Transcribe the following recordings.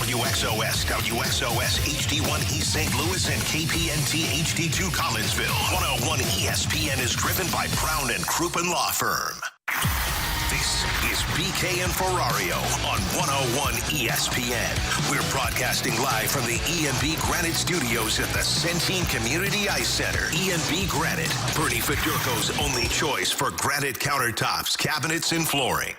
WXOS, WXOS HD1 East St. Louis, and KPNT HD2 Collinsville. 101 ESPN is driven by Brown and Crouppen Law Firm. This is BK and Ferrario on 101 ESPN. We're broadcasting live from the E&B Granite Studios at the Centene Community Ice Center. E&B Granite, Bernie Fedurko's only choice for granite countertops, cabinets, and flooring.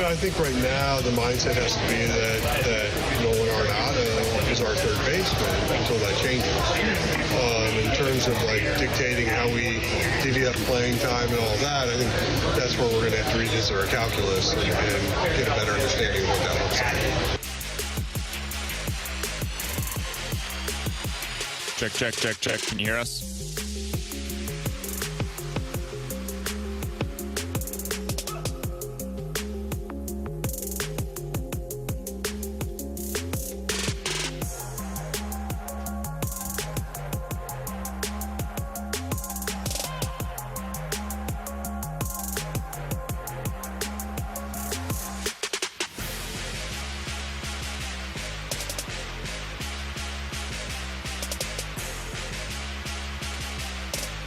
I think right now the mindset has to be that Nolan Arenado is our third baseman until that changes. In terms of like dictating how we divvy up playing time and all that, I think that's where we're going to have to revisit our calculus and get a better understanding of what that looks like. Check. Can you hear us?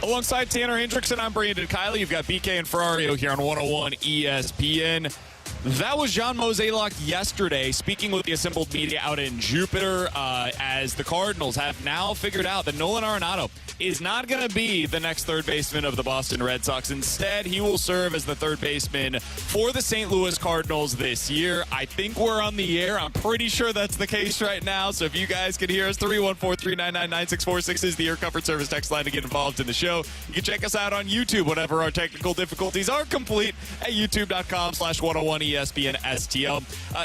Alongside Tanner Hendrickson, I'm Brandon Kiley. You've got BK and Ferrario here on 101 ESPN. That was John Mozeliak yesterday speaking with the assembled media out in Jupiter as the Cardinals have now figured out that Nolan Arenado is not going to be the next third baseman of the Boston Red Sox. Instead, he will serve as the third baseman for the St. Louis Cardinals this year. I think we're on the air. I'm pretty sure that's the case right now. So if you guys can hear us, 314-399-9646 is the Air Comfort Service text line to get involved in the show. You can check us out on YouTube whenever our technical difficulties are complete at youtube.com/101ESPN STL.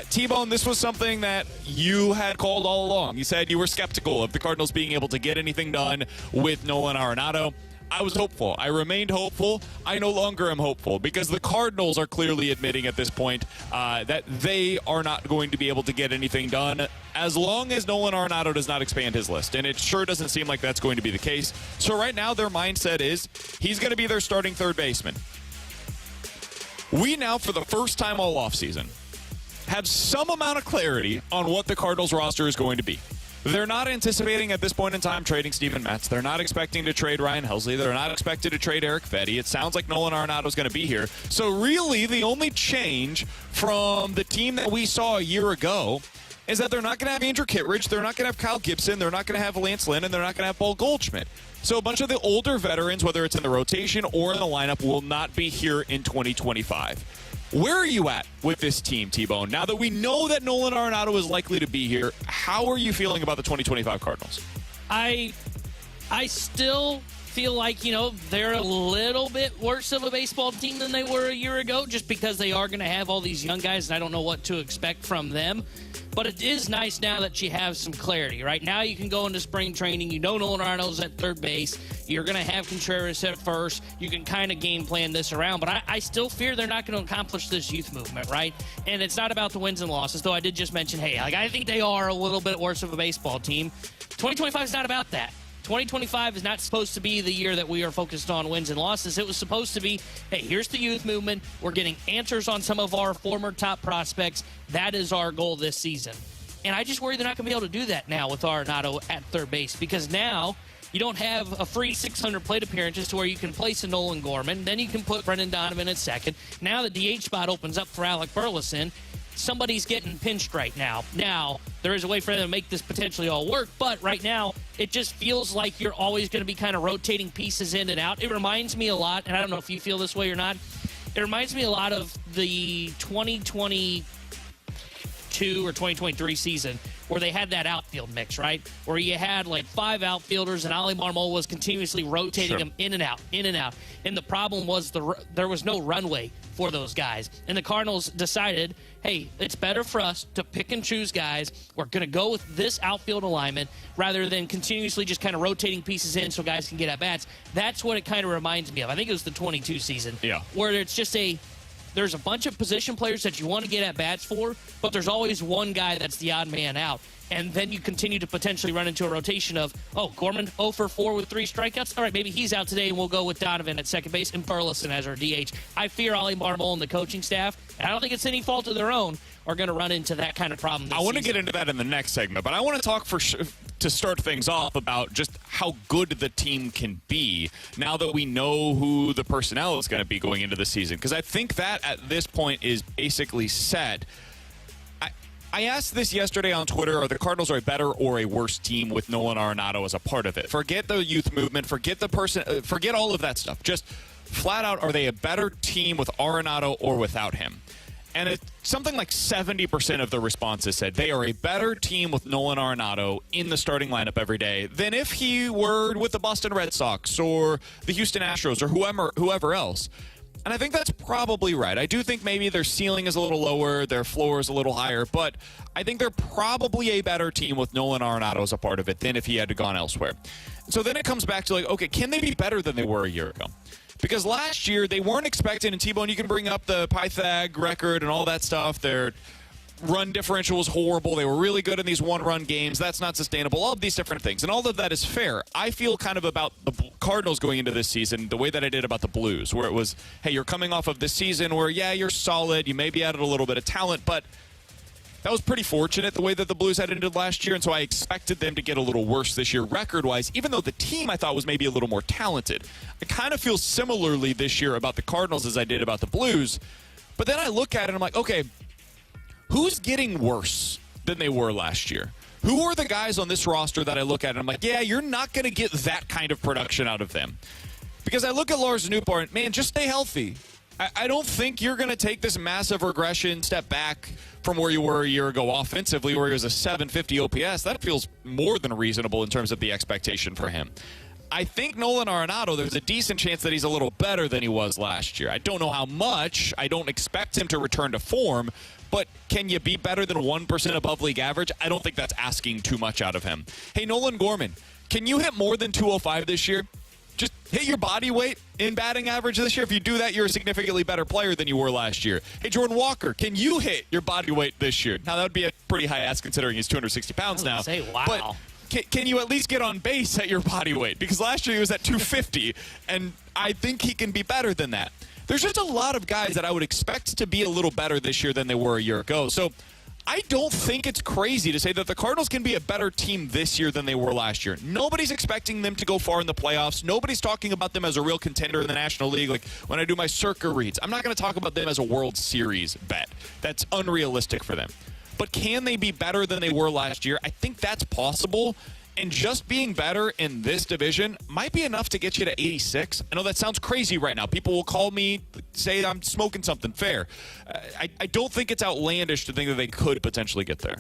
T-Bone, this was something that you had called all along. You said you were skeptical of the Cardinals being able to get anything done with Nolan Arenado. I was hopeful. I remained hopeful. I no longer am hopeful because the Cardinals are clearly admitting at this point that they are not going to be able to get anything done as long as Nolan Arenado does not expand his list. And it sure doesn't seem like that's going to be the case. So right now their mindset is he's going to be their starting third baseman. We now, for the first time all offseason, have some amount of clarity on what the Cardinals roster is going to be. They're not anticipating at this point in time trading Steven Matz. They're not expecting to trade Ryan Helsley. They're not expected to trade Eric Fetty. It sounds like Nolan Arenado is going to be here. So really, the only change from the team that we saw a year ago is that they're not going to have Andrew Kittredge. They're not going to have Kyle Gibson. They're not going to have Lance Lynn, and they're not going to have Paul Goldschmidt. So a bunch of the older veterans, whether it's in the rotation or in the lineup, will not be here in 2025. Where are you at with this team, T-Bone? Now that we know that Nolan Arenado is likely to be here, how are you feeling about the 2025 Cardinals? I still feel like, they're a little bit worse of a baseball team than they were a year ago just because they are going to have all these young guys, and I don't know what to expect from them. But it is nice now that you have some clarity. Right now you can go into spring training. You know Nolan Arenado's at third base. You're going to have Contreras at first. You can kind of game plan this around. But I still fear they're not going to accomplish this youth movement, right? And it's not about the wins and losses, though I did just mention, I think they are a little bit worse of a baseball team. 2025 is not about that. 2025 is not supposed to be the year that we are focused on wins and losses. It was supposed to be, here's the youth movement. We're getting answers on some of our former top prospects. That is our goal this season. And I just worry they're not going to be able to do that now with Arenado at third base because now you don't have a free 600 plate appearances to where you can place a Nolan Gorman. Then you can put Brendan Donovan at second. Now the DH spot opens up for Alec Burleson. Somebody's getting pinched right now. Now, there is a way for them to make this potentially all work, but right now, it just feels like you're always going to be kind of rotating pieces in and out. It reminds me a lot, and I don't know if you feel this way or not, it reminds me a lot of the 2022 or 2023 season where they had that outfield mix, right? Where you had like 5 outfielders and Ali Marmol was continuously rotating them in and out, in and out. And the problem was there was no runway for those guys. And the Cardinals decided, hey, it's better for us to pick and choose guys. We're going to go with this outfield alignment rather than continuously just kind of rotating pieces in so guys can get at-bats. That's what it kind of reminds me of. I think it was the 22 season where it's just there's a bunch of position players that you want to get at bats for, but there's always one guy that's the odd man out. And then you continue to potentially run into a rotation of, Gorman 0 for 4 with 3 strikeouts. All right, maybe he's out today, and we'll go with Donovan at second base and Burleson as our DH. I fear Ollie Marmol and the coaching staff, and I don't think it's any fault of their own, are going to run into that kind of problem this I want to season. get into that in the next segment, but I want to talk to start things off about just how good the team can be now that we know who the personnel is going to be going into the season. Because I think that at this point is basically set. I asked this yesterday on Twitter, are the Cardinals a better or a worse team with Nolan Arenado as a part of it? Forget the youth movement, forget all of that stuff. Just flat out, are they a better team with Arenado or without him? And it's something like 70% of the responses said they are a better team with Nolan Arenado in the starting lineup every day than if he were with the Boston Red Sox or the Houston Astros or whoever else. And I think that's probably right. I do think maybe their ceiling is a little lower, their floor is a little higher, but I think they're probably a better team with Nolan Arenado as a part of it than if he had gone elsewhere. So then it comes back to okay, can they be better than they were a year ago? Because last year they weren't expecting, and T-Bone, you can bring up the Pythag record and all that stuff. Their run differential was horrible. They were really good in these one-run games. That's not sustainable. All of these different things. And all of that is fair. I feel kind of about the Cardinals going into this season the way that I did about the Blues, where it was, hey, you're coming off of this season where, yeah, you're solid. You maybe added a little bit of talent, but that was pretty fortunate the way that the Blues had ended last year, and so I expected them to get a little worse this year record-wise, even though the team I thought was maybe a little more talented. I kind of feel similarly this year about the Cardinals as I did about the Blues, but then I look at it and I'm like, okay, who's getting worse than they were last year? Who are the guys on this roster that I look at and I'm like, yeah, you're not going to get that kind of production out of them? Because I look at Lars Nootbaar and, man, just stay healthy. I don't think you're going to take this massive regression step back from where you were a year ago offensively, where he was a 750 OPS. That feels more than reasonable in terms of the expectation for him. I think Nolan Arenado, there's a decent chance that he's a little better than he was last year. I don't know how much. I don't expect him to return to form. But can you be better than 1% above league average? I don't think that's asking too much out of him. Hey, Nolan Gorman, can you hit more than 205 this year? Just hit your body weight in batting average this year. If you do that, you're a significantly better player than you were last year. Hey, Jordan Walker, can you hit your body weight this year? Now, that would be a pretty high ask considering he's 260 pounds now. Say, wow. But can you at least get on base at your body weight? Because last year he was at 250, and I think he can be better than that. There's just a lot of guys that I would expect to be a little better this year than they were a year ago. So I don't think it's crazy to say that the Cardinals can be a better team this year than they were last year. Nobody's expecting them to go far in the playoffs. Nobody's talking about them as a real contender in the National League. Like when I do my Circa reads, I'm not going to talk about them as a World Series bet. That's unrealistic for them. But can they be better than they were last year? I think that's possible. And just being better in this division might be enough to get you to 86. I know that sounds crazy right now. People will call me, say I'm smoking something. Fair. I don't think it's outlandish to think that they could potentially get there.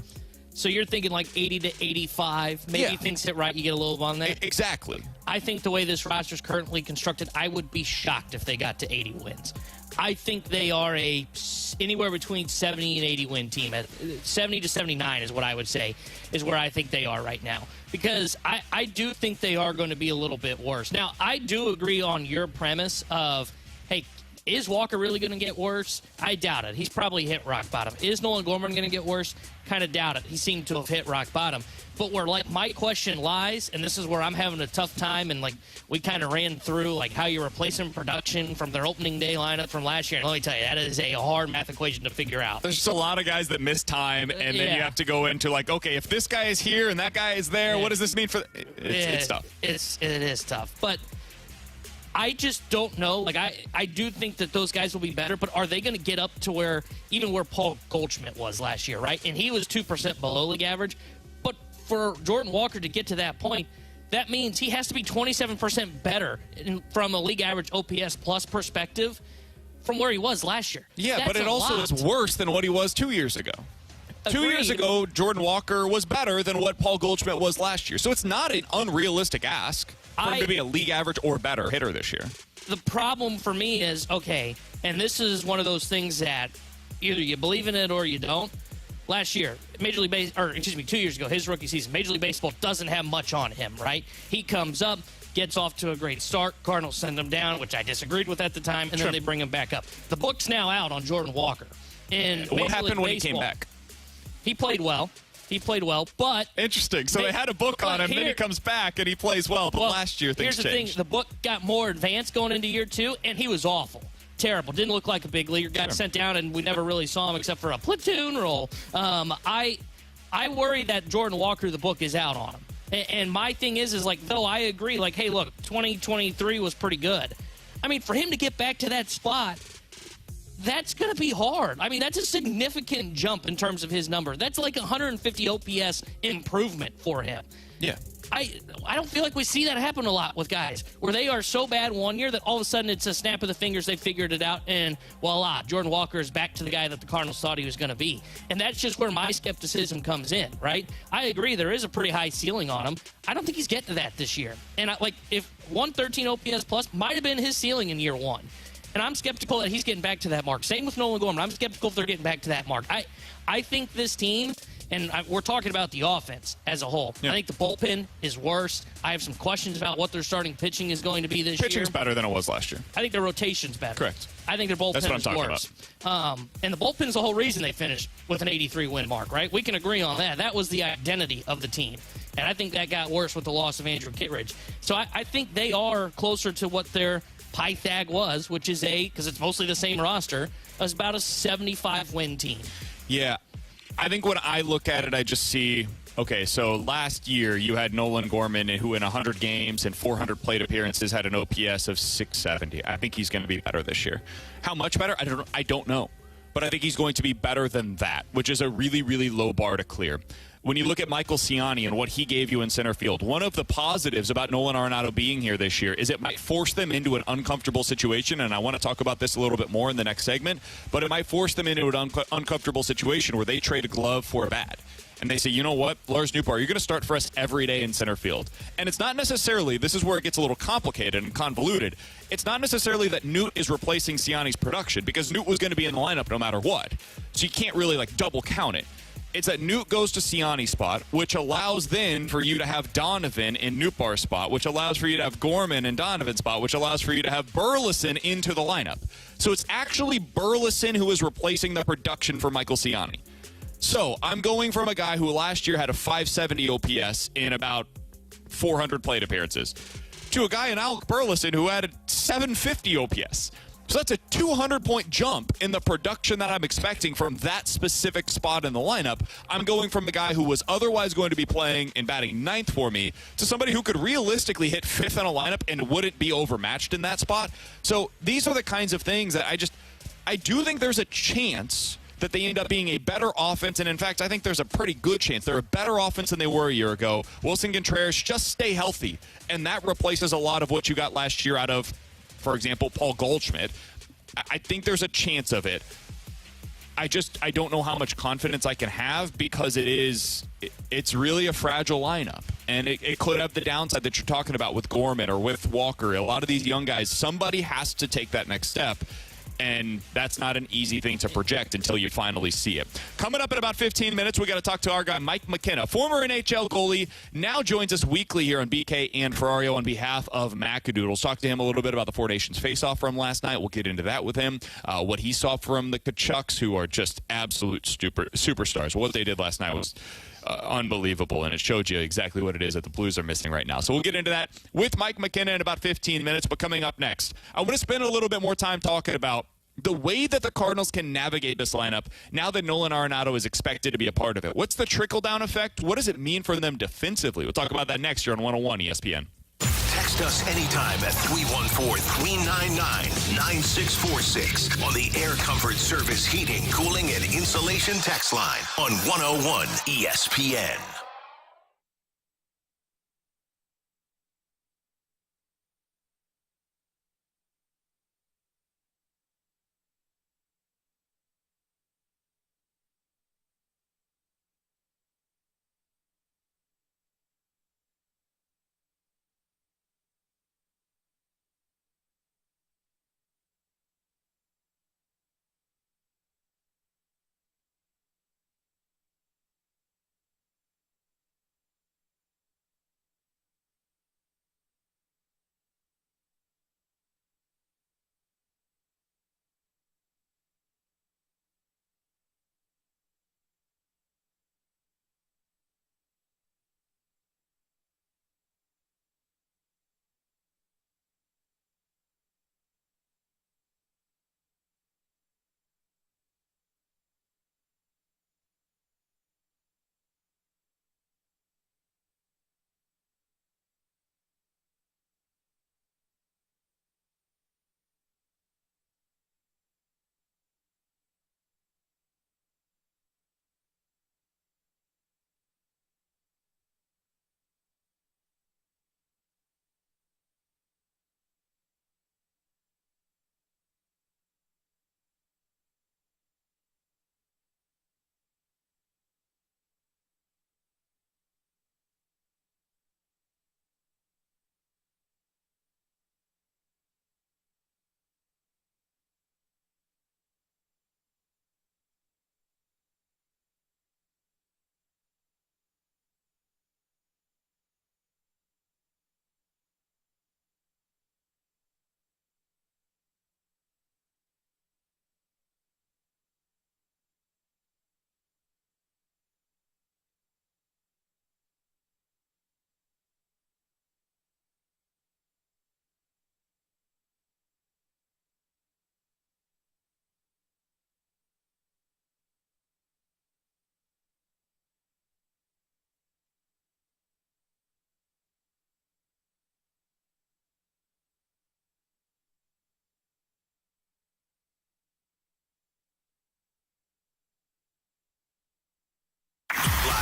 So you're thinking like 80 to 85. Maybe things hit right, you get a little on there. Exactly. I think the way this roster is currently constructed, I would be shocked if they got to 80 wins. I think they are anywhere between 70 and 80 win team. 70 to 79 is what I would say is where I think they are right now. Because I do think they are going to be a little bit worse. Now, I do agree on your premise of, hey, is Walker really going to get worse? I doubt it. He's probably hit rock bottom. Is Nolan Gorman going to get worse? Kind of doubt it. He seemed to have hit rock bottom. But where my question lies, and this is where I'm having a tough time, and we kind of ran through how you're replacing production from their opening day lineup from last year. And let me tell you, that is a hard math equation to figure out. There's just a lot of guys that miss time, and then you have to go into okay, if this guy is here and that guy is there, what does this mean for? It's tough. It is tough, but I just don't know. I do think that those guys will be better, but are they going to get up to where Paul Goldschmidt was last year, right? And he was 2% below league average. But for Jordan Walker to get to that point, that means he has to be 27% better from a league average OPS plus perspective from where he was last year. Yeah, That's but it also is worse than what he was 2 years ago. Agreed. 2 years ago, Jordan Walker was better than what Paul Goldschmidt was last year. So it's not an unrealistic ask for him to be a league average or better hitter this year. The problem for me is, okay, and this is one of those things that either you believe in it or you don't. Last year, 2 years ago, his rookie season, Major League Baseball doesn't have much on him, right? He comes up, gets off to a great start. Cardinals send him down, which I disagreed with at the time, and then they bring him back up. The book's now out on Jordan Walker. And what happened when he came back? He played well. But interesting. So they had a book on him, then he comes back and he plays well. But last year things changed. Here's the thing: the book got more advanced going into year 2, and he was awful, terrible. Didn't look like a big leaguer. Got sent down, and we never really saw him except for a platoon role. I worry that Jordan Walker, the book, is out on him. And my thing is like, though I agree, like, hey, look, 2023 was pretty good. I mean, for him to get back to that spot, that's going to be hard. I mean, that's a significant jump in terms of his number. That's like 150 OPS improvement for him. Yeah. I don't feel like we see that happen a lot with guys where they are so bad one year that all of a sudden it's a snap of the fingers, they figured it out, and voila, Jordan Walker is back to the guy that the Cardinals thought he was going to be. And that's just where my skepticism comes in, right? I agree there is a pretty high ceiling on him. I don't think he's getting to that this year. And if 113 OPS plus might have been his ceiling in year 1. And I'm skeptical that he's getting back to that mark. Same with Nolan Gorman. I'm skeptical if they're getting back to that mark. I think this team, and we're talking about the offense as a whole. Yeah. I think the bullpen is worse. I have some questions about what their starting pitching is going to be this year. Pitching's better than it was last year. I think their rotation's better. Correct. I think their bullpen is worse. And the bullpen's the whole reason they finished with an 83-win mark, right? We can agree on that. That was the identity of the team. And I think that got worse with the loss of Andrew Kittredge. So I think they are closer to what their Pythag was, which is because it's mostly the same roster, was about a 75-win team. Yeah. I think when I look at it, I just see, okay, so last year you had Nolan Gorman, who in 100 games and 400 plate appearances had an OPS of 670. I think he's going to be better this year. How much better? I don't know. But I think he's going to be better than that, which is a really, really low bar to clear. When you look at Michael Ciani and what he gave you in center field, one of the positives about Nolan Arenado being here this year is it might force them into an uncomfortable situation, and I want to talk about this a little bit more in the next segment, but it might force them into an uncomfortable situation where they trade a glove for a bat. And they say, you know what, Lars Nootbaar, you're going to start for us every day in center field. And it's not necessarily, this is where it gets a little complicated and convoluted, it's not necessarily that Noot is replacing Ciani's production, because Noot was going to be in the lineup no matter what. So you can't really double count it. It's that Noot goes to Ciani's spot, which allows then for you to have Donovan in Nootbaar's spot, which allows for you to have Gorman in Donovan's spot, which allows for you to have Burleson into the lineup. So it's actually Burleson who is replacing the production for Michael Ciani. So I'm going from a guy who last year had a 570 OPS in about 400 plate appearances to a guy in Alec Burleson who had a 750 OPS. So that's a 200-point jump in the production that I'm expecting from that specific spot in the lineup. I'm going from the guy who was otherwise going to be playing and batting ninth for me to somebody who could realistically hit fifth in a lineup and wouldn't be overmatched in that spot. So these are the kinds of things that I do think there's a chance that they end up being a better offense. And in fact, I think there's a pretty good chance they're a better offense than they were a year ago. Wilson Contreras, just stay healthy. And that replaces a lot of what you it's last year out of, for example, Paul Goldschmidt. I think there's a chance of it. I don't know how much confidence I can have because it's really a fragile lineup. And it could have the downside that you're talking about with Gorman or with Walker. A lot of these young guys, somebody has to take that next step. And that's not an easy thing to project until you finally see it. Coming up in about 15 minutes, we got to talk to our guy, Mike McKenna, former NHL goalie, now joins us weekly here on BK and Ferrario on behalf of Macadoodles. Talk to him a little bit about the Four Nations face-off from last night. We'll get into that with him. What he saw from the Kachucks, who are just absolute superstars. What they did last night was unbelievable, and it showed you exactly what it is that the Blues are missing right now. So we'll get into that with Mike McKenna in about 15 minutes, but coming up next, I want to spend a little bit more time talking about the way that the Cardinals can navigate this lineup now that Nolan Arenado is expected to be a part of it. What's the trickle-down effect? What does it mean for them defensively? We'll talk about that next year on 101 ESPN. Text us anytime at 314-399-9646 on the Air Comfort Service Heating, Cooling, and Insulation text line on 101 ESPN.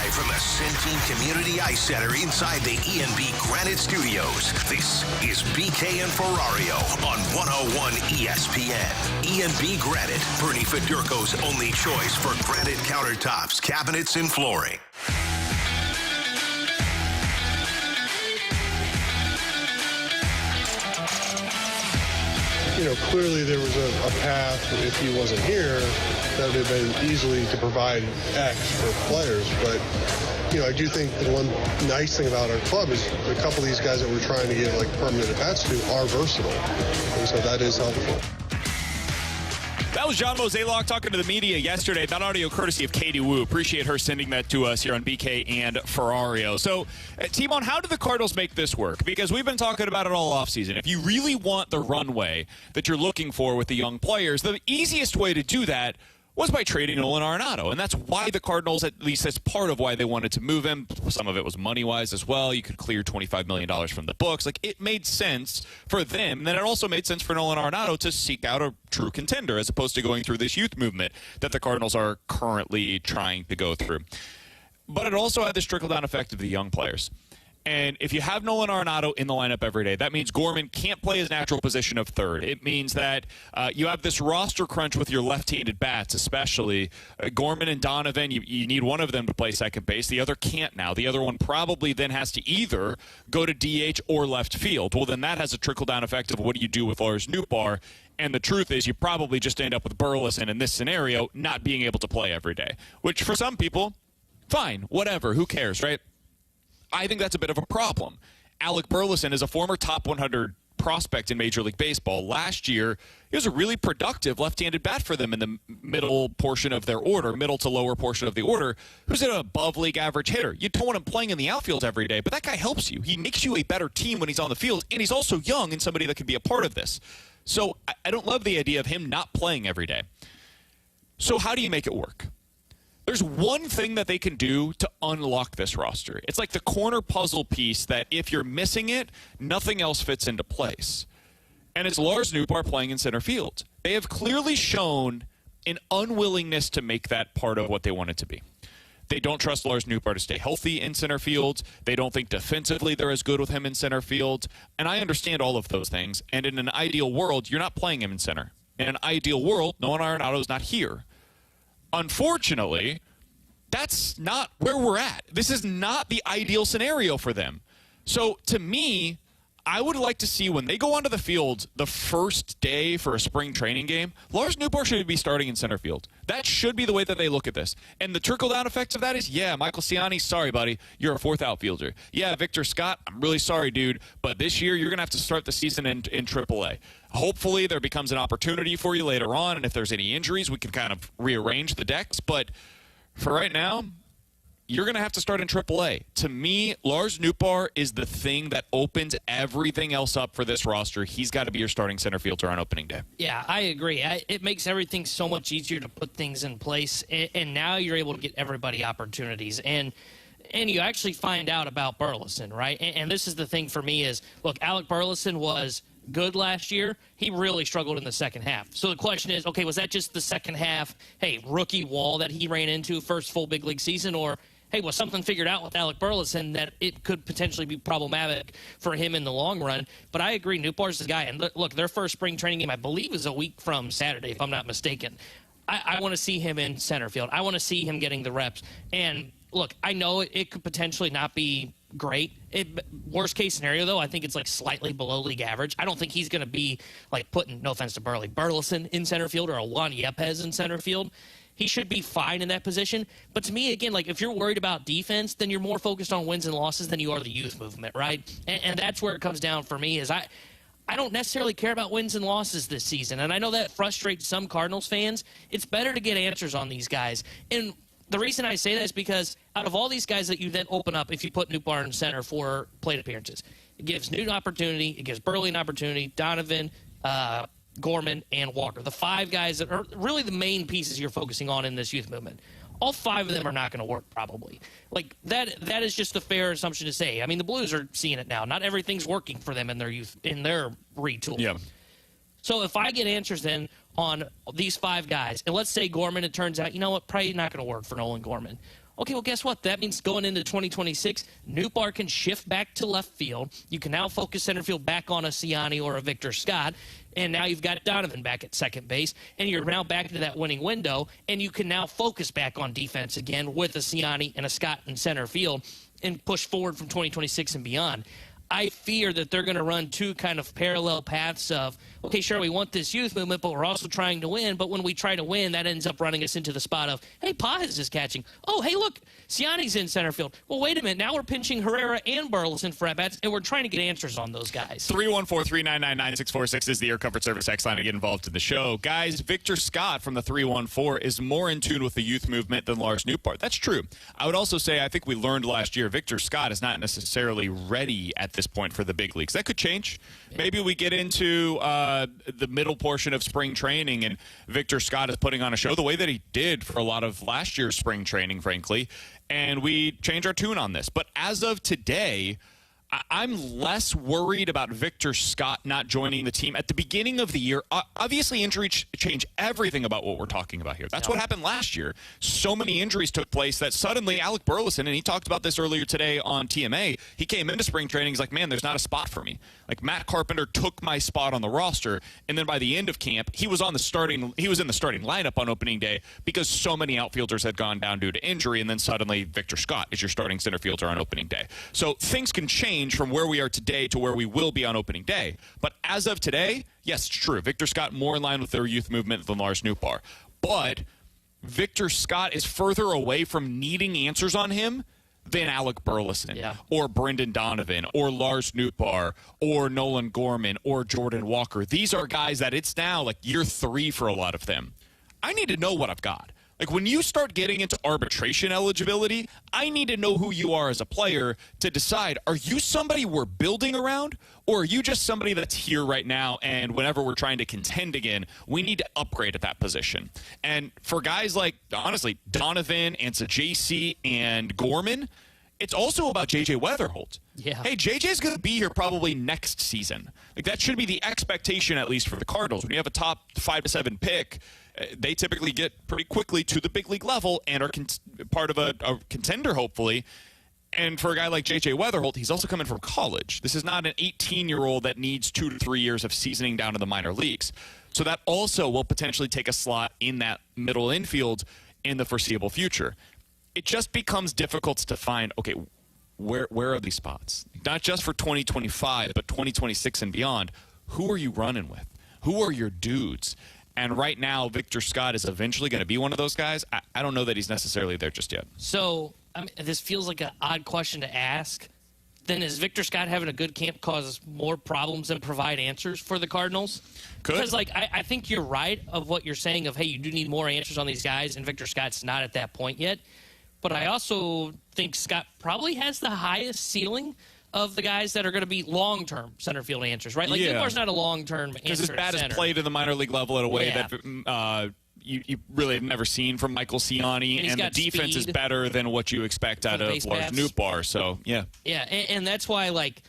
Live from the Centene Community Ice Center inside the E&B Granite Studios, this is BK and Ferrario on 101 ESPN. E&B Granite, Bernie Fedurko's only choice for granite countertops, cabinets, and flooring. Clearly there was a path, if he wasn't here, that would have been easily to provide X for players. But, I do think the one nice thing about our club is a couple of these guys that we're trying to give permanent at-bats to are versatile. And so that is helpful. That was John Mozeliak talking to the media yesterday. That audio courtesy of Katie Wu. Appreciate her sending that to us here on BK and Ferrario. So, T-Bone, how do the Cardinals make this work? Because we've been talking about it all offseason. If you really want the runway that you're looking for with the young players, the easiest way to do that was by trading Nolan Arenado. And that's why the Cardinals, at least that's part of why they wanted to move him. Some of it was money-wise as well. You could clear $25 million from the books. It made sense for them. And then it also made sense for Nolan Arenado to seek out a true contender as opposed to going through this youth movement that the Cardinals are currently trying to go through. But it also had this trickle-down effect of the young players. And if you have Nolan Arenado in the lineup every day, that means Gorman can't play his natural position of third. It means that you have this roster crunch with your left-handed bats, especially. Gorman and Donovan, you need one of them to play second base. The other can't now. The other one probably then has to either go to DH or left field. Well, then that has a trickle-down effect of what do you do with Lars Nootbaar. And the truth is you probably just end up with Burleson in this scenario not being able to play every day, which for some people, fine, whatever, who cares, right? I think that's a bit of a problem. Alec Burleson is a former top 100 prospect in Major League Baseball. Last year, he was a really productive left-handed bat for them in the middle portion of their order, middle to lower portion of the order, who's an above-league average hitter. You don't want him playing in the outfield every day, but that guy helps you. He makes you a better team when he's on the field, and he's also young and somebody that can be a part of this. So I don't love the idea of him not playing every day. So how do you make it work? There's one thing that they can do to unlock this roster. It's like the corner puzzle piece that if you're missing it, nothing else fits into place. And it's Lars Nootbaar playing in center field. They have clearly shown an unwillingness to make that part of what they want it to be. They don't trust Lars Nootbaar to stay healthy in center field. They don't think defensively they're as good with him in center field. And I understand all of those things. And in an ideal world, you're not playing him in center. In an ideal world, Nolan Arenado is not here. Unfortunately, that's not where we're at. This is not the ideal scenario for them. So, to me, I would like to see when they go onto the field the first day for a spring training game, Lars Nootbaar should be starting in center field. That should be the way that they look at this. And the trickle-down effects of that is, yeah, Michael Ciani, sorry, buddy, you're a fourth outfielder. Yeah, Victor Scott, I'm really sorry, dude, but this year you're going to have to start the season in AAA. Hopefully there becomes an opportunity for you later on, and if there's any injuries, we can kind of rearrange the decks. But for right now, you're going to have to start in AAA. To me, Lars Nootbaar is the thing that opens everything else up for this roster. He's got to be your starting center fielder on opening day. Yeah, I agree. It makes everything so much easier to put things in place, and now you're able to get everybody opportunities. And you actually find out about Burleson, right? And this is the thing for me is, look, Alec Burleson was good last year. He really struggled in the second half. So the question is, okay, was that just the second half, rookie wall that he ran into first full big league season, or was something figured out with Alec Burleson that it could potentially be problematic for him in the long run? But I agree, Nootbaar's the guy. And look, their first spring training game, I believe, is a week from Saturday, if I'm not mistaken. I want to see him in center field. I want to see him getting the reps. And look, I know it could potentially not be great. Worst case scenario, though, I think it's like slightly below league average. I don't think he's going to be like putting, no offense to Burleson in center field or a Juan Yepes in center field. He should be fine in that position. But to me, again, like if you're worried about defense, then you're more focused on wins and losses than you are the youth movement, right? And that's where it comes down for me is I don't necessarily care about wins and losses this season. And I know that frustrates some Cardinals fans. It's better to get answers on these guys. And the reason I say that is because out of all these guys that you then open up if you put Nootbaar in center for plate appearances, it gives Newt an opportunity, it gives Burley an opportunity, Donovan, Gorman, and Walker. The five guys that are really the main pieces you're focusing on in this youth movement. All five of them are not going to work, probably. Like, that is just a fair assumption to say. I mean, the Blues are seeing it now. Not everything's working for them in their youth, in their retool. Yeah. So if I get answers then on these five guys, and let's say Gorman, it turns out, you know what, probably not going to work for Nolan Gorman. Okay, well, guess what? That means going into 2026, Newbar can shift back to left field. You can now focus center field back on a Ciani or a Victor Scott. And now you've got Donovan back at second base, and you're now back into that winning window, and you can now focus back on defense again with a Ciani and a Scott in center field and push forward from 2026 and beyond. I fear that they're going to run two kind of parallel paths of, okay, sure, we want this youth movement, but we're also trying to win. But when we try to win, that ends up running us into the spot of, hey, Paz is catching. Oh, hey, look, Ciani's in center field. Well, wait a minute. Now we're pinching Herrera and Burleson for at-bats, and we're trying to get answers on those guys. 314-399-9646 is the Air Comfort Service X line to get involved in the show. Guys, Victor Scott from the 314 is more in tune with the youth movement than Lars Nootbaar. That's true. I would also say I think we learned last year Victor Scott is not necessarily ready at this point for the big leagues. That could change. Maybe we get into the middle portion of spring training and Victor Scott is putting on a show the way that he did for a lot of last year's spring training, frankly, and we change our tune on this. But as of today, I'm less worried about Victor Scott not joining the team at the beginning of the year. Obviously, injuries change everything about what we're talking about here. That's what happened last year. So many injuries took place that suddenly Alec Burleson, and he talked about this earlier today on TMA, he came into spring training, he's like, man, there's not a spot for me. Like, Matt Carpenter took my spot on the roster, and then by the end of camp, he was in the starting lineup on opening day because so many outfielders had gone down due to injury, and then suddenly Victor Scott is your starting center fielder on opening day. So things can change from where we are today to where we will be on opening day. But as of today, yes, it's true. Victor Scott more in line with their youth movement than Lars Nootbaar. But Victor Scott is further away from needing answers on him than Alec Burleson or Brendan Donovan or Lars Nootbaar or Nolan Gorman or Jordan Walker. These are guys that it's now like year 3 for a lot of them. I need to know what I've got. Like, when you start getting into arbitration eligibility, I need to know who you are as a player to decide, are you somebody we're building around, or are you just somebody that's here right now, and whenever we're trying to contend again, we need to upgrade at that position. And for guys like, honestly, Donovan, Ansa JC, and Gorman, it's also about J.J. Weatherholt. Yeah. Hey, J.J.'s going to be here probably next season. Like, that should be the expectation, at least for the Cardinals. When you have a top 5 to 7 pick, they typically get pretty quickly to the big league level and are part of a contender, hopefully. And for a guy like J.J. Weatherholt, he's also coming from college. This is not an 18-year-old that needs 2 to 3 years of seasoning down to the minor leagues. So that also will potentially take a slot in that middle infield in the foreseeable future. It just becomes difficult to find, okay, where are these spots? Not just for 2025, but 2026 and beyond. Who are you running with? Who are your dudes? And right now, Victor Scott is eventually going to be one of those guys. I don't know that he's necessarily there just yet. So, I mean, this feels like an odd question to ask. Then is Victor Scott having a good camp cause more problems than provide answers for the Cardinals? Could. Because, like, I think you're right of what you're saying of, hey, you do need more answers on these guys, and Victor Scott's not at that point yet. But I also think Scott probably has the highest ceiling of the guys that are going to be long-term center field answers, right? Like, Newbar's not a long-term answer. Because his bat is played in the minor league level in a way that you really have never seen from Michael Ciani, and the defense is better than what you expect out of Lars Nootbaar. So, yeah. Yeah, and that's why, like,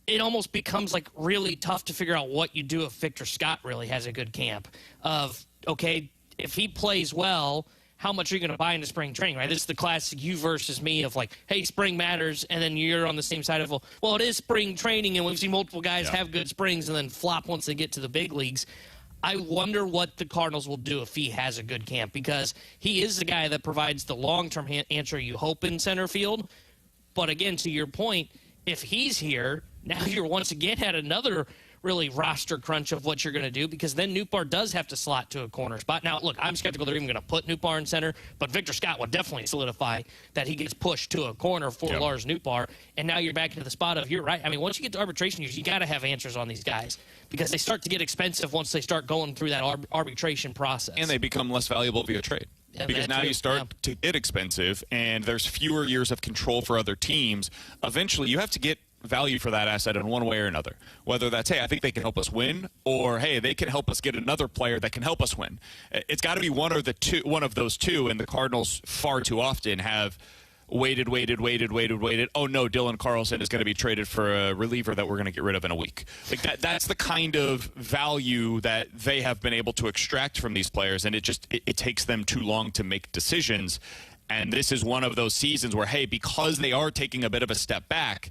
it almost becomes, like, really tough to figure out what you do if Victor Scott really has a good camp of, okay, if he plays well, how much are you going to buy into spring training, right? This is the classic you versus me of like, hey, spring matters, and then you're on the same side of, well, it is spring training, and we've seen multiple guys have good springs and then flop once they get to the big leagues. I wonder what the Cardinals will do if he has a good camp, because he is the guy that provides the long-term answer you hope in center field. But again, to your point, if he's here, now you're once again at another really roster crunch of what you're going to do, because then Nootbaar does have to slot to a corner spot. Now, look, I'm skeptical they're even going to put Nootbaar in center, but Victor Scott would definitely solidify that he gets pushed to a corner for Lars Nootbaar, and now you're back into the spot of, you're right. I mean, once you get to arbitration years, you got to have answers on these guys, because they start to get expensive once they start going through that arbitration process. And they become less valuable via trade. Yeah, because now you start to get expensive, and there's fewer years of control for other teams. Eventually, you have to get value for that asset in one way or another. Whether that's, hey, I think they can help us win, or, hey, they can help us get another player that can help us win. It's got to be one of those two, and the Cardinals far too often have waited. Oh, no, Dylan Carlson is going to be traded for a reliever that we're going to get rid of in a week. Like that's the kind of value that they have been able to extract from these players, and it takes them too long to make decisions. And this is one of those seasons where, hey, because they are taking a bit of a step back,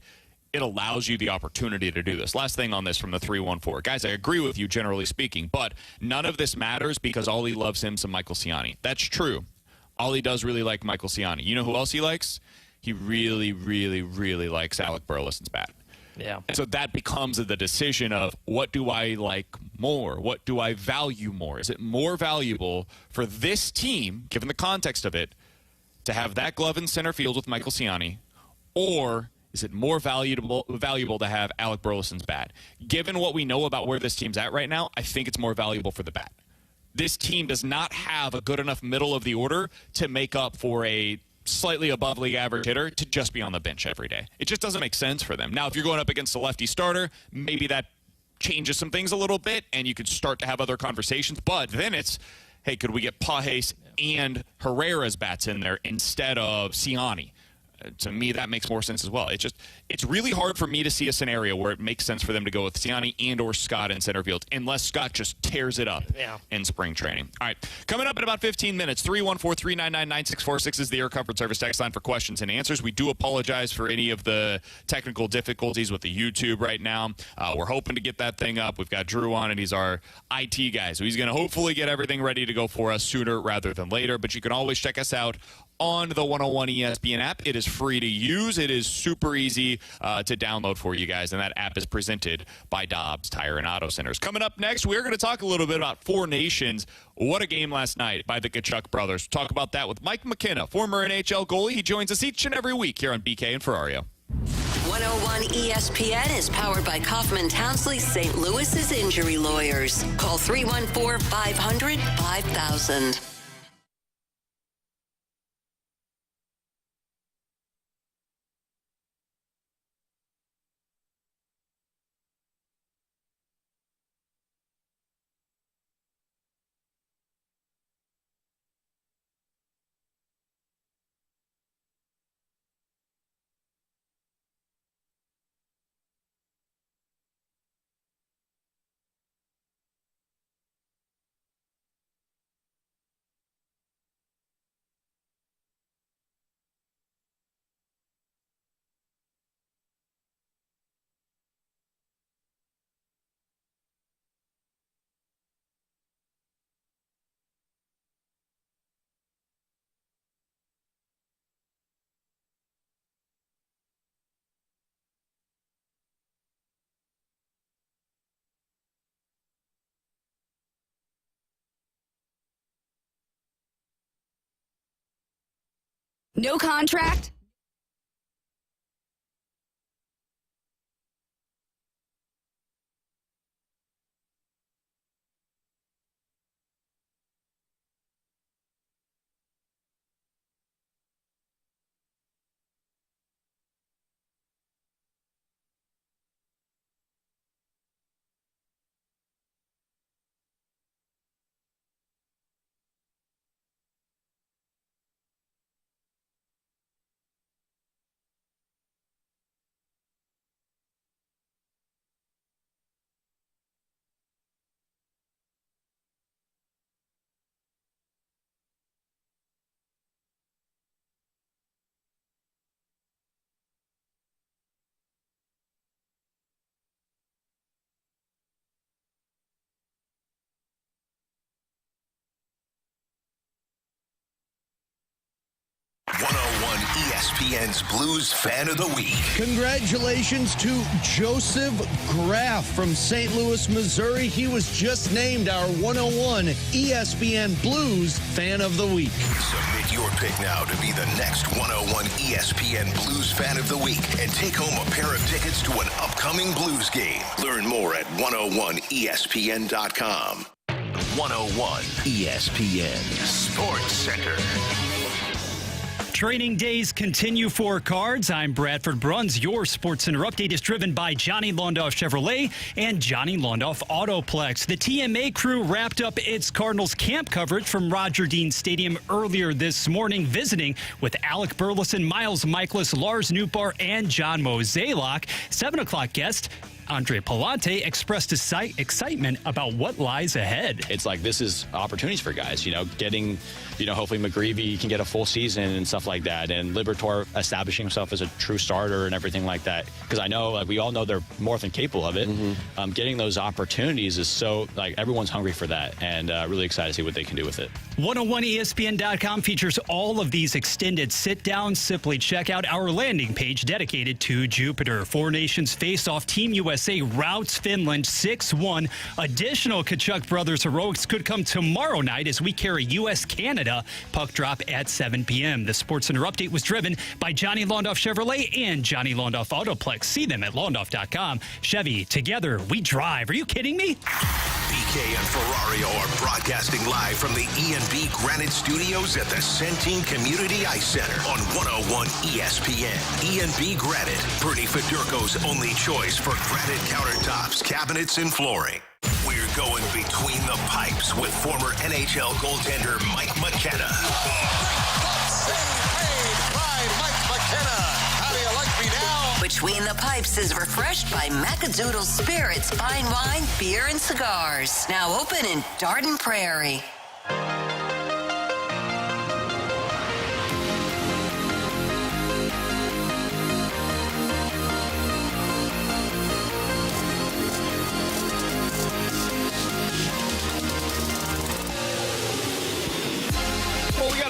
it allows you the opportunity to do this. Last thing on this from the 314. Guys, I agree with you generally speaking, but none of this matters because Ollie loves him some Michael Ciani. That's true. Ollie does really like Michael Ciani. You know who else he likes? He really, really, really likes Alec Burleson's bat. Yeah. So that becomes the decision of what do I like more? What do I value more? Is it more valuable for this team, given the context of it, to have that glove in center field with Michael Ciani, or is it more valuable to have Alec Burleson's bat? Given what we know about where this team's at right now, I think it's more valuable for the bat. This team does not have a good enough middle of the order to make up for a slightly above league average hitter to just be on the bench every day. It just doesn't make sense for them. Now, if you're going up against a lefty starter, maybe that changes some things a little bit, and you could start to have other conversations. But then it's, hey, could we get Pages and Herrera's bats in there instead of Ciani? To me, that makes more sense as well. It's really hard for me to see a scenario where it makes sense for them to go with Ciani and or Scott in center field, unless Scott just tears it up in spring training. All right, coming up in about 15 minutes, 314-399-9646 is the Air Comfort Service text line for questions and answers. We do apologize for any of the technical difficulties with the YouTube right now. We're hoping to get that thing up. We've got Drew on, and he's our IT guy, so he's going to hopefully get everything ready to go for us sooner rather than later. But you can always check us out on the 101 ESPN app. It is free to use. It is super easy to download for you guys, and that app is presented by Dobbs Tire and Auto Centers. Coming up next, we're going to talk a little bit about Four Nations. What a game last night by the Kachuk brothers. Talk about that with Mike McKenna, former NHL goalie. He joins us each and every week here on BK and Ferrario. 101 ESPN is powered by Kaufman Townsley St. Louis's injury lawyers. Call 314-500-5000. No contract? ESPN's Blues Fan of the Week. Congratulations to Joseph Graff from St. Louis, Missouri. He was just named our 101 ESPN Blues Fan of the Week. Submit your pick now to be the next 101 ESPN Blues Fan of the Week and take home a pair of tickets to an upcoming Blues game. Learn more at 101ESPN.com. 101 ESPN Sports Center. Training days continue for Cards. I'm Bradford Bruns. Your Sports Center update is driven by Johnny Londoff Chevrolet and Johnny Londoff Autoplex. The TMA crew wrapped up its Cardinals camp coverage from Roger Dean Stadium earlier this morning, visiting with Alec Burleson, Miles Michaelis, Lars Nootbaar, and John Mozeliak. 7 o'clock guest Andre Palante expressed excitement about what lies ahead. It's like this is opportunities for guys, getting, hopefully McGreevy can get a full season and stuff like that, and Liberatore establishing himself as a true starter and everything like that. Because I know, we all know they're more than capable of it. Mm-hmm. Getting those opportunities is so, everyone's hungry for that, and really excited to see what they can do with it. 101ESPN.com features all of these extended sit-downs. Simply check out our landing page dedicated to Jupiter. Four Nations face-off. Team USA routs Finland 6-1. Additional Kachuk Brothers heroics could come tomorrow night as we carry U.S.-Canada. Puck drop at 7 p.m. The Sports Center update was driven by Johnny Londoff Chevrolet and Johnny Londoff Autoplex. See them at Londoff.com. Chevy, together we drive. Are you kidding me? BK and Ferrario are broadcasting live from the E&B Granite Studios at the Centene Community Ice Center on 101 ESPN. E&B Granite, Bernie Fedurko's only choice for granite countertops, cabinets, and flooring. We're going between the pipes with former NHL goaltender Mike McKenna. Mike McKenna. How do you like me now? Between the Pipes is refreshed by Macadoodle Spirits, fine wine, beer, and cigars. Now open in Darden Prairie.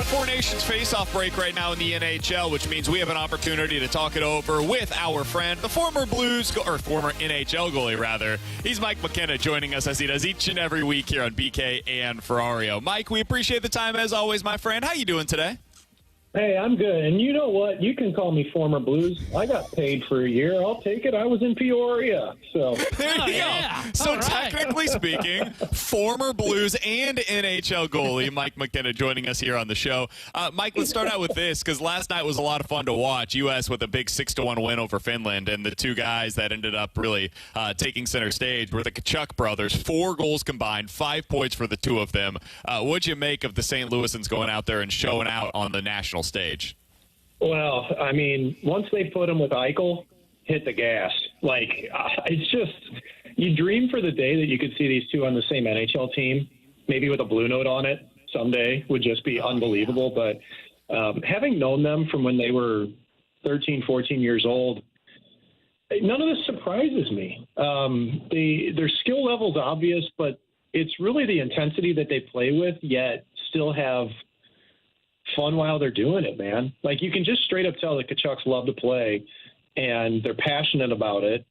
Four Nations face-off break right now in the NHL, which means we have an opportunity to talk it over with our friend, the former former NHL goalie, rather. He's Mike McKenna, joining us as he does each and every week here on BK and Ferrario. Mike, we appreciate the time as always, my friend. How you doing today? Hey, I'm good. And you know what? You can call me former Blues. I got paid for a year. I'll take it. I was in Peoria. So there you go. So technically speaking, former Blues and NHL goalie Mike McKenna joining us here on the show. Mike, let's start out with this, because last night was a lot of fun to watch. U.S. with a big 6-1 win over Finland, and the two guys that ended up really taking center stage were the Kachuk brothers. 4 goals combined, 5 points for the two of them. What'd you make of the St. Louisans going out there and showing out on the national stage? Well, I mean, once they put him with Eichel, hit the gas. It's just, you dream for the day that you could see these two on the same NHL team, maybe with a blue note on it someday, would just be unbelievable. But having known them from when they were 13, 14 years old, none of this surprises me. Their skill level's obvious, but it's really the intensity that they play with, yet still have fun while they're doing it, man. You can just straight up tell the Kachucks love to play and they're passionate about it,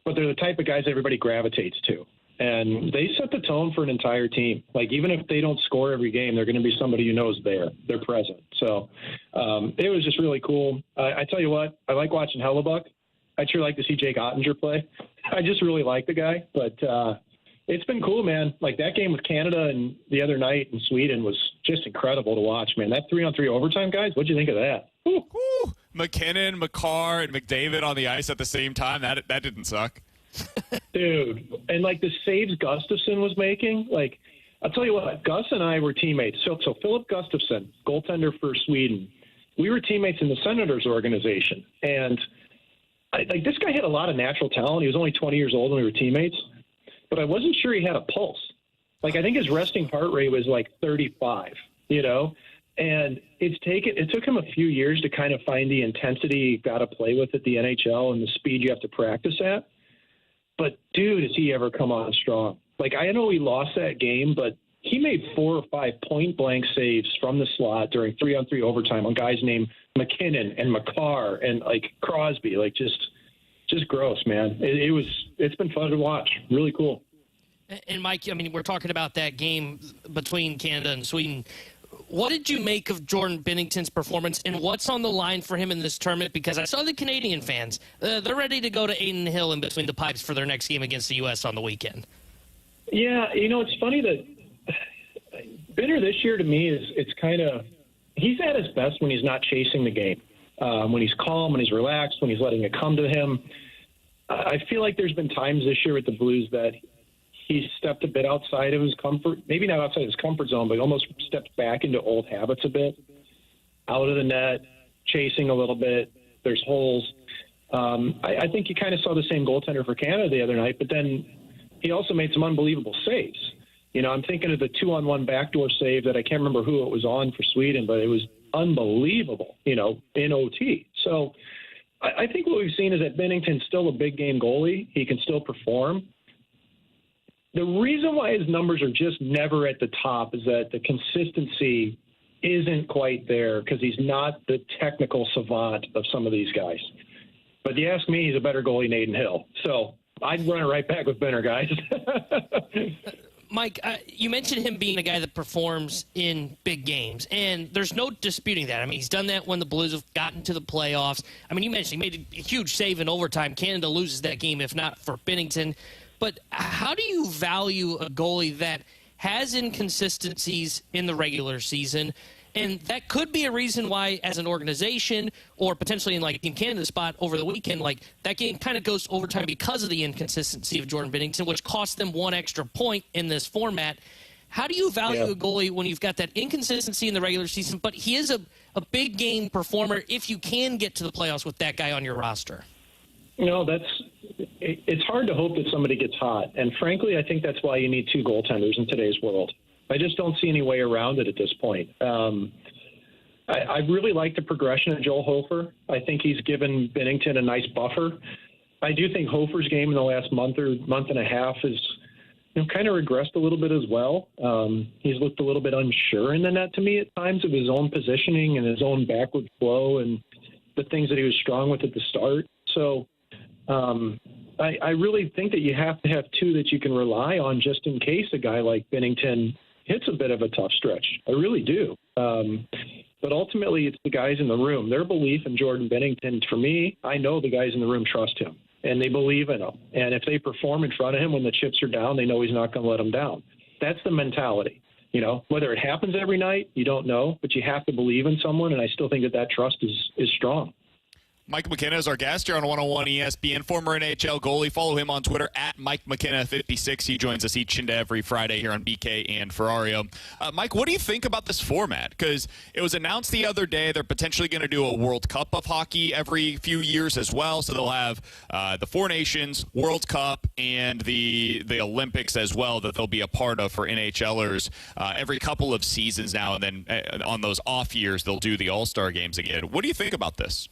but they're the type of guys everybody gravitates to. And they set the tone for an entire team. Even if they don't score every game, they're going to be somebody who knows they're present. So it was just really cool. I tell you what, I like watching Hellebuck. I'd sure like to see Jake Ottinger play. I just really like the guy, but it's been cool, man. That game with Canada and the other night in Sweden was just incredible to watch, man. That 3-on-3 overtime, guys, what'd you think of that? Woo. McKinnon, McCarr, and McDavid on the ice at the same time. That didn't suck. Dude, and the saves Gustafsson was making, I'll tell you what, Gus and I were teammates. So Philip Gustafsson, goaltender for Sweden, we were teammates in the Senators organization. And this guy had a lot of natural talent. He was only 20 years old when we were teammates. But I wasn't sure he had a pulse. I think his resting heart rate was 35, and it took him a few years to kind of find the intensity you got to play with at the NHL and the speed you have to practice at. But dude, has he ever come on strong? I know he lost that game, but he made 4 or 5 point blank saves from the slot during 3-on-3 overtime on guys named McKinnon and McCarr and Crosby, just gross, man. It's been fun to watch. Really cool. And Mike, we're talking about that game between Canada and Sweden. What did you make of Jordan Binnington's performance, and what's on the line for him in this tournament? Because I saw the Canadian fans, they're ready to go to Aiden Hill in between the pipes for their next game against the U.S. on the weekend. Yeah, it's funny that Binner this year to me it's kind of, he's at his best when he's not chasing the game. When he's calm, when he's relaxed, when he's letting it come to him. I feel like there's been times this year with the Blues that he's stepped a bit outside of his comfort, maybe not outside his comfort zone, but almost stepped back into old habits a bit. Out of the net, chasing a little bit, there's holes. I think you kind of saw the same goaltender for Canada the other night, but then he also made some unbelievable saves. I'm thinking of the 2-on-1 backdoor save that I can't remember who it was on for Sweden, but it was unbelievable, in OT. So I think what we've seen is that Binnington's still a big game goalie. He can still perform. The reason why his numbers are just never at the top is that the consistency isn't quite there because he's not the technical savant of some of these guys. But if you ask me, he's a better goalie than Aiden Hill. So I'd run it right back with Benner, guys. Mike, you mentioned him being a guy that performs in big games, and there's no disputing that. I mean, he's done that when the Blues have gotten to the playoffs. I mean, you mentioned he made a huge save in overtime. Canada loses that game if not for Binnington. But how do you value a goalie that has inconsistencies in the regular season? And that could be a reason why, as an organization, or potentially in Team Canada's spot over the weekend, that game kind of goes to overtime because of the inconsistency of Jordan Binnington, which cost them one extra point in this format. How do you value a goalie when you've got that inconsistency in the regular season, but he is a big game performer if you can get to the playoffs with that guy on your roster? It's hard to hope that somebody gets hot. And frankly, I think that's why you need two goaltenders in today's world. I just don't see any way around it at this point. I really like the progression of Joel Hofer. I think he's given Binnington a nice buffer. I do think Hofer's game in the last month and a half is kind of regressed a little bit as well. He's looked a little bit unsure in the net to me at times of his own positioning and his own backward flow and the things that he was strong with at the start. So I really think that you have to have two that you can rely on just in case a guy like Binnington hits a bit of a tough stretch. I really do. But ultimately, it's the guys in the room. Their belief in Jordan Binnington, for me, I know the guys in the room trust him, and they believe in him. And if they perform in front of him when the chips are down, they know he's not going to let them down. That's the mentality. Whether it happens every night, you don't know, but you have to believe in someone, and I still think that trust is strong. Mike McKenna is our guest here on 101 ESPN, former NHL goalie. Follow him on Twitter at Mike McKenna56. He joins us each and every Friday here on BK and Ferrario. Mike, what do you think about this format? Because it was announced the other day they're potentially going to do a World Cup of hockey every few years as well. So they'll have the Four Nations, World Cup, and the Olympics as well that they'll be a part of for NHLers every couple of seasons now. And then on those off years, they'll do the All-Star games again. What do you think about this?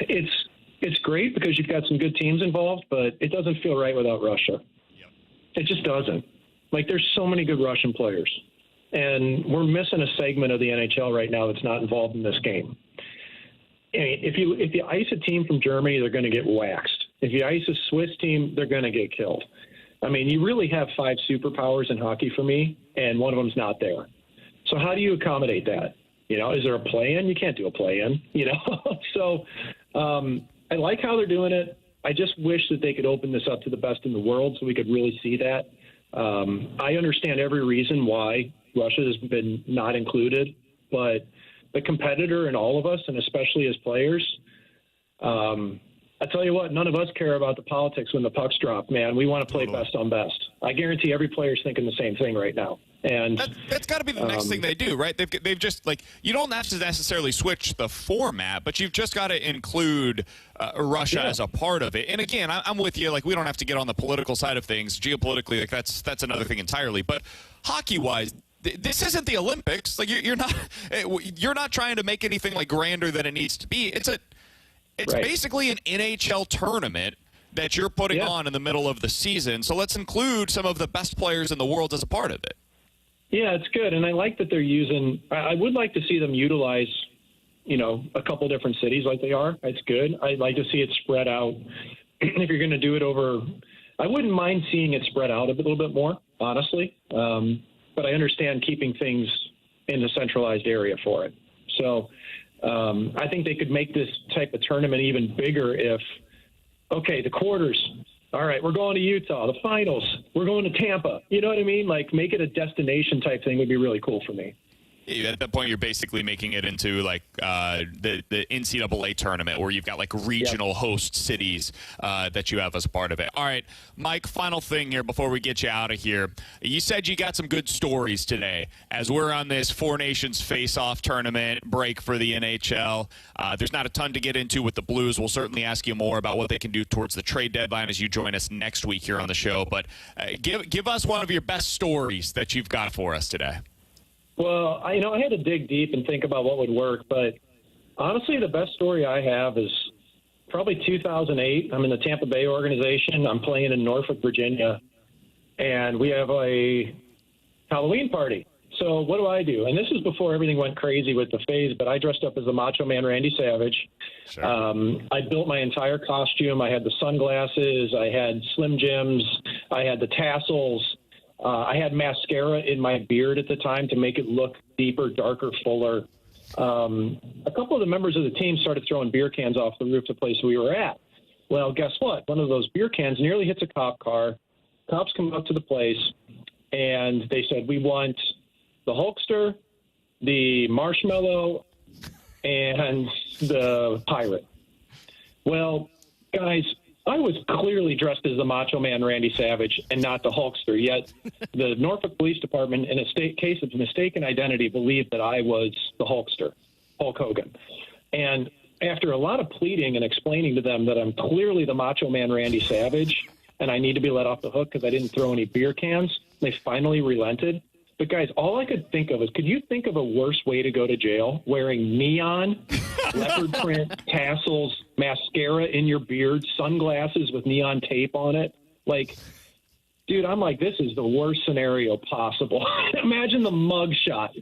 It's great because you've got some good teams involved, but it doesn't feel right without Russia. Yep. It just doesn't. There's so many good Russian players, and we're missing a segment of the NHL right now that's not involved in this game. If you ice a team from Germany, they're going to get waxed. If you ice a Swiss team, they're going to get killed. You really have five superpowers in hockey for me, and one of them's not there. So how do you accommodate that? Is there a play-in? You can't do a play-in, So I like how they're doing it. I just wish that they could open this up to the best in the world so we could really see that. I understand every reason why Russia has been not included, but the competitor in all of us, and especially as players, I tell you what, none of us care about the politics when the pucks drop, man. We want to play best on best. I guarantee every player's thinking the same thing right now. And that's got to be the next thing they do, right? They've just you don't have to necessarily switch the format, but you've just got to include Russia as a part of it. And again, I'm with you. We don't have to get on the political side of things. Geopolitically, that's another thing entirely. But hockey-wise, this isn't the Olympics. You're not trying to make anything grander than it needs to be. It's basically an NHL tournament that you're putting on in the middle of the season. So let's include some of the best players in the world as a part of it. Yeah, it's good. And I like that they're using – I would like to see them utilize, a couple different cities like they are. It's good. I'd like to see it spread out. If you're going to do it over – I wouldn't mind seeing it spread out a little bit more, honestly. But I understand keeping things in the centralized area for it. So I think they could make this type of tournament even bigger if – okay, the quarters. All right, we're going to Utah. The finals, we're going to Tampa. You know what I mean? Make it a destination type thing would be really cool for me. At that point, you're basically making it into like the NCAA tournament where you've got like regional host cities that you have as a part of it. All right, Mike, final thing here before we get you out of here. You said you got some good stories today as we're on this Four Nations face-off tournament break for the NHL. There's not a ton to get into with the Blues. We'll certainly ask you more about what they can do towards the trade deadline as you join us next week here on the show. But give us one of your best stories that you've got for us today. Well, I had to dig deep and think about what would work, but honestly, the best story I have is probably 2008. I'm in the Tampa Bay organization. I'm playing in Norfolk, Virginia, and we have a Halloween party. So what do? And this is before everything went crazy with the phase, but I dressed up as the Macho Man Randy Savage. Sure. I built my entire costume. I had the sunglasses. I had Slim Jims. I had the tassels. I had mascara in my beard at the time to make it look deeper, darker, fuller. A couple of the members of the team started throwing beer cans off the roof of the place we were at. Well, guess what? One of those beer cans nearly hits a cop car. Cops come up to the place, and they said, we want the Hulkster, the Marshmallow, and the Pirate. Well, guys, I was clearly dressed as the Macho Man Randy Savage and not the Hulkster, yet the Norfolk Police Department, in a case of mistaken identity, believed that I was the Hulkster, Hulk Hogan. And after a lot of pleading and explaining to them that I'm clearly the Macho Man Randy Savage and I need to be let off the hook because I didn't throw any beer cans, they finally relented. But, guys, all I could think of is, could you think of a worse way to go to jail? Wearing neon, leopard print, tassels, mascara in your beard, sunglasses with neon tape on it. Like, dude, I'm like, this is the worst scenario possible. Imagine the mug shot.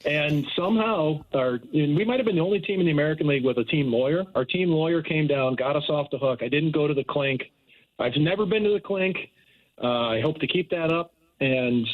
And somehow, we might have been the only team in the American League with a team lawyer. Our team lawyer came down, got us off the hook. I didn't go to the clink. I've never been to the clink. I hope to keep that up. And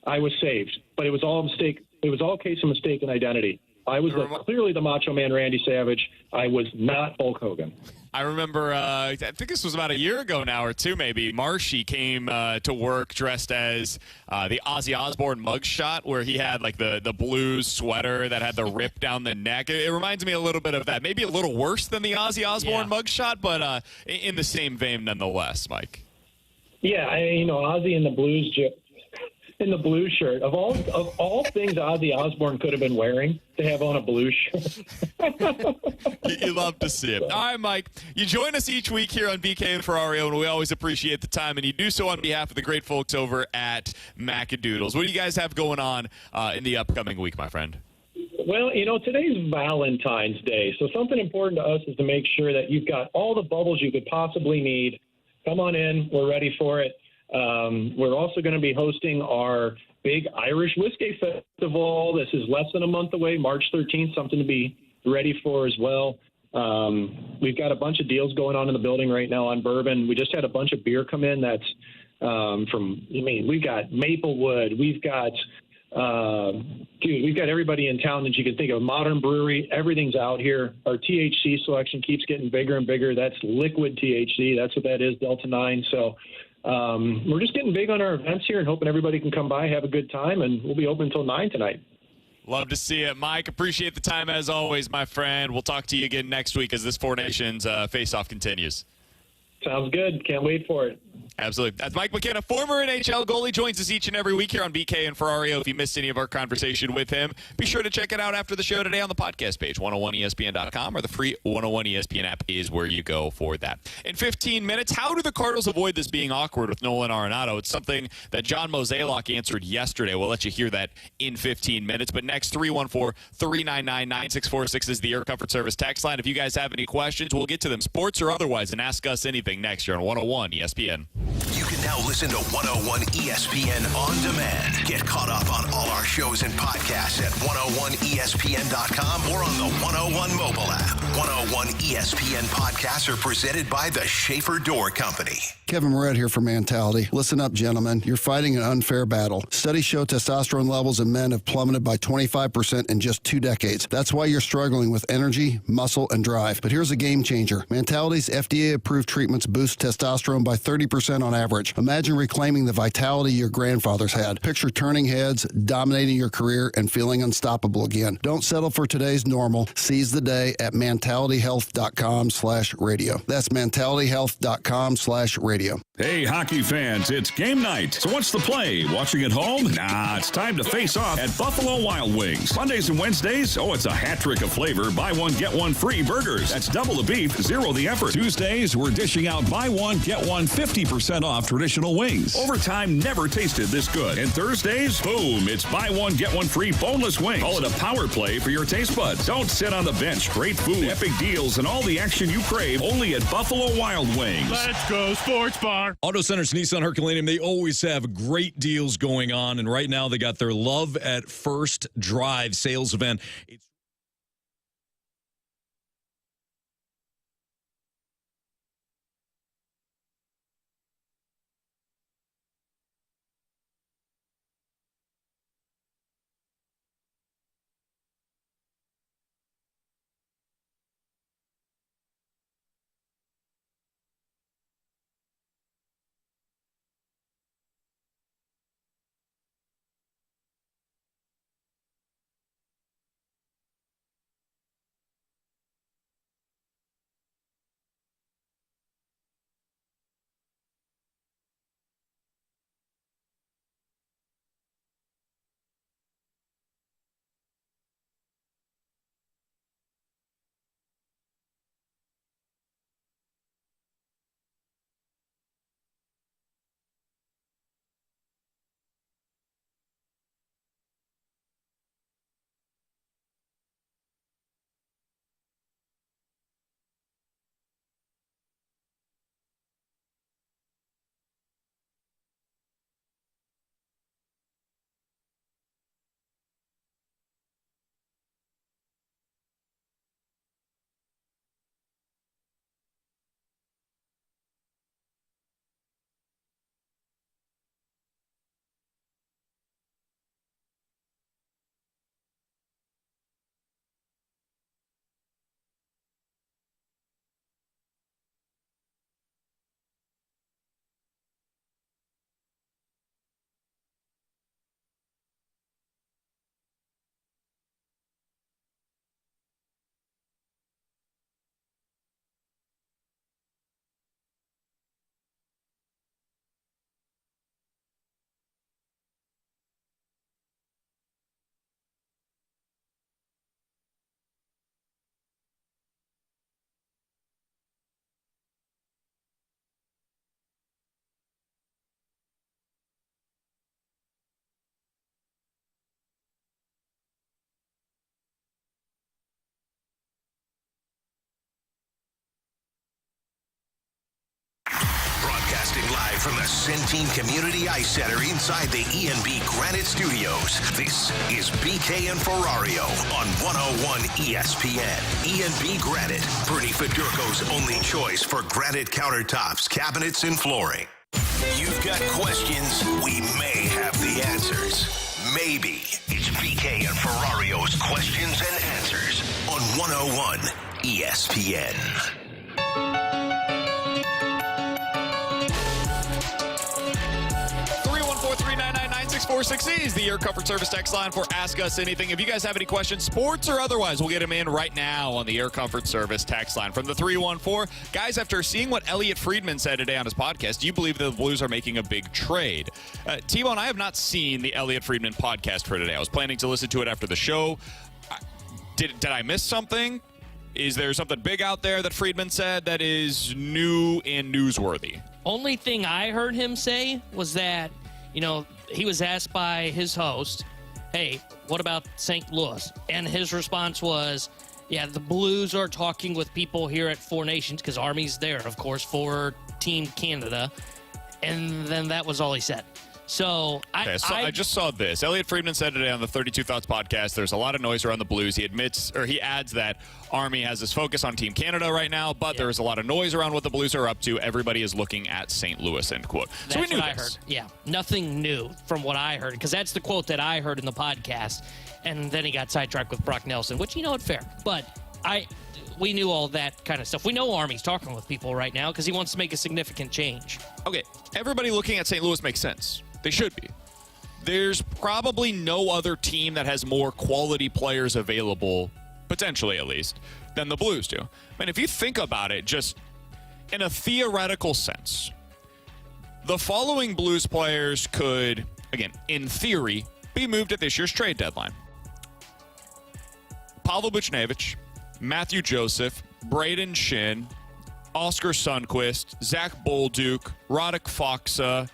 I was saved, but it was all a mistake. It was all a case of mistaken identity. I was clearly the Macho Man Randy Savage. I was not Hulk Hogan. I remember, I think this was about a year ago now or two maybe, Marshy came to work dressed as the Ozzy Osbourne mugshot where he had like the blues sweater that had the rip down the neck. It reminds me a little bit of that. Maybe a little worse than the Ozzy Osbourne mugshot, but in the same vein nonetheless, Mike. Yeah, Ozzy in the blues in the blue shirt. Of all things Ozzy Osbourne could have been wearing, to have on a blue shirt. You love to see it. All right, Mike, you join us each week here on BK and Ferrario, and we always appreciate the time, and you do so on behalf of the great folks over at Macadoodles. What do you guys have going on in the upcoming week, my friend? Well, today's Valentine's Day, so something important to us is to make sure that you've got all the bubbles you could possibly need. Come on in. We're ready for it. We're also going to be hosting our big Irish Whiskey Festival. This is less than a month away, March 13th, something to be ready for as well. We've got a bunch of deals going on in the building right now on bourbon. We just had a bunch of beer come in that's we've got Maplewood. We've got, we've got everybody in town that you can think of. Modern Brewery, everything's out here. Our THC selection keeps getting bigger and bigger. That's liquid THC. That's what that is, Delta 9. So we're just getting big on our events here and hoping everybody can come by, have a good time, and we'll be open until 9 tonight. Love to see it. Mike, appreciate the time as always, my friend. We'll talk to you again next week as this Four Nations face-off continues. Sounds good. Can't wait for it. Absolutely. That's Mike McKenna, former NHL goalie, joins us each and every week here on BK and Ferrario. If you missed any of our conversation with him, be sure to check it out after the show today on the podcast page, 101ESPN.com, or the free 101 ESPN app is where you go for that. In 15 minutes, how do the Cardinals avoid this being awkward with Nolan Arenado? It's something that John Mozeliak answered yesterday. We'll let you hear that in 15 minutes. But next, 314-399-9646 is the Air Comfort Service text line. If you guys have any questions, we'll get to them, sports or otherwise, and ask us anything next year on 101 ESPN. You can now listen to 101 ESPN on demand. Get caught up on all our shows and podcasts at 101ESPN.com or on the 101 mobile app. 101 ESPN podcasts are presented by the Schaefer Door Company. Kevin Moret here for Mentality. Listen up, gentlemen. You're fighting an unfair battle. Studies show testosterone levels in men have plummeted by 25% in just 2 decades. That's why you're struggling with energy, muscle, and drive. But here's a game changer. Mentality's FDA-approved treatments boost testosterone by 30% 10% on average. Imagine reclaiming the vitality your grandfathers had. Picture turning heads, dominating your career, and feeling unstoppable again. Don't settle for today's normal. Seize the day at mentalityhealth.com/radio. That's mentalityhealth.com/radio. Hey, hockey fans, it's game night. So what's the play? Watching at home? Nah, it's time to face off at Buffalo Wild Wings. Mondays and Wednesdays, it's a hat trick of flavor. Buy one, get one free burgers. That's double the beef, zero the effort. Tuesdays, we're dishing out buy one, get one 50% off traditional wings. Overtime never tasted this good. And Thursdays, boom, it's buy one, get one free boneless wings. Call it a power play for your taste buds. Don't sit on the bench. Great food, epic deals, and all the action you crave only at Buffalo Wild Wings. Let's go, Sports Bar. Auto Centers Nissan Herculaneum, they always have great deals going on, and right now they got their Love at First Drive sales event. Broadcasting live from the Centene Community Ice Center inside the E&B Granite Studios. This is BK and Ferrario on 101 ESPN. E&B Granite, Bernie Fedurko's only choice for granite countertops, cabinets, and flooring. You've got questions, we may have the answers. Maybe. It's BK and Ferrario's Questions and Answers on 101 ESPN. 314-399-9646 is the Air Comfort Service text line for Ask Us Anything. If you guys have any questions, sports or otherwise, we'll get them in right now on the Air Comfort Service text line. From the 314, guys, after seeing what Elliot Friedman said today on his podcast, do you believe the Blues are making a big trade? T-Bone, I have not seen the Elliot Friedman podcast for today. I was planning to listen to it after the show. Did I miss something? Is there something big out there that Friedman said that is new and newsworthy? Only thing I heard him say was that, he was asked by his host, hey, what about St. Louis? And his response was, yeah, the Blues are talking with people here at Four Nations, because Army's there, of course, for Team Canada. And then that was all he said. I just saw this. Elliot Friedman said today on the 32 Thoughts podcast, there's a lot of noise around the Blues. He adds that Army has his focus on Team Canada right now, but there's a lot of noise around what the Blues are up to. Everybody is looking at St. Louis, end quote. That's what I heard. Yeah, nothing new from what I heard, because that's the quote that I heard in the podcast. And then he got sidetracked with Brock Nelson, which, fair. But We knew all that kind of stuff. We know Army's talking with people right now because he wants to make a significant change. Okay, everybody looking at St. Louis makes sense. They should be. There's probably no other team that has more quality players available, potentially at least, than the Blues do. I mean, if you think about it, just in a theoretical sense, the following Blues players could, again, in theory, be moved at this year's trade deadline. Pavel Buchnevich, Matthew Joseph, Braden Shin, Oscar Sundqvist, Zach Bolduc, Radek Faksa,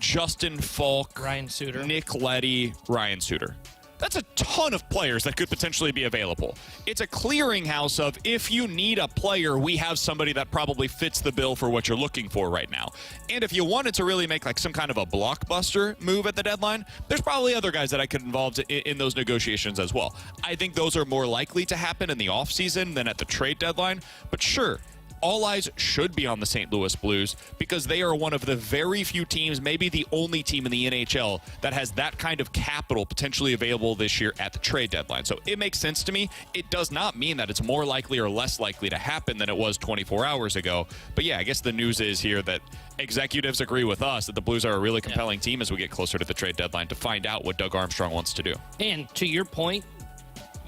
Justin Falk, Ryan Suter, Nick Leddy, Ryan Suter. That's a ton of players that could potentially be available. It's a clearinghouse of, if you need a player, we have somebody that probably fits the bill for what you're looking for right now. And if you wanted to really make like some kind of a blockbuster move at the deadline, there's probably other guys that I could involve in those negotiations as well. I think those are more likely to happen in the offseason than at the trade deadline. But sure, all eyes should be on the St. Louis Blues because they are one of the very few teams, maybe the only team in the NHL, that has that kind of capital potentially available this year at the trade deadline. So it makes sense to me. It does not mean that it's more likely or less likely to happen than it was 24 hours ago. But yeah, I guess the news is here that executives agree with us that the Blues are a really compelling team as we get closer to the trade deadline to find out what Doug Armstrong wants to do. And to your point,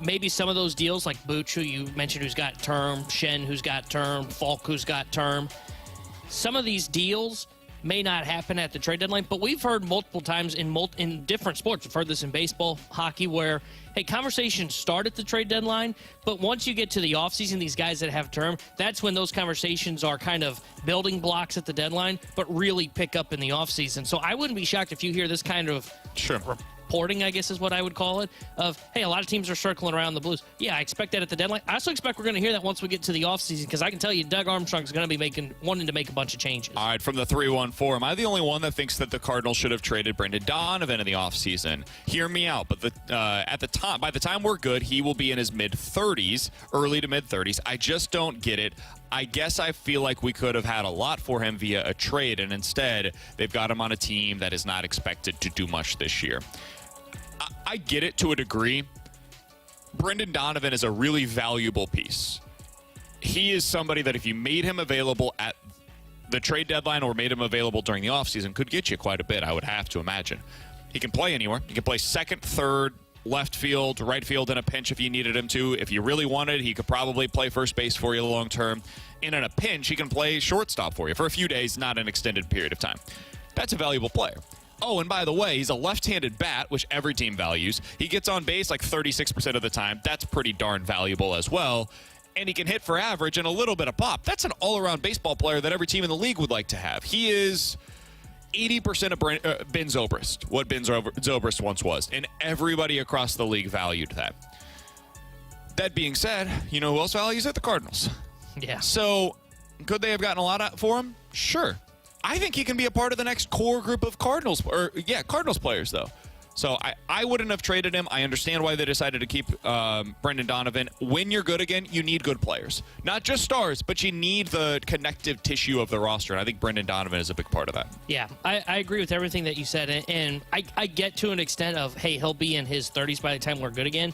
maybe some of those deals, like Booch, who you mentioned, who's got term, Shen, who's got term, Falk, who's got term. Some of these deals may not happen at the trade deadline, but we've heard multiple times in different sports. We've heard this in baseball, hockey, where, hey, conversations start at the trade deadline, but once you get to the offseason, these guys that have term, that's when those conversations are kind of building blocks at the deadline, but really pick up in the offseason. So I wouldn't be shocked if you hear this kind of reporting, I guess is what I would call it, of, hey, a lot of teams are circling around the Blues. Yeah, I expect that at the deadline. I also expect we're going to hear that once we get to the offseason, because I can tell you Doug Armstrong's going to be wanting to make a bunch of changes. All right, from the 314, am I the only one that thinks that the Cardinals should have traded Brendan Donovan in the offseason? Hear me out, but by the time we're good, he will be in his mid-30s, early to mid-30s. I just don't get it. I guess I feel like we could have had a lot for him via a trade, and instead they've got him on a team that is not expected to do much this year. I get it to a degree. Brendan Donovan is a really valuable piece. He is somebody that if you made him available at the trade deadline or made him available during the offseason could get you quite a bit, I would have to imagine. He can play anywhere. He can play second, third, left field, right field in a pinch if you needed him to. If you really wanted, he could probably play first base for you long term. And in a pinch, he can play shortstop for you for a few days, not an extended period of time. That's a valuable player. Oh, and by the way, he's a left-handed bat, which every team values. He gets on base like 36% of the time. That's pretty darn valuable as well. And he can hit for average and a little bit of pop. That's an all-around baseball player that every team in the league would like to have. He is 80% of Ben Zobrist, what Ben Zobrist once was. And everybody across the league valued that. That being said, you know who else values it? The Cardinals. Yeah. So could they have gotten a lot out for him? Sure. I think he can be a part of the next core group of Cardinals players, though. So I wouldn't have traded him. I understand why they decided to keep Brendan Donovan. When you're good again, you need good players. Not just stars, but you need the connective tissue of the roster, and I think Brendan Donovan is a big part of that. Yeah, I agree with everything that you said, and I get to an extent of, hey, he'll be in his 30s by the time we're good again.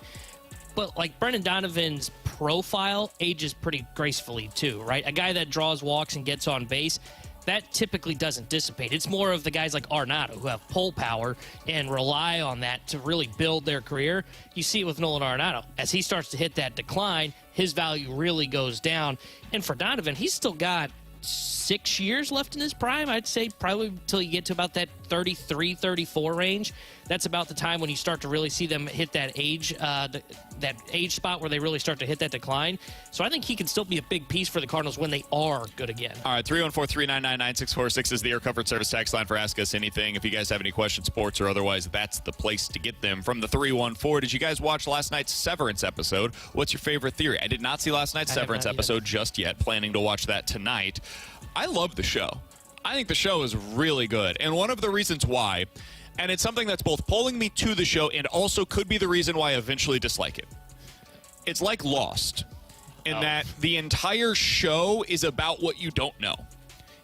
But, like, Brendan Donovan's profile ages pretty gracefully, too, right? A guy that draws walks and gets on base, that typically doesn't dissipate. It's more of the guys like Arenado who have pull power and rely on that to really build their career. You see it with Nolan Arenado. As he starts to hit that decline, his value really goes down. And for Donovan, he's still got 6 years left in his prime. I'd say probably until you get to about that 33, 34 range. That's about the time when you start to really see them hit that age spot where they really start to hit that decline. So I think he can still be a big piece for the Cardinals when they are good again. All right, 314-399-9646 is the Air Comfort Service text line for Ask Us Anything. If you guys have any questions, sports or otherwise, that's the place to get them. From the 314, did you guys watch last night's Severance episode? What's your favorite theory? I did not see last night's Severance episode just yet. Planning to watch that tonight. I love the show. I think the show is really good. And one of the reasons why, and it's something that's both pulling me to the show and also could be the reason why I eventually dislike it. It's like Lost in that the entire show is about what you don't know.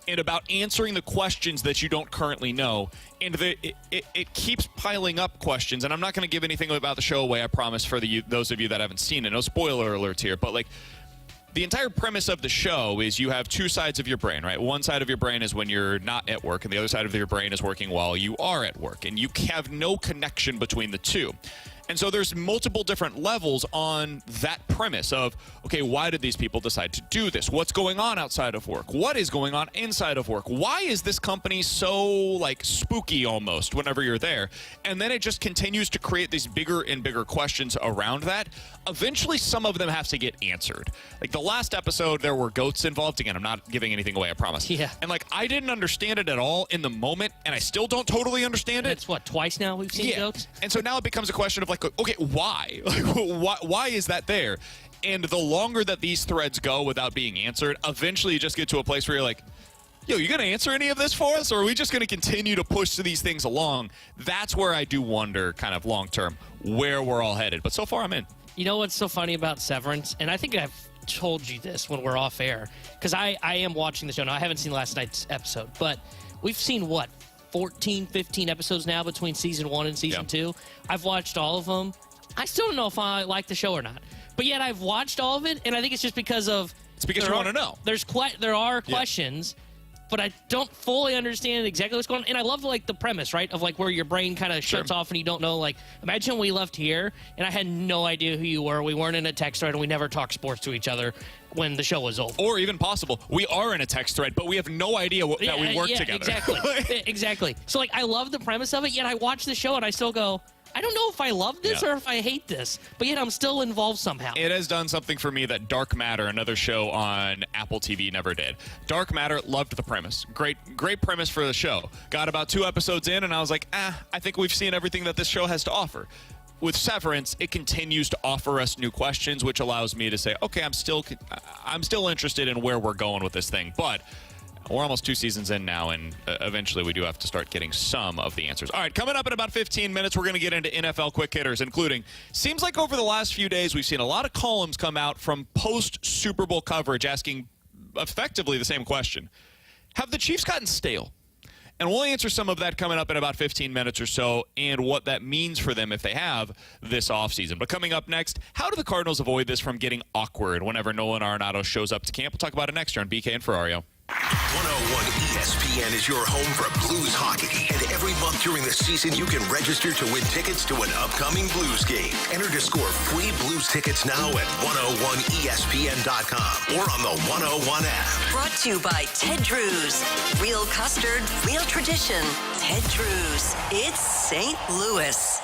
and about answering the questions that you don't currently know. And it keeps piling up questions. And I'm not going to give anything about the show away, I promise, for those of you that haven't seen it. No spoiler alerts here. But, like, the entire premise of the show is you have two sides of your brain, right? One side of your brain is when you're not at work, and the other side of your brain is working while you are at work. And you have no connection between the two. And so there's multiple different levels on that premise of, okay, why did these people decide to do this? What's going on outside of work? What is going on inside of work? Why is this company so, like, spooky almost whenever you're there? And then it just continues to create these bigger and bigger questions around that. Eventually, some of them have to get answered. Like the last episode, there were goats involved. Again, I'm not giving anything away, I promise. Yeah. And, like, I didn't understand it at all in the moment, and I still don't totally understand it. It's, what, twice now we've seen goats? And so now it becomes a question of, like, okay, why? Like, why is that there? And the longer that these threads go without being answered, eventually you just get to a place where you're like, yo, you going to answer any of this for us? Or are we just going to continue to push these things along? That's where I do wonder, kind of long term, where we're all headed. But so far, I'm in. You know what's so funny about Severance? And I think I've told you this when we're off air, because I am watching the show now. I haven't seen last night's episode, but we've seen, what, 14, 15 episodes now between season 1 and season 2. I've watched all of them. I still don't know if I like the show or not. But yet I've watched all of it, and I think it's just because of... It's because you want to know. There are questions, but I don't fully understand exactly what's going on. And I love, like, the premise, right, of, like, where your brain kind of shuts off and you don't know. Like, imagine we left here, and I had no idea who you were. We weren't in a text thread, and we never talked sports to each other when the show was over. Or even possible, we are in a text thread, but we have no idea that we work together. Exactly. Exactly. So, like, I love the premise of it, yet I watch the show, and I still go... I don't know if I love this or if I hate this, but yet I'm still involved somehow. It has done something for me that Dark Matter, another show on Apple TV, never did. Dark Matter, loved the premise. Great premise for the show. Got about 2 episodes in, and I was like, I think we've seen everything that this show has to offer. With Severance, it continues to offer us new questions, which allows me to say, okay, I'm still interested in where we're going with this thing, but... We're almost 2 seasons in now, and eventually we do have to start getting some of the answers. All right, coming up in about 15 minutes, we're going to get into NFL quick hitters, including, seems like over the last few days, we've seen a lot of columns come out from post-Super Bowl coverage asking effectively the same question. Have the Chiefs gotten stale? And we'll answer some of that coming up in about 15 minutes or so, and what that means for them if they have this offseason. But coming up next, how do the Cardinals avoid this from getting awkward whenever Nolan Arenado shows up to camp? We'll talk about it next year on BK and Ferrario. 101 ESPN is your home for Blues hockey. And every month during the season, you can register to win tickets to an upcoming Blues game. Enter to score free Blues tickets now at 101ESPN.com or on the 101 app. Brought to you by Ted Drew's. Real custard, real tradition. Ted Drew's. It's St. Louis.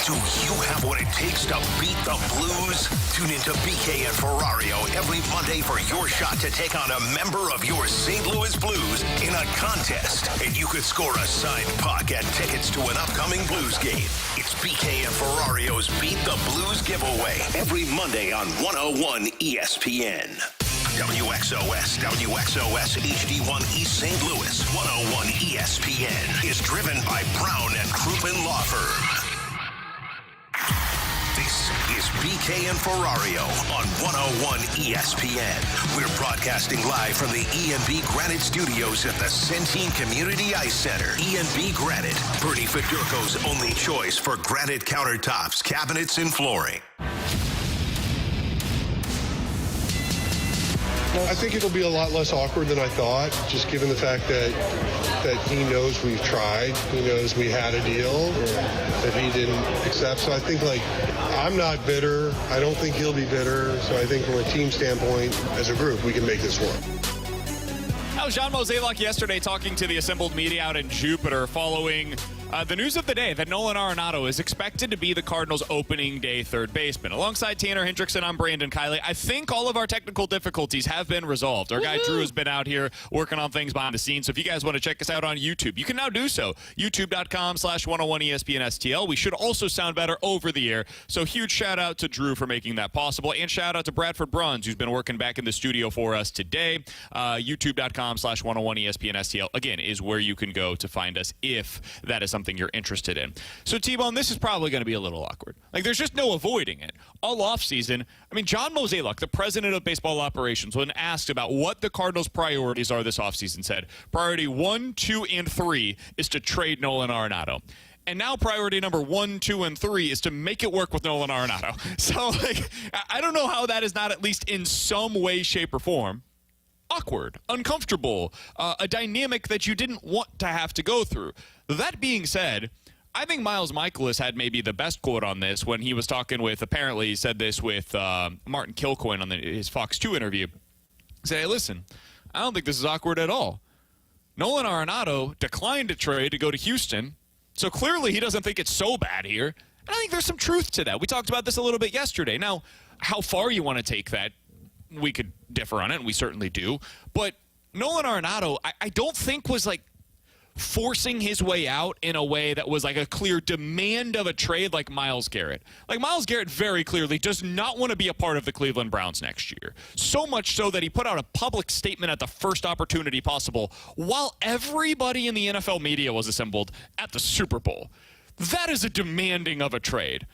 Do you have what it takes to beat the Blues? Tune into BK and Ferrario every Monday for your shot to take on a member of your St. Louis Blues in a contest. And you could score a signed puck and tickets to an upcoming Blues game. It's BK and Ferrario's Beat the Blues giveaway every Monday on 101 ESPN. WXOS HD1 East St. Louis 101 ESPN is driven by Brown and Crouppen Law Firm. This is BK and Ferrario on 101 ESPN. We're broadcasting live from the E&B Granite Studios at the Centene Community Ice Center. E&B Granite, Bernie Fedorko's only choice for granite countertops, cabinets, and flooring. I think it'll be a lot less awkward than I thought, just given the fact that he knows we've tried. He knows we had a deal that he didn't accept. So I think, I'm not bitter. I don't think he'll be bitter. So I think from a team standpoint, as a group, we can make this work. That was John Mozeliak yesterday talking to the assembled media out in Jupiter following the news of the day that Nolan Arenado is expected to be the Cardinals' opening day third baseman. Alongside Tanner Hendrickson, I'm Brandon Kiley. I think all of our technical difficulties have been resolved. Our guy Drew has been out here working on things behind the scenes. So if you guys want to check us out on YouTube, you can now do so. YouTube.com/101ESPNSTL. We should also sound better over the air. So huge shout out to Drew for making that possible. And shout out to Bradford Bruns, who's been working back in the studio for us today. YouTube.com/101ESPNSTL, again, is where you can go to find us if that is something you're interested in. So, T-Bone, this is probably going to be a little awkward. There's just no avoiding it. All offseason, John Mozeliak, the president of baseball operations, when asked about what the Cardinals' priorities are this offseason, said priority 1, 2, and 3 is to trade Nolan Arenado. And now priority number 1, 2, and 3 is to make it work with Nolan Arenado. So, I don't know how that is not at least in some way, shape, or form awkward, uncomfortable, a dynamic that you didn't want to have to go through. That being said, I think Miles Michaelis had maybe the best quote on this when he was talking with, apparently he said this with Martin Kilcoyne on his Fox 2 interview. He said, hey, listen, I don't think this is awkward at all. Nolan Arenado declined a trade to go to Houston, so clearly he doesn't think it's so bad here. And I think there's some truth to that. We talked about this a little bit yesterday. Now, how far you want to take that, we could differ on it, and we certainly do. But Nolan Arenado, I don't think was forcing his way out in a way that was a clear demand of a trade like Myles Garrett. Myles Garrett very clearly does not want to be a part of the Cleveland Browns next year. So much so that he put out a public statement at the first opportunity possible while everybody in the NFL media was assembled at the Super Bowl. That is a demanding of a trade.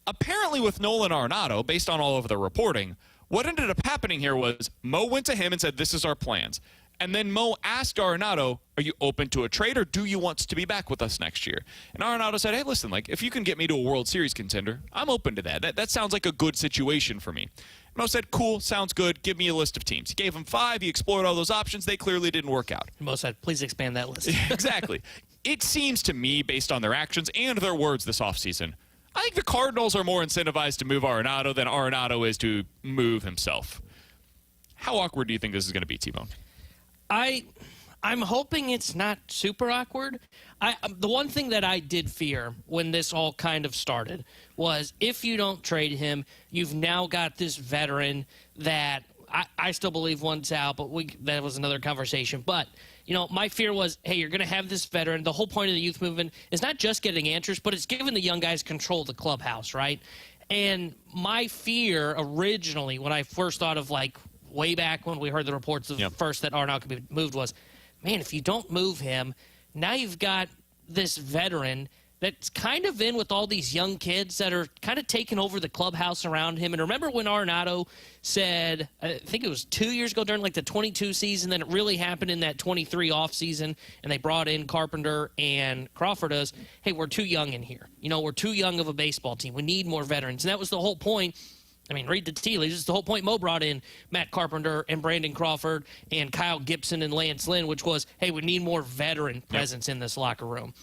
Apparently with Nolan Arenado, based on all of the reporting, what ended up happening here was Mo went to him and said, this is our plans. And then Mo asked Arenado, are you open to a trade or do you want to be back with us next year? And Arenado said, hey, listen, if you can get me to a World Series contender, I'm open to that. That sounds like a good situation for me. And Mo said, cool, sounds good. Give me a list of teams. He gave him 5. He explored all those options. They clearly didn't work out. Mo said, please expand that list. Exactly. It seems to me, based on their actions and their words this offseason, I think the Cardinals are more incentivized to move Arenado than Arenado is to move himself. How awkward do you think this is going to be, T-Bone? I'm hoping it's not super awkward. The one thing that I did fear when this all kind of started was if you don't trade him, you've now got this veteran that I still believe one's out, but that was another conversation. But, my fear was, hey, you're going to have this veteran. The whole point of the youth movement is not just getting answers, but it's giving the young guys control of the clubhouse, right? And my fear originally, when I first thought of way back when we heard the reports of first that Arenado could be moved was, man, if you don't move him, now you've got this veteran that's kind of in with all these young kids that are kind of taking over the clubhouse around him. And remember when Arenado said, I think it was 2 years ago during the 22 season, then it really happened in that 23 offseason, and they brought in Carpenter and Crawford as, hey, we're too young in here. We're too young of a baseball team. We need more veterans. And that was the whole point. Read the tea leaves. This is the whole point. Mo brought in Matt Carpenter and Brandon Crawford and Kyle Gibson and Lance Lynn, which was, hey, we need more veteran presence in this locker room.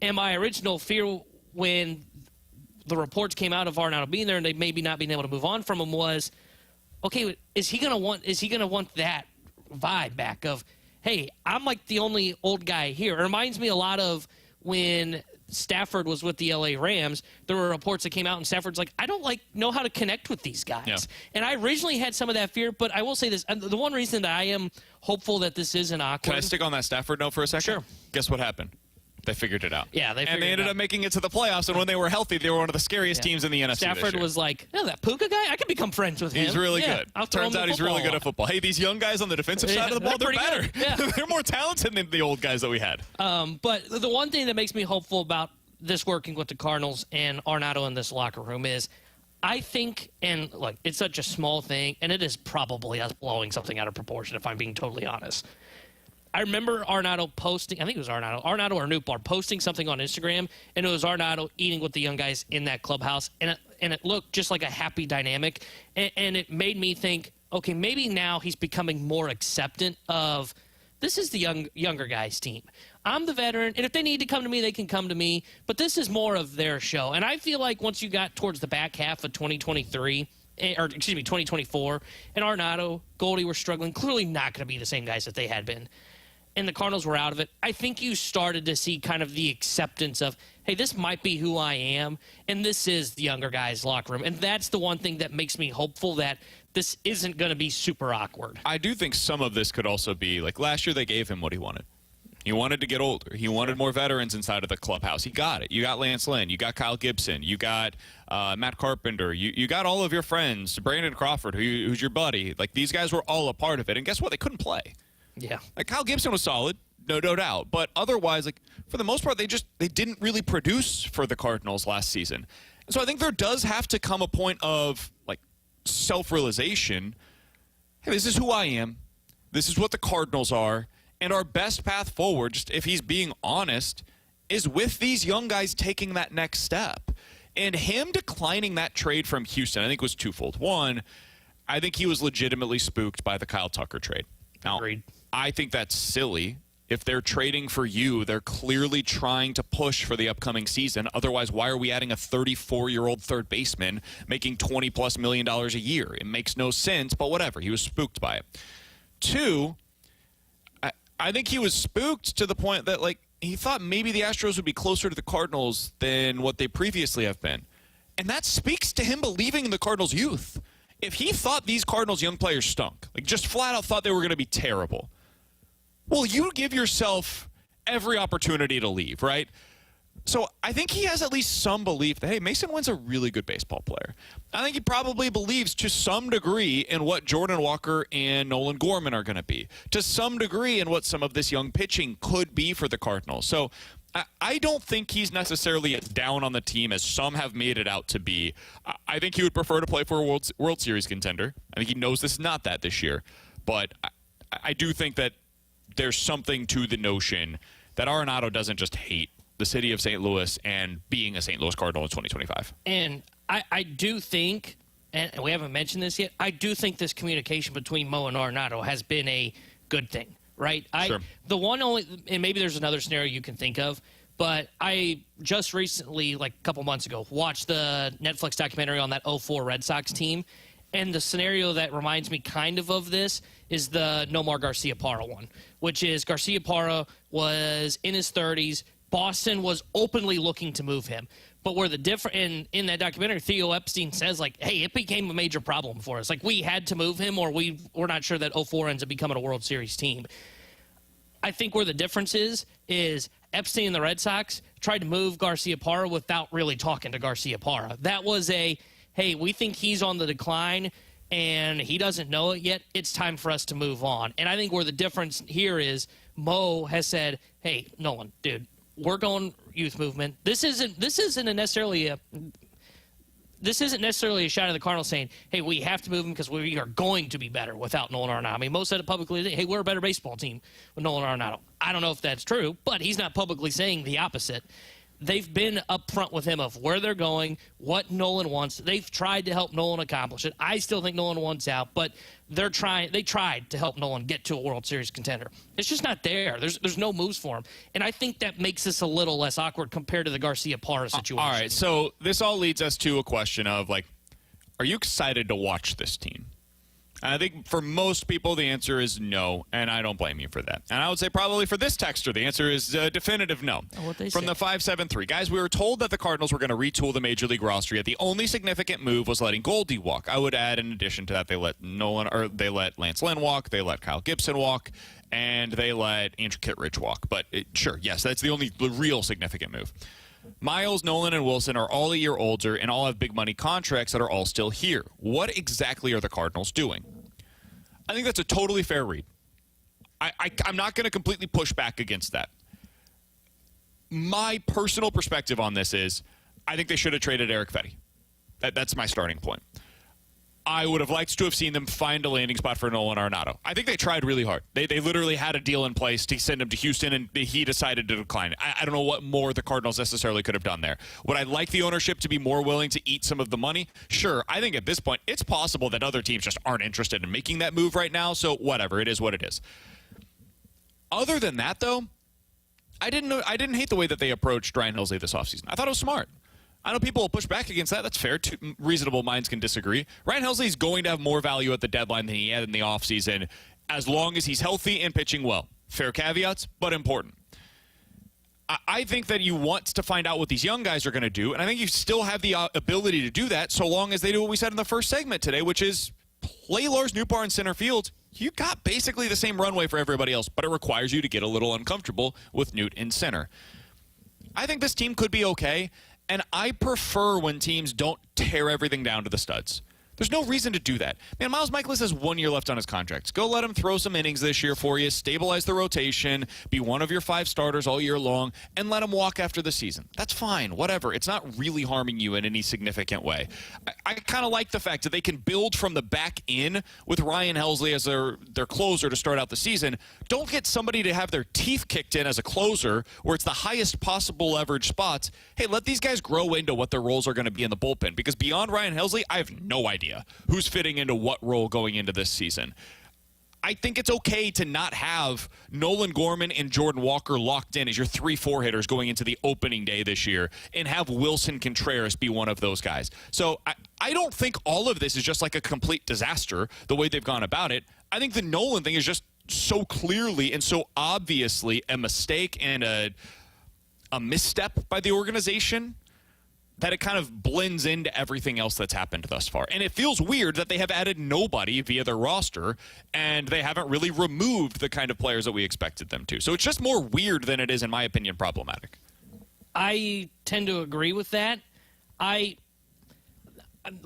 And my original fear when the reports came out of Arenado being there and they maybe not being able to move on from him was, okay, is he gonna want that vibe back of, hey, I'm the only old guy here? It reminds me a lot of when Stafford was with the LA Rams. There were reports that came out and Stafford's I don't know how to connect with these guys. Yeah. And I originally had some of that fear, but I will say this, the one reason that I am hopeful that this isn't awkward. Can I stick on that Stafford note for a second? Sure. Guess what happened? They figured it out. Yeah, they ended up making it to the playoffs, and when they were healthy, they were one of the scariest teams in the NFC Stafford this year. was like, that Puka guy, I could become friends with him. He's really good. Turns out he's really good at football. Hey, these young guys on the defensive side of the ball, they're better. Yeah. They're more talented than the old guys that we had. But the one thing that makes me hopeful about this working with the Cardinals and Arenado in this locker room is I think, and look, it's such a small thing, and it is probably us blowing something out of proportion, if I'm being totally honest. I remember Arenado posting, I think it was Arenado or Newbar posting something on Instagram, and it was Arenado eating with the young guys in that clubhouse, and it looked just like a happy dynamic, and it made me think, okay, maybe now he's becoming more acceptant of this is the younger guys' team. I'm the veteran, and if they need to come to me, they can come to me, but this is more of their show. And I feel like once you got towards the back half of 2024, and Arenado, Goalie were struggling, clearly not going to be the same guys that they had been, and the Cardinals were out of it, I think you started to see kind of the acceptance of, hey, this might be who I am, and this is the younger guys' locker room. And that's the one thing that makes me hopeful that this isn't going to be super awkward. I do think some of this could also be, like last year they gave him what he wanted. He wanted to get older. He wanted more veterans inside of the clubhouse. He got it. You got Lance Lynn. You got Kyle Gibson. You got Matt Carpenter. You got all of your friends. Brandon Crawford, who's your buddy. Like, these guys were all a part of it. And guess what? They couldn't play. Yeah. Like, Kyle Gibson was solid, no doubt. But otherwise, like, for the most part, they didn't really produce for the Cardinals last season. And so I think there does have to come a point of, like, self-realization. Hey, this is who I am. This is what the Cardinals are. And our best path forward, just if he's being honest, is with these young guys taking that next step. And him declining that trade from Houston, I think, was twofold. One, I think he was legitimately spooked by the Kyle Tucker trade. Now, Agreed. I think that's silly. If they're trading for you, they're clearly trying to push for the upcoming season. Otherwise, why are we adding a 34-year-old third baseman making $20+ million a year? It makes no sense, but whatever. He was spooked by it. Two, I think he was spooked to the point that, like, he thought maybe the Astros would be closer to the Cardinals than what they previously have been. And that speaks to him believing in the Cardinals' youth. If he thought these Cardinals young players stunk, like just flat out thought they were going to be terrible, well, you give yourself every opportunity to leave, right? So I think he has at least some belief that, hey, Mason Wynn's a really good baseball player. I think he probably believes to some degree in what Jordan Walker and Nolan Gorman are going to be, to some degree in what some of this young pitching could be for the Cardinals. So I don't think he's necessarily as down on the team as some have made it out to be. I think he would prefer to play for a World Series contender. I think he knows this is not that this year. But I do think that there's something to the notion that Arenado doesn't just hate the city of St. Louis and being a St. Louis Cardinal in 2025. And I do think, and we haven't mentioned this yet, I do think this communication between Mo and Arenado has been a good thing, right? Sure. And maybe there's another scenario you can think of, but I just recently, like a couple months ago, watched the Netflix documentary on that 04 Red Sox team, and the scenario that reminds me kind of this is the Nomar Garciaparra one, which is Garciaparra was in his 30s. Boston was openly looking to move him. But where the in that documentary, Theo Epstein says, like, hey, it became a major problem for us. Like, we had to move him, or we're not sure that 04 ends up becoming a World Series team. I think where the difference is Epstein and the Red Sox tried to move Garciaparra without really talking to Garciaparra. That was hey, we think he's on the decline, and he doesn't know it yet. It's time for us to move on. And I think where the difference here is Mo has said, hey, Nolan, dude, we're going youth movement. This isn't necessarily a shot at the Cardinals saying, hey, we have to move him because we are going to be better without Nolan Arenado. I mean, Mo said it publicly, hey, we're a better baseball team with Nolan Arenado. I don't know if that's true, but he's not publicly saying the opposite. They've been upfront with him of where they're going, what Nolan wants. They've tried to help Nolan accomplish it. I still think Nolan wants out, but they tried to help Nolan get to a World Series contender. It's just not there. There's no moves for him. And I think that makes this a little less awkward compared to the Garciaparra situation. All right, so this all leads us to a question of, like, are you excited to watch this team? And I think for most people, the answer is no, and I don't blame you for that. And I would say probably for this texter, the answer is definitive no. From the 573. Guys, we were told that the Cardinals were going to retool the Major League roster, yet the only significant move was letting Goalie walk. I would add, in addition to that, they let Lance Lynn walk, they let Kyle Gibson walk, and they let Andrew Kittredge walk. But sure, yes, that's the only real significant move. Miles, Nolan, and Wilson are all a year older and all have big money contracts that are all still here. What exactly are the Cardinals doing? I think that's a totally fair read. I'm not going to completely push back against that. My personal perspective on this is I think they should have traded Eric Fetty. That's my starting point. I would have liked to have seen them find a landing spot for Nolan Arenado. I think they tried really hard. They literally had a deal in place to send him to Houston, and he decided to decline. I don't know what more the Cardinals necessarily could have done there. Would I like the ownership to be more willing to eat some of the money? Sure. I think at this point, it's possible that other teams just aren't interested in making that move right now, so whatever. It is what it is. Other than that, though, I didn't hate the way that they approached Ryan Helsley this offseason. I thought it was smart. I know people will push back against that. That's fair. Reasonable minds can disagree. Ryan Helsley is going to have more value at the deadline than he had in the offseason as long as he's healthy and pitching well. Fair caveats, but important. I think that you want to find out what these young guys are going to do, and I think you still have the ability to do that so long as they do what we said in the first segment today, which is play Lars Nootbaar in center field. You got basically the same runway for everybody else, but it requires you to get a little uncomfortable with Newt in center. I think this team could be okay. And I prefer when teams don't tear everything down to the studs. There's no reason to do that. Man, Miles Mikolas has 1 year left on his contract. Go let him throw some innings this year for you, stabilize the rotation, be one of your 5 starters all year long, and let him walk after the season. That's fine, whatever. It's not really harming you in any significant way. I kind of like the fact that they can build from the back in with Ryan Helsley as their closer to start out the season. Don't get somebody to have their teeth kicked in as a closer where it's the highest possible leverage spots. Hey, let these guys grow into what their roles are going to be in the bullpen, because beyond Ryan Helsley, I have no idea who's fitting into what role going into this season. I think it's okay to not have Nolan Gorman and Jordan Walker locked in as your 3-4 hitters going into the opening day this year, and have Wilson Contreras be one of those guys. So I don't think all of this is just like a complete disaster, the way they've gone about it. I think the Nolan thing is just so clearly and so obviously a mistake and a misstep by the organization that it kind of blends into everything else that's happened thus far. And it feels weird that they have added nobody via their roster, and they haven't really removed the kind of players that we expected them to. So it's just more weird than it is, in my opinion, problematic. I tend to agree with that.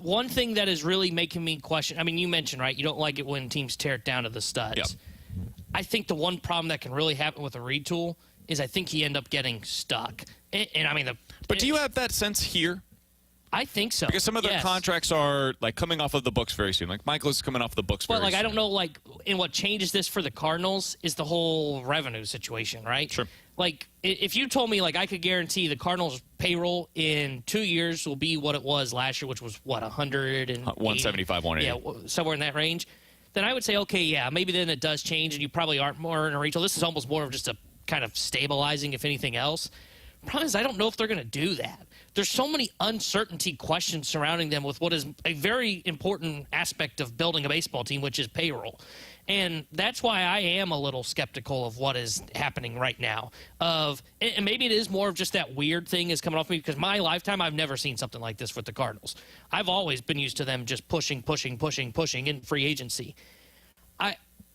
One thing that is really making me question, I mean, you mentioned, right, you don't like it when teams tear it down to the studs. Yep. I think the one problem that can really happen with a retool is I think he end up getting stuck. And I mean, but do you have that sense here? I think so. Because some of their contracts are like coming off of the books very soon. Like Michael is coming off the books very soon. I don't know, like, and what changes this for the Cardinals is the whole revenue situation, right? Sure. Like, if you told me, like, I could guarantee the Cardinals' payroll in 2 years will be what it was last year, which was, what, 175, 180. Yeah, somewhere in that range, then I would say, okay, yeah, maybe then it does change and you probably aren't more in a retail. This is almost more of just a kind of stabilizing, if anything else. Problem is, I don't know if they're going to do that. There's so many uncertainty questions surrounding them with what is a very important aspect of building a baseball team, which is payroll. And that's why I am a little skeptical of what is happening right now. And maybe it is more of just that weird thing is coming off me, because my lifetime, I've never seen something like this with the Cardinals. I've always been used to them just pushing in free agency.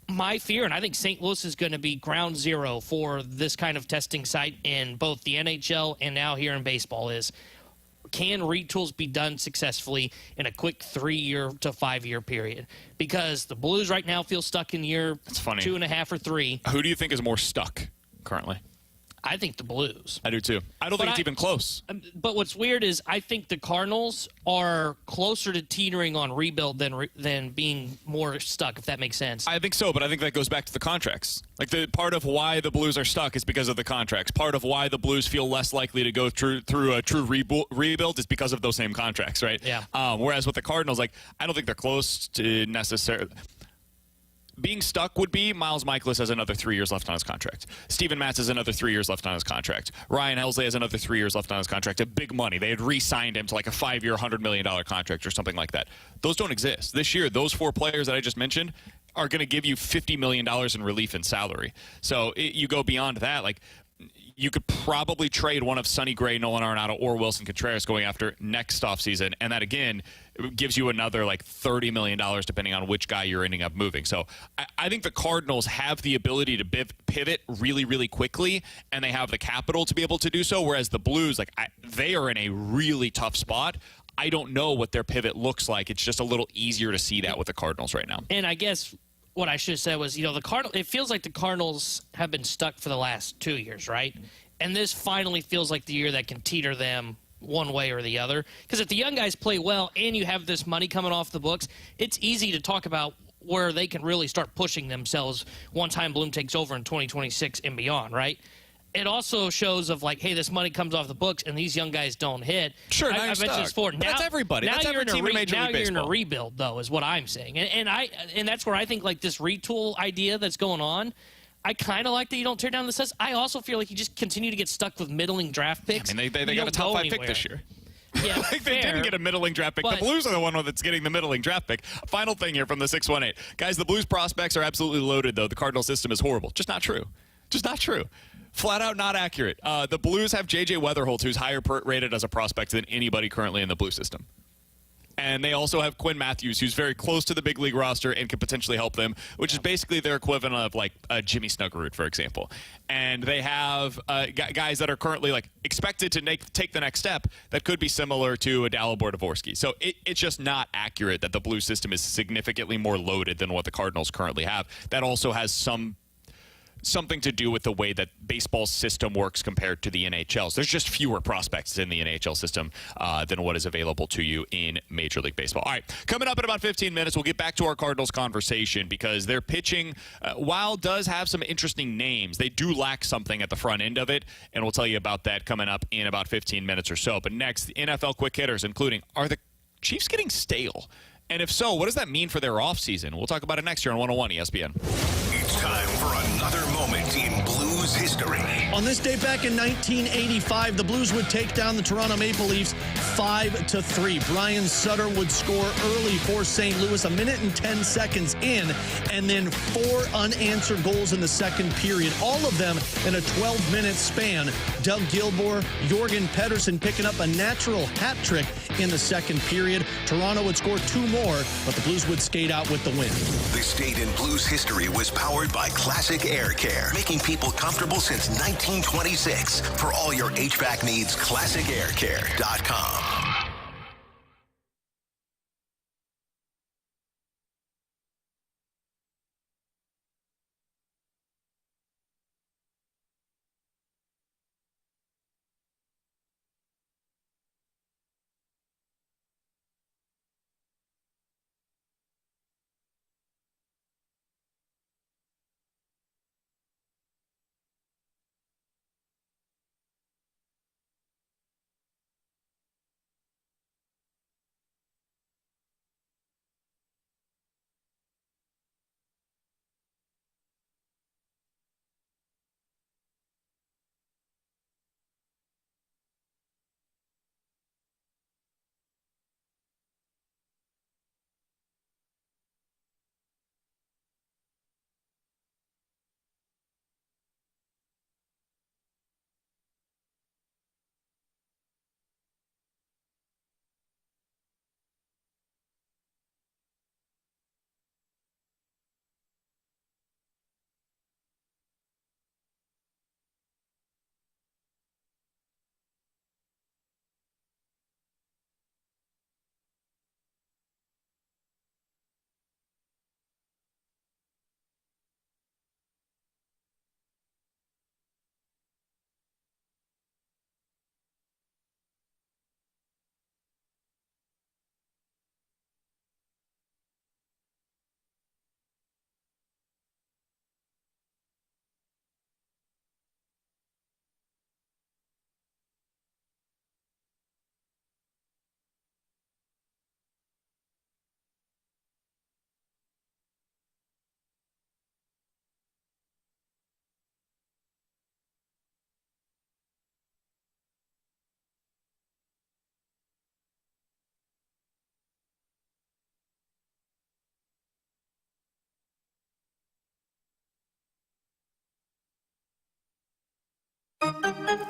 My fear, and I think St. Louis is going to be ground zero for this kind of testing site in both the NHL and now here in baseball, is can retools be done successfully in a quick 3-year to 5-year period? Because the Blues right now feel stuck in year 2.5 or 3. Who do you think is more stuck currently? I think the Blues. I do too. I don't think it's even close. But what's weird is I think the Cardinals are closer to teetering on rebuild than being more stuck, if that makes sense. I think so, but I think that goes back to the contracts. Like, the part of why the Blues are stuck is because of the contracts. Part of why the Blues feel less likely to go through a true rebuild is because of those same contracts, right? Yeah. Whereas with the Cardinals, like, I don't think they're close to necessarily. Being stuck would be Miles Mikolas has another 3 years left on his contract. Steven Matz has another 3 years left on his contract. Ryan Helsley has another 3 years left on his contract. A big money. They had re-signed him to like a 5-year, $100 million contract or something like that. Those don't exist. This year, those 4 players that I just mentioned are going to give you $50 million in relief in salary. So you go beyond that. Like, you could probably trade one of Sonny Gray, Nolan Arenado, or Wilson Contreras going after next offseason. And that, again, gives you another like $30 million depending on which guy you're ending up moving. So I think the Cardinals have the ability to pivot really, really quickly, and they have the capital to be able to do so, whereas the Blues, they are in a really tough spot. I don't know what their pivot looks like. It's just a little easier to see that with the Cardinals right now. And I guess what I should have said was, the Cardinals, it feels like the Cardinals have been stuck for the last 2 years, right? And this finally feels like the year that can teeter them one way or the other. Because if the young guys play well and you have this money coming off the books, it's easy to talk about where they can really start pushing themselves one time Bloom takes over in 2026 and beyond, right? It also shows of hey, this money comes off the books and these young guys don't hit. Sure, I mentioned this before. Now, that's everybody. Now That's every team in Major League Baseball. You're in a rebuild, though, is what I'm saying. And that's where I think this retool idea that's going on, I kind of like that you don't tear down the sets. I also feel like you just continue to get stuck with middling draft picks. I mean, they got a top 5 pick this year. Yeah, they didn't get a middling draft pick. The Blues are the one that's getting the middling draft pick. Final thing here from the 618. Guys, the Blues prospects are absolutely loaded, though. The Cardinal system is horrible. Just not true. Just not true. Flat out not accurate. The Blues have J.J. Weatherholt, who's higher rated as a prospect than anybody currently in the Blue system. And they also have Quinn Matthews, who's very close to the big league roster and could potentially help them, which is basically their equivalent of Jimmy Snuggerud, for example. And they have guys that are currently expected to take the next step that could be similar to a Dalibor Dvorsky. So it's just not accurate that the Blue system is significantly more loaded than what the Cardinals currently have. That also has something to do with the way that baseball's system works compared to the NHL's. There's just fewer prospects in the NHL system than what is available to you in Major League Baseball. All right, coming up in about 15 minutes, we'll get back to our Cardinals conversation because their pitching, while does have some interesting names, they do lack something at the front end of it, and we'll tell you about that coming up in about 15 minutes or so. But next, the NFL quick hitters, including, are the Chiefs getting stale? And if so, what does that mean for their offseason? We'll talk about it next year on 101 ESPN. It's time for another moment in Blues history. On this day back in 1985, the Blues would take down the Toronto Maple Leafs 5-3. Brian Sutter would score early for St. Louis, 1 minute and 10 seconds in, and then 4 unanswered goals in the second period, all of them in a 12-minute span. Doug Gilbour, Jorgen Pedersen picking up a natural hat trick in the second period. Toronto would score 2 more, but the Blues would skate out with the win. This date in Blues history was powered by Classic Air Care, making people comfortable since 1926. For all your HVAC needs, ClassicAirCare.com.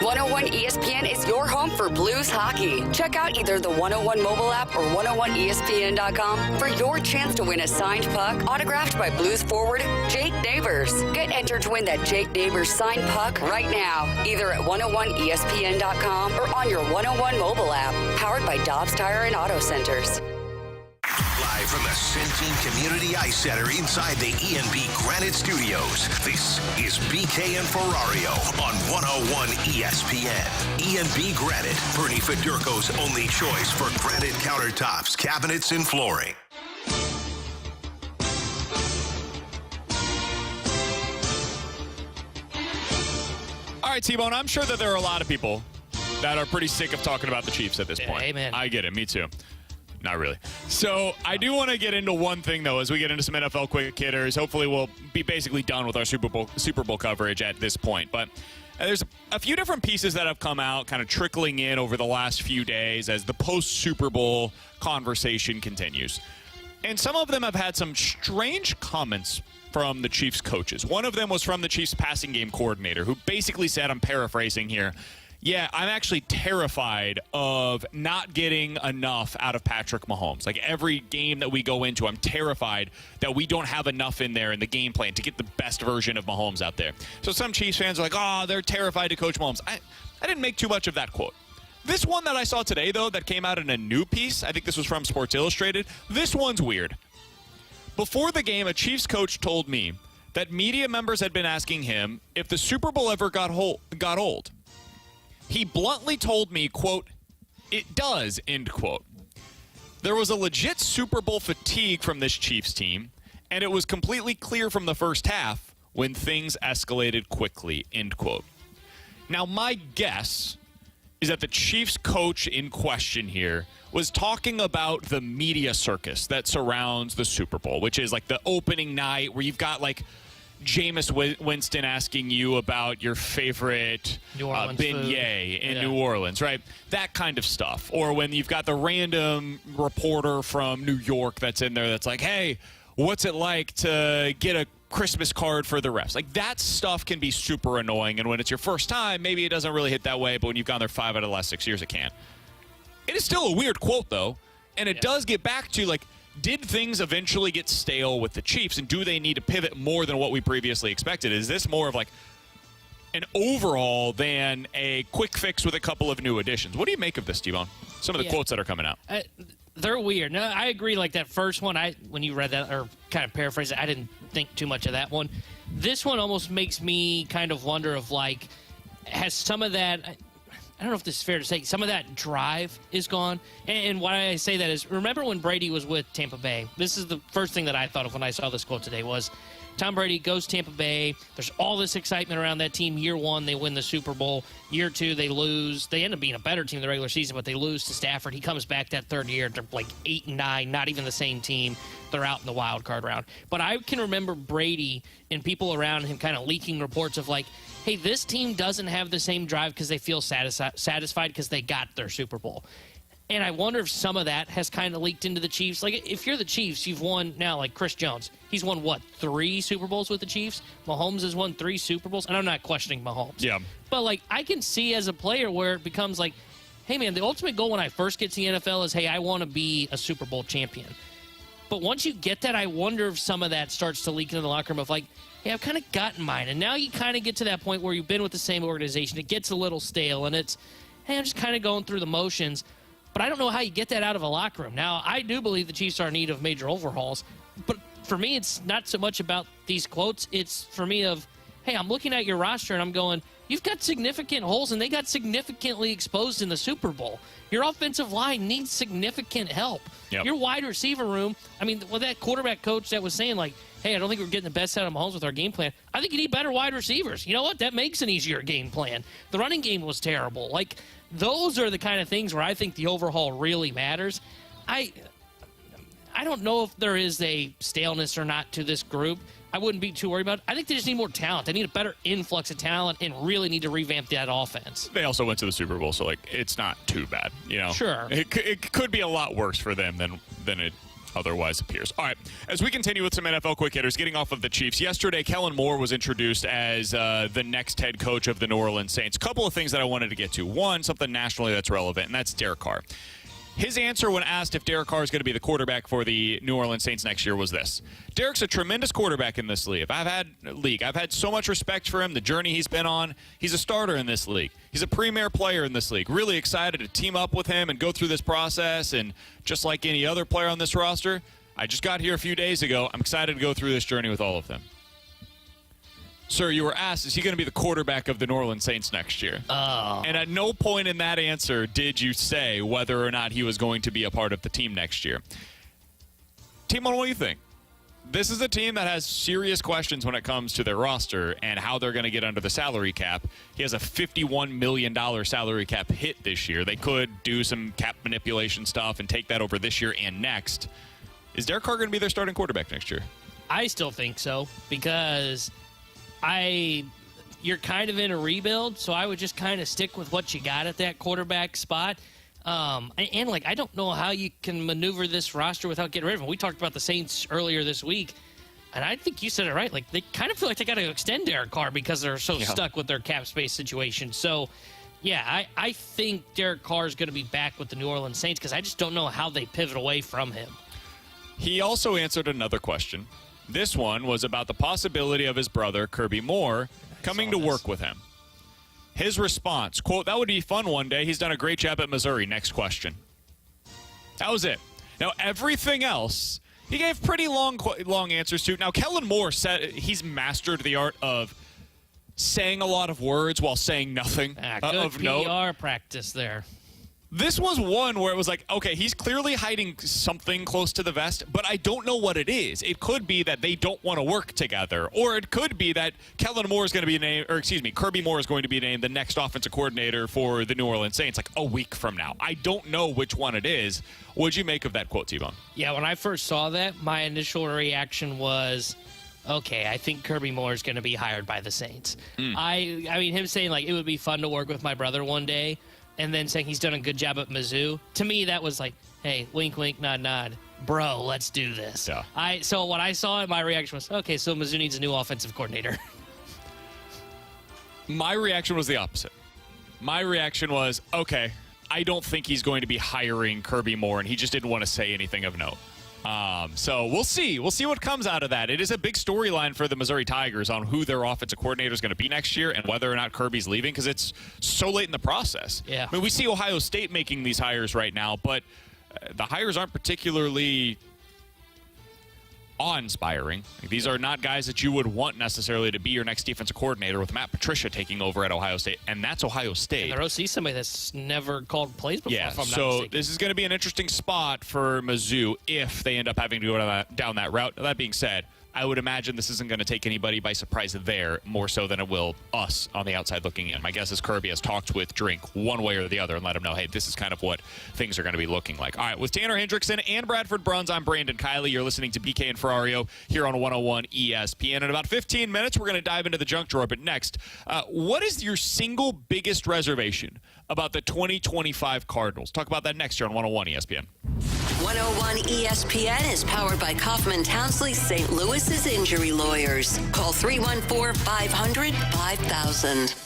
101 ESPN is your home for Blues hockey. Check out either the 101 mobile app or 101ESPN.com for your chance to win a signed puck autographed by Blues forward Jake Neighbors. Get entered to win that Jake Neighbors signed puck right now, either at 101ESPN.com or on your 101 mobile app, powered by Dobbs Tire and Auto Centers. Live from the Centene Community Ice Center inside the E&B Granite Studios, this is BK and Ferrario on 101 ESPN. E&B Granite, Bernie Federko's only choice for granite countertops, cabinets, and flooring. All right, T-Bone, I'm sure that there are a lot of people that are pretty sick of talking about the Chiefs at this point. Amen. I get it. Me too. Not really. So I do want to get into one thing, though, as we get into some NFL quick hitters. Hopefully we'll be basically done with our Super Bowl coverage at this point. But there's a few different pieces that have come out kind of trickling in over the last few days as the post-Super Bowl conversation continues. And some of them have had some strange comments from the Chiefs coaches. One of them was from the Chiefs passing game coordinator, who basically said, I'm paraphrasing here, yeah, I'm actually terrified of not getting enough out of Patrick Mahomes. Like every game that we go into, I'm terrified that we don't have enough in there in the game plan to get the best version of Mahomes out there. So some Chiefs fans are like, oh, they're terrified to coach Mahomes. I didn't make too much of that quote. This one that I saw today, though, that came out in a new piece, I think this was from Sports Illustrated, this one's weird. Before the game, a Chiefs coach told me that media members had been asking him if the Super Bowl ever got old. He bluntly told me, quote, it does, end quote. There was a legit Super Bowl fatigue from this Chiefs team, and it was completely clear from the first half when things escalated quickly, end quote. Now, my guess is that the Chiefs coach in question here was talking about the media circus that surrounds the Super Bowl, which is like the opening night where you've got like Jameis Winston asking you about your favorite beignet in New Orleans, right? That kind of stuff. Or when you've got the random reporter from New York that's in there that's like, hey, what's it like to get a Christmas card for the refs? Like that stuff can be super annoying. And when it's your first time, maybe it doesn't really hit that way. But when you've gone there 5 out of the last 6 years, it can. It is still a weird quote, though. And it does get back to, like, did things eventually get stale with the Chiefs, and do they need to pivot more than what we previously expected? Is this more of like an overall than a quick fix with a couple of new additions? What do you make of this, T-Bone? Some of the quotes that are coming out. They're weird. No, I agree. Like that first one, when you read that or kind of paraphrase it, I didn't think too much of that one. This one almost makes me kind of wonder of like, has some of that, I don't know if this is fair to say, some of that drive is gone. And why I say that is, remember when Brady was with Tampa Bay? This is the first thing that I thought of when I saw this quote today was, Tom Brady goes to Tampa Bay. There's all this excitement around that team. Year one, they win the Super Bowl. Year two, they lose. They end up being a better team in the regular season, but they lose to Stafford. He comes back that third year. They're like 8-9, not even the same team. They're out in the wild card round. But I can remember Brady and people around him kind of leaking reports of like, hey, this team doesn't have the same drive because they feel satisfied because they got their Super Bowl. And I wonder if some of that has kind of leaked into the Chiefs. Like, if you're the Chiefs, you've won now, like Chris Jones. He's won, 3 Super Bowls with the Chiefs? Mahomes has won 3 Super Bowls. And I'm not questioning Mahomes. Yeah. But, like, I can see as a player where it becomes like, hey, man, the ultimate goal when I first get to the NFL is, hey, I want to be a Super Bowl champion. But once you get that, I wonder if some of that starts to leak into the locker room of like, hey, I've kind of gotten mine. And now you kind of get to that point where you've been with the same organization. It gets a little stale, and it's, hey, I'm just kind of going through the motions. But I don't know how you get that out of a locker room. Now, I do believe the Chiefs are in need of major overhauls. But for me, it's not so much about these quotes. It's for me of, hey, I'm looking at your roster, and I'm going, you've got significant holes, and they got significantly exposed in the Super Bowl. Your offensive line needs significant help. Yep. Your wide receiver room, I mean, with that quarterback coach that was saying, like, hey, I don't think we're getting the best out of Mahomes with our game plan. I think you need better wide receivers. You know what? That makes an easier game plan. The running game was terrible. Like, those are the kind of things where I think the overhaul really matters. I don't know if there is a staleness or not to this group. I wouldn't be too worried about it. I think they just need more talent. They need a better influx of talent and really need to revamp that offense. They also went to the Super Bowl, so like it's not too bad, you know. Sure. It could be a lot worse for them than it otherwise appears. All right, as we continue with some NFL quick hitters, getting off of the Chiefs. Yesterday, Kellen Moore was introduced as the next head coach of the New Orleans Saints. A couple of things that I wanted to get to. One, something nationally that's relevant, and that's Derek Carr. His answer when asked if Derek Carr is going to be the quarterback for the New Orleans Saints next year was this: Derek's a tremendous quarterback in this league. I've had so much respect for him, the journey he's been on. He's a starter in this league. He's a premier player in this league. Really excited to team up with him and go through this process. And just like any other player on this roster, I just got here a few days ago. I'm excited to go through this journey with all of them. Sir, you were asked, is he going to be the quarterback of the New Orleans Saints next year? Oh. And at no point in that answer did you say whether or not he was going to be a part of the team next year. T-Mon, what do you think? This is a team that has serious questions when it comes to their roster and how they're going to get under the salary cap. He has a $51 million salary cap hit this year. They could do some cap manipulation stuff and take that over this year and next. Is Derek Carr going to be their starting quarterback next year? I still think so, because you're kind of in a rebuild, so I would just kind of stick with what you got at that quarterback spot. I don't know how you can maneuver this roster without getting rid of him. We talked about the Saints earlier this week, and I think you said it right. Like, they kind of feel like they got to extend Derek Carr because they're so stuck with their cap space situation. So, yeah, I think Derek Carr is going to be back with the New Orleans Saints because I just don't know how they pivot away from him. He also answered another question. This one was about the possibility of his brother, Kirby Moore, coming to work with him. His response, quote, "That would be fun one day. He's done a great job at Missouri. Next question." That was it. Now, everything else, he gave pretty long answers to. Now, Kellen Moore said he's mastered the art of saying a lot of words while saying nothing of Good note. PR practice there. This was one where it was like, okay, he's clearly hiding something close to the vest, but I don't know what it is. It could be that they don't want to work together, or it could be that Kellen Moore is going to be named, or excuse me, Kirby Moore is going to be named the next offensive coordinator for the New Orleans Saints like a week from now. I don't know which one it is. What'd you make of that quote, T-Bone? Yeah, when I first saw that, my initial reaction was, okay, I think Kirby Moore is going to be hired by the Saints. I mean, him saying, like, it would be fun to work with my brother one day, and then saying he's done a good job at Mizzou, to me that was like, hey, wink, wink, nod, nod. Bro, let's do this. Yeah. So when I saw it, my reaction was, okay, so Mizzou needs a new offensive coordinator. My reaction was the opposite. My reaction was, okay, I don't think he's going to be hiring Kirby Moore, and he just didn't want to say anything of note. So we'll see. We'll see what comes out of that. It is a big storyline for the Missouri Tigers on who their offensive coordinator is going to be next year and whether or not Kirby's leaving because it's so late in the process. Yeah. I mean, we see Ohio State making these hires right now, but the hires aren't particularly awe-inspiring. Like, these are not guys that you would want necessarily to be your next defensive coordinator with Matt Patricia taking over at Ohio State, and that's Ohio State. And their OC is somebody that's never called plays before. Yeah, if I'm not so mistaken. this is going to be an interesting spot for Mizzou if they end up having to go down that route. That being said, I would imagine this isn't going to take anybody by surprise there, more so than it will us on the outside looking in. My guess is Kirby has talked with Drink one way or the other and let him know, hey, this is kind of what things are going to be looking like. All right, with Tanner Hendrickson and Bradford Bruns, I'm Brandon Kiley. You're listening to BK and Ferrario here on 101 ESPN. In about 15 minutes, we're going to dive into the junk drawer. But next, what is your single biggest reservation about the 2025 Cardinals? Talk about that next year on 101 ESPN. 101 ESPN is powered by Kaufman Townsley St. Louis's injury lawyers. Call 314-500-5000.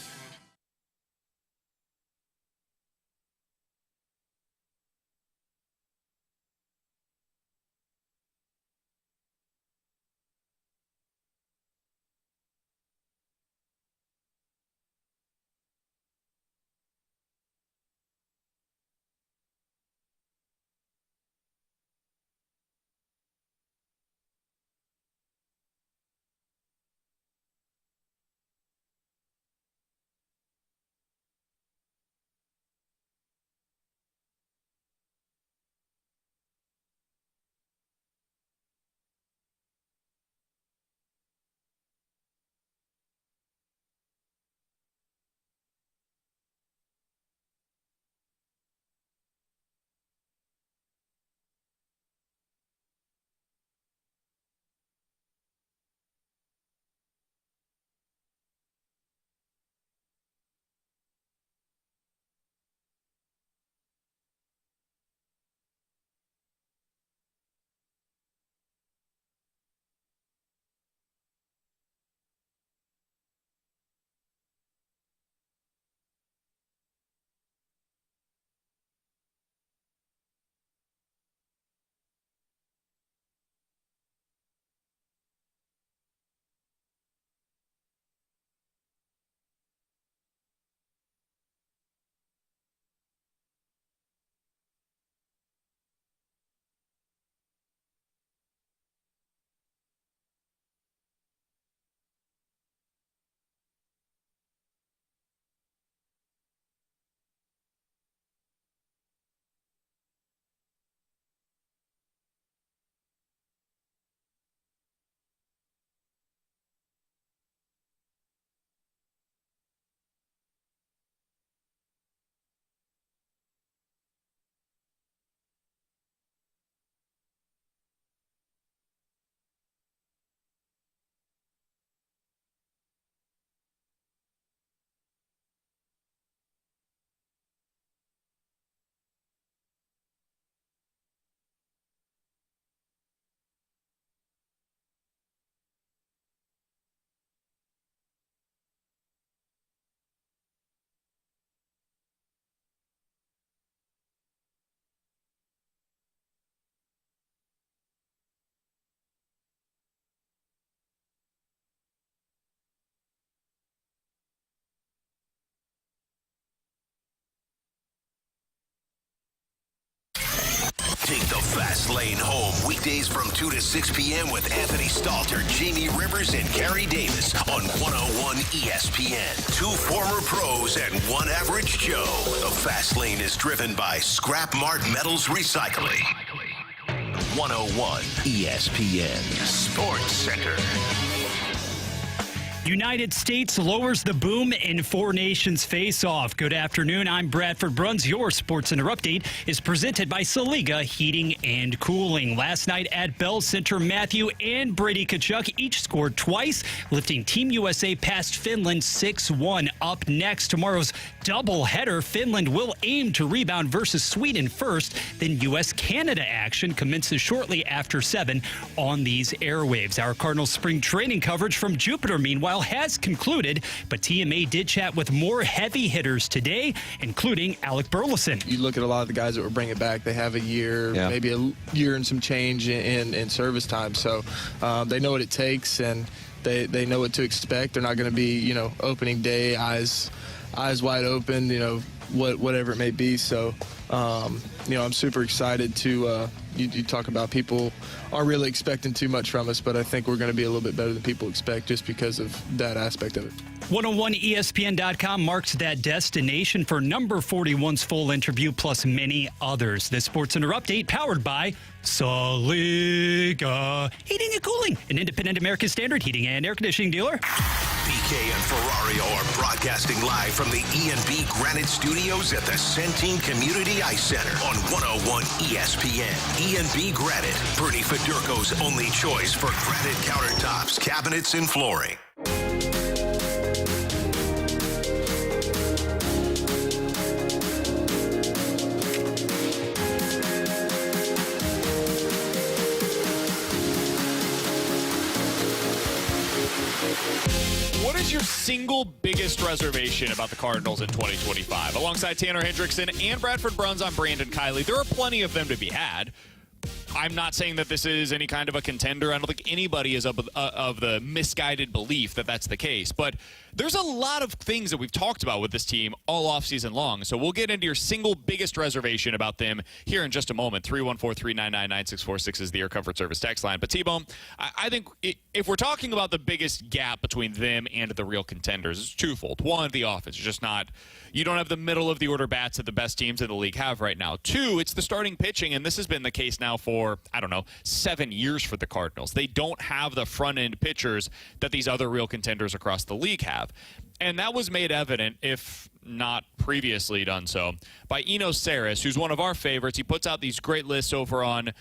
Take the fast lane home weekdays from 2 to 6 p.m. with Anthony Stalter, Jamie Rivers, and Gary Davis on 101 ESPN. Two former pros and one average Joe. The fast lane is driven by Scrap Mart Metals Recycling. 101 ESPN Sports Center. United States lowers the boom in Four Nations face-off. Good afternoon. I'm Bradford Bruns. Your Sports Center update is presented by Saliga Heating and Cooling. Last night at Bell Center, Matthew and Brady Tkachuk each scored twice, lifting Team USA past Finland 6-1. Up next, tomorrow's doubleheader. Finland will aim to rebound versus Sweden first. Then U.S.-Canada action commences shortly after 7 on these airwaves. Our Cardinals spring training coverage from Jupiter, meanwhile, has concluded, but TMA did chat with more heavy hitters today, including Alec Burleson. You look at a lot of the guys that were bringing back, they have a year, maybe a year and some change in service time, so they know what it takes, and they know what to expect. They're not going to be, opening day, eyes wide open, whatever it may be. So, I'm super excited to, you talk about people aren't really expecting too much from us, but I think we're going to be a little bit better than people expect just because of that aspect of it. 101ESPN.com marks that destination for number 41's full interview plus many others. This Sports Center update powered by Saliga Heating and Cooling, an independent American Standard heating and air conditioning dealer. BK and Ferrario are broadcasting live from the E&B Granite Studios at the Centene Community Ice Center on 101 ESPN. E&B Granite, Bernie Fedurko's only choice for granite countertops, cabinets, and flooring. What is your single biggest reservation about the Cardinals in 2025? Alongside Tanner Hendrickson and Bradford Bruns, I'm Brandon Kiley. There are plenty of them to be had. I'm not saying that this is any kind of a contender. I don't think anybody is of the misguided belief that that's the case. But there's a lot of things that we've talked about with this team all offseason long. So we'll get into your single biggest reservation about them here in just a moment. 314-399-9646 is the Air Comfort Service text line. But T-Bone, I think if we're talking about the biggest gap between them and the real contenders, it's twofold. One, the offense. It's just not, you don't have the middle of the order bats that the best teams in the league have right now. Two, it's the starting pitching, and this has been the case now for, 7 years for the Cardinals. They don't have the front-end pitchers that these other real contenders across the league have. And that was made evident, if not previously done so, by Eno Saris, who's one of our favorites. He puts out these great lists over on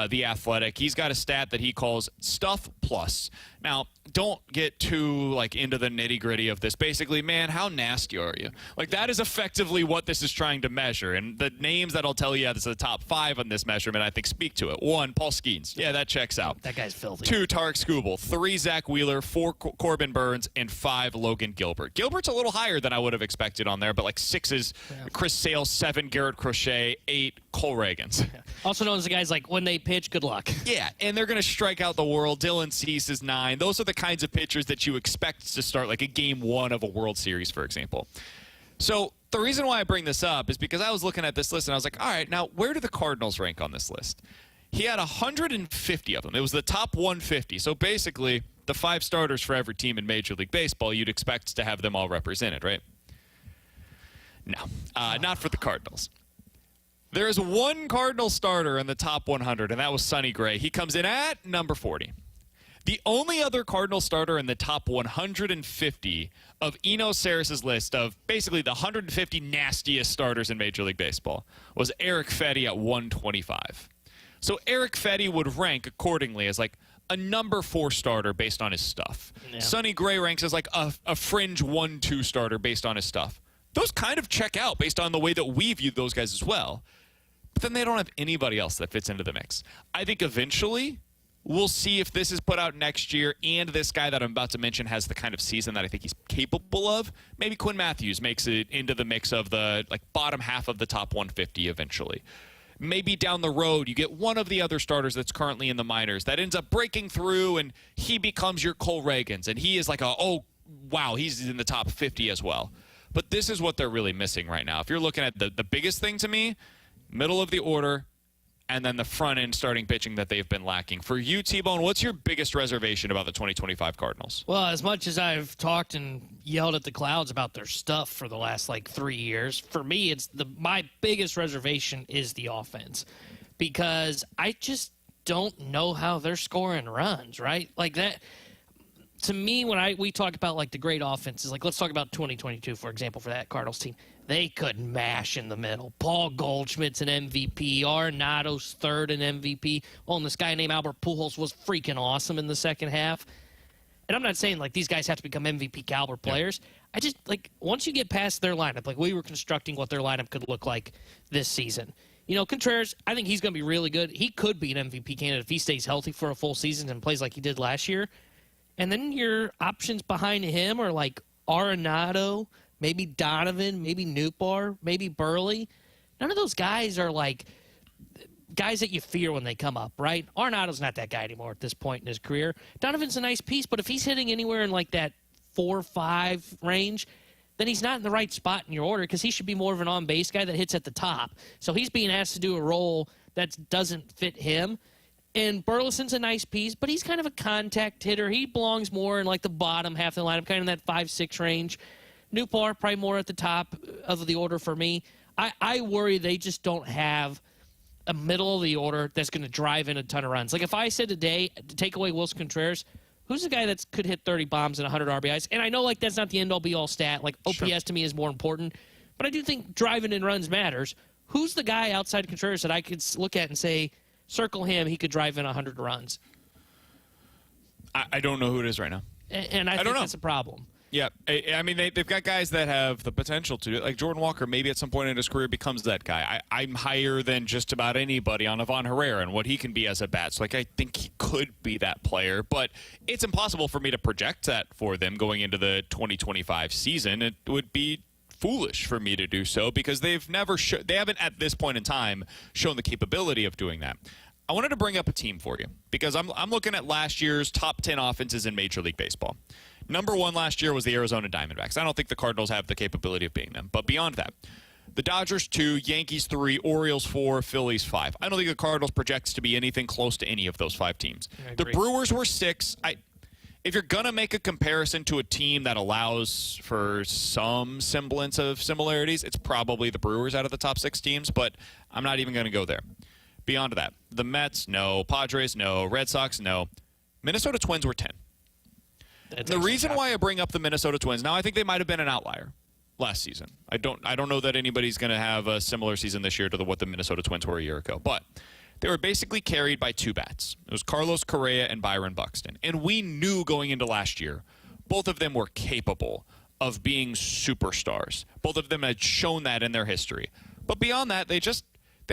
The Athletic. He's got a stat that he calls Stuff Plus. Now, don't get too into the nitty-gritty of this. Basically, man, how nasty are you? That is effectively what this is trying to measure. And the names that I'll tell you, that's the top 5 on this measurement, I think speak to it. 1, Paul Skeens. Yeah, that checks out. That guy's filthy. 2, Tarek Skubal. 3, Zach Wheeler. 4, Corbin Burns. And 5, Logan Gilbert. Gilbert's a little higher than I would have expected on there, but 6 is Chris Sale. 7, Garrett Crochet. 8, Cole Reagans. Yeah. Also known as the guys when they pitch, good luck. Yeah, and they're going to strike out the world. Dylan Cease is 9. Those are the kinds of pitchers that you expect to start a game 1 of a World Series, for example. So the reason why I bring this up is because I was looking at this list and I was like, all right, now where do the Cardinals rank on this list? He had 150 of them. It was the top 150. So basically, the 5 starters for every team in Major League Baseball, you'd expect to have them all represented, right? No, not for the Cardinals. There is one Cardinal starter in the top 100, and that was Sonny Gray. He comes in at number 40. The only other Cardinal starter in the top 150 of Eno Saris' list of basically the 150 nastiest starters in Major League Baseball was Eric Fetty at 125. So Eric Fetty would rank accordingly as a number 4 starter based on his stuff. Yeah. Sonny Gray ranks as a fringe 1-2 starter based on his stuff. Those kind of check out based on the way that we view those guys as well. But then they don't have anybody else that fits into the mix. I think eventually we'll see if this is put out next year and this guy that I'm about to mention has the kind of season that I think he's capable of. Maybe Quinn Matthews makes it into the mix of the bottom half of the top 150 eventually. Maybe down the road you get one of the other starters that's currently in the minors that ends up breaking through and he becomes your Cole Reagans and he is he's in the top 50 as well. But this is what they're really missing right now. If you're looking at the biggest thing to me, middle of the order, and then the front end starting pitching that they've been lacking. For you, T-Bone, what's your biggest reservation about the 2025 Cardinals? Well, as much as I've talked and yelled at the clouds about their stuff for the last 3 years, for me, my biggest reservation is the offense, because I just don't know how they're scoring runs, right? Like that. To me, when we talk about the great offenses, let's talk about 2022, for example, for that Cardinals team. They could mash in the middle. Paul Goldschmidt's an MVP. Arenado's third in MVP. Oh, and this guy named Albert Pujols was freaking awesome in the second half. And I'm not saying these guys have to become MVP caliber players. I just once you get past their lineup, we were constructing what their lineup could look like this season. Contreras, I think he's going to be really good. He could be an MVP candidate if he stays healthy for a full season and plays like he did last year. And then your options behind him are Arenado, maybe Donovan, maybe Nootbaar, maybe Burley. None of those guys are guys that you fear when they come up, right? Arenado's not that guy anymore at this point in his career. Donovan's a nice piece, but if he's hitting anywhere in that 4-5 range, then he's not in the right spot in your order, because he should be more of an on-base guy that hits at the top. So he's being asked to do a role that doesn't fit him. And Burleson's a nice piece, but he's kind of a contact hitter. He belongs more in the bottom half of the lineup, kind of in that 5-6 range. Nootbaar probably more at the top of the order for me. I worry they just don't have a middle of the order that's going to drive in a ton of runs. If I said today to take away Wilson Contreras, who's the guy that could hit 30 bombs and 100 RBIs? And I know that's not the end-all be-all stat. OPS to me is more important, but I do think driving in runs matters. Who's the guy outside Contreras that I could look at and say, circle him, he could drive in 100 runs? I don't know who it is right now. And I think that's a problem. Yeah, I mean, they've got guys that have the potential to do it. Like Jordan Walker, maybe at some point in his career becomes that guy. I'm higher than just about anybody on Ivan Herrera and what he can be as a bat. So, I think he could be that player. But it's impossible for me to project that for them going into the 2025 season. It would be foolish for me to do so, because they haven't at this point in time shown the capability of doing that. I wanted to bring up a team for you, because I'm looking at last year's top 10 offenses in Major League Baseball. Number 1 last year was the Arizona Diamondbacks. I don't think the Cardinals have the capability of beating them. But beyond that, the Dodgers 2, Yankees 3, Orioles 4, Phillies 5. I don't think the Cardinals projects to be anything close to any of those 5 teams. The Brewers were 6. If you're going to make a comparison to a team that allows for some semblance of similarities, it's probably the Brewers out of the top 6 teams, but I'm not even going to go there. Beyond that, the Mets, no. Padres, no. Red Sox, no. Minnesota Twins were 10. The reason why I bring up the Minnesota Twins, now I think they might have been an outlier last season. I don't know that anybody's going to have a similar season this year to what the Minnesota Twins were a year ago, but they were basically carried by 2 bats. It was Carlos Correa and Byron Buxton. And we knew going into last year, both of them were capable of being superstars. Both of them had shown that in their history. But beyond that, they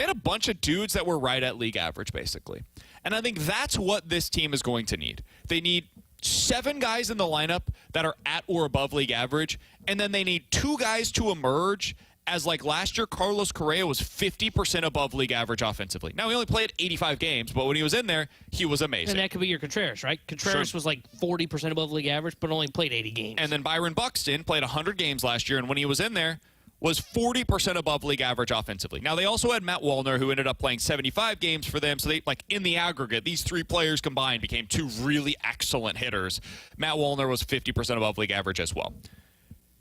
had a bunch of dudes that were right at league average, basically. And I think that's what this team is going to need. They need 7 guys in the lineup that are at or above league average, and then they need 2 guys to emerge as, last year, Carlos Correa was 50% above league average offensively. Now, he only played 85 games, but when he was in there, he was amazing. And that could be your Contreras, right? Contreras was 40% above league average, but only played 80 games. And then Byron Buxton played 100 games last year, and when he was in there, was 40% above league average offensively. Now, they also had Matt Wallner, who ended up playing 75 games for them. So they, in the aggregate, these 3 players combined became 2 really excellent hitters. Matt Wallner was 50% above league average as well.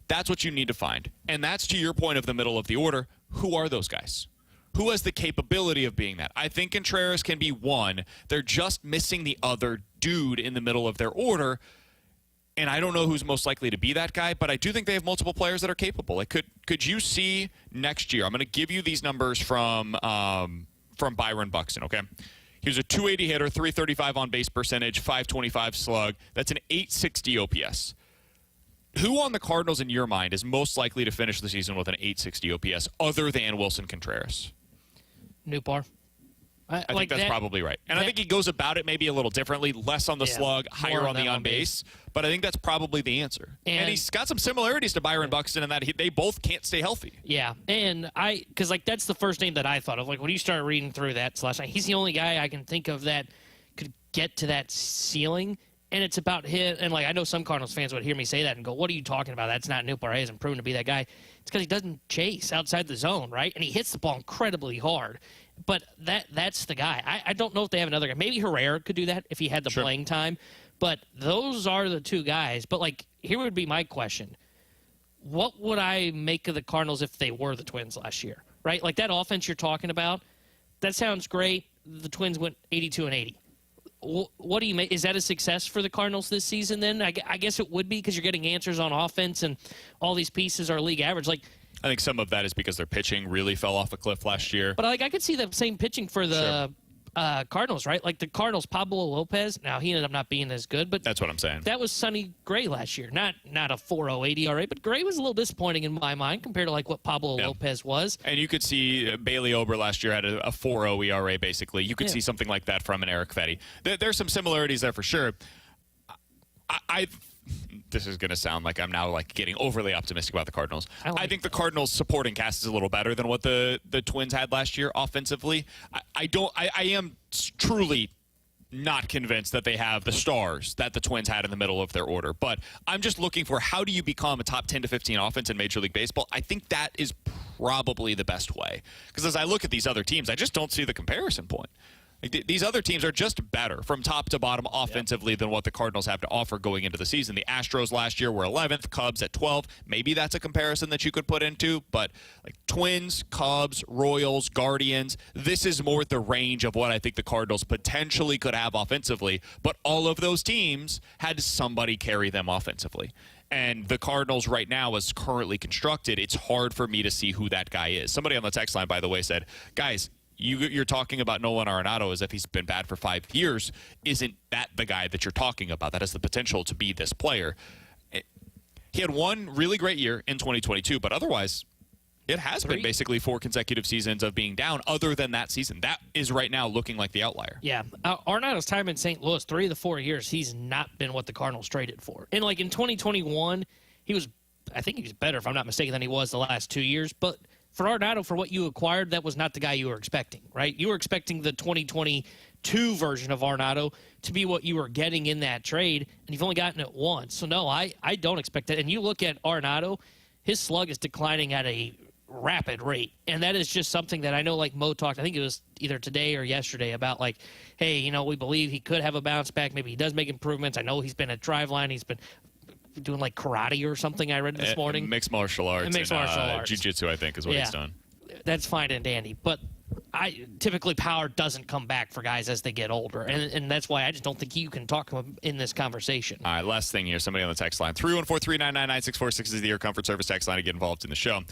That's what you need to find. And that's to your point of the middle of the order. Who are those guys? Who has the capability of being that? I think Contreras can be one. They're just missing the other dude in the middle of their order. And I don't know who's most likely to be that guy, but I do think they have multiple players that are capable. Could you see next year? I'm going to give you these numbers from Byron Buxton, okay? He was a 280 hitter, 335 on base percentage, 525 slug. That's an 860 OPS. Who on the Cardinals, in your mind, is most likely to finish the season with an 860 OPS other than Wilson Contreras? Nootbaar. I think that's probably right. And I think he goes about it maybe a little differently, less on the slug, higher on the on-base. But I think that's probably the answer. And he's got some similarities to Byron Buxton in that they both can't stay healthy. Yeah, and because that's the first name that I thought of. When you start reading through that he's the only guy I can think of that could get to that ceiling. And it's about him. And I know some Cardinals fans would hear me say that and go, "What are you talking about? That's not Nootbaar. He hasn't proven to be that guy." It's because he doesn't chase outside the zone, right? And he hits the ball incredibly hard. But that's the guy. I don't know if they have another guy. Maybe Herrera could do that if he had the playing time. But those are the two guys. But, like, here would be my question. What would I make of the Cardinals if they were the Twins last year, right? Like, that offense you're talking about, that sounds great. The Twins went 82-80. What do you make? Is that a success for the Cardinals this season then? I guess it would be because you're getting answers on offense and all these pieces are league average. Like, I think some of that is because their pitching really fell off a cliff last year. But, like, I could see the same pitching for the Cardinals, right? Like the Cardinals, Pablo Lopez. Now, he ended up not being as good, but that's what I'm saying. That was Sonny Gray last year. Not a 4.08 ERA, but Gray was a little disappointing in my mind compared to, like, what Pablo Lopez was. And you could see Bailey Ober last year had a 4.0 ERA, basically. You could see something like that from an Eric Fetty. There's some similarities there for sure. This is going to sound like I'm now, like, getting overly optimistic about the Cardinals. I think the Cardinals' supporting cast is a little better than what the Twins had last year offensively. I am truly not convinced that they have the stars that the Twins had in the middle of their order. But I'm just looking for, how do you become a top 10 to 15 offense in Major League Baseball? I think that is probably the best way. Because as I look at these other teams, I just don't see the comparison point. Like, these other teams are just better from top to bottom offensively than what the Cardinals have to offer going into the season. The Astros last year were 11th, Cubs at 12. Maybe that's a comparison that you could put into, but like Twins, Cubs, Royals, Guardians, this is more the range of what I think the Cardinals potentially could have offensively, but all of those teams had somebody carry them offensively. And the Cardinals right now, as currently constructed, it's hard for me to see who that guy is. Somebody on the text line, by the way, said, guys, you're talking about Nolan Arenado as if he's been bad for 5 years. Isn't that the guy that you're talking about that has the potential to be this player? He had one really great year in 2022, but otherwise it has been basically 4 consecutive seasons of being down other than that season. That is right now looking like the outlier. Yeah. Arenado's time in St. Louis, 3 of the 4 years, he's not been what the Cardinals traded for. And, like, in 2021, I think he was better, if I'm not mistaken, than he was the last 2 years. But for Arenado, for what you acquired, that was not the guy you were expecting, right? You were expecting the 2022 version of Arenado to be what you were getting in that trade, and you've only gotten it once. So, no, I don't expect that. And you look at Arenado, his slug is declining at a rapid rate, and that is just something that I know, like Mo talked, I think it was either today or yesterday, about, like, hey, we believe he could have a bounce back. Maybe he does make improvements. I know he's been at Driveline. He's been doing, like, karate or something I read this morning. Mixed martial arts. Mixed martial arts. Jiu-jitsu, I think, is what he's done. That's fine and dandy. But typically power doesn't come back for guys as they get older. And that's why I just don't think you can talk to him in this conversation. All right, last thing here. Somebody on the text line. 314-399-9646 is the Air Comfort Service text line to get involved in the show.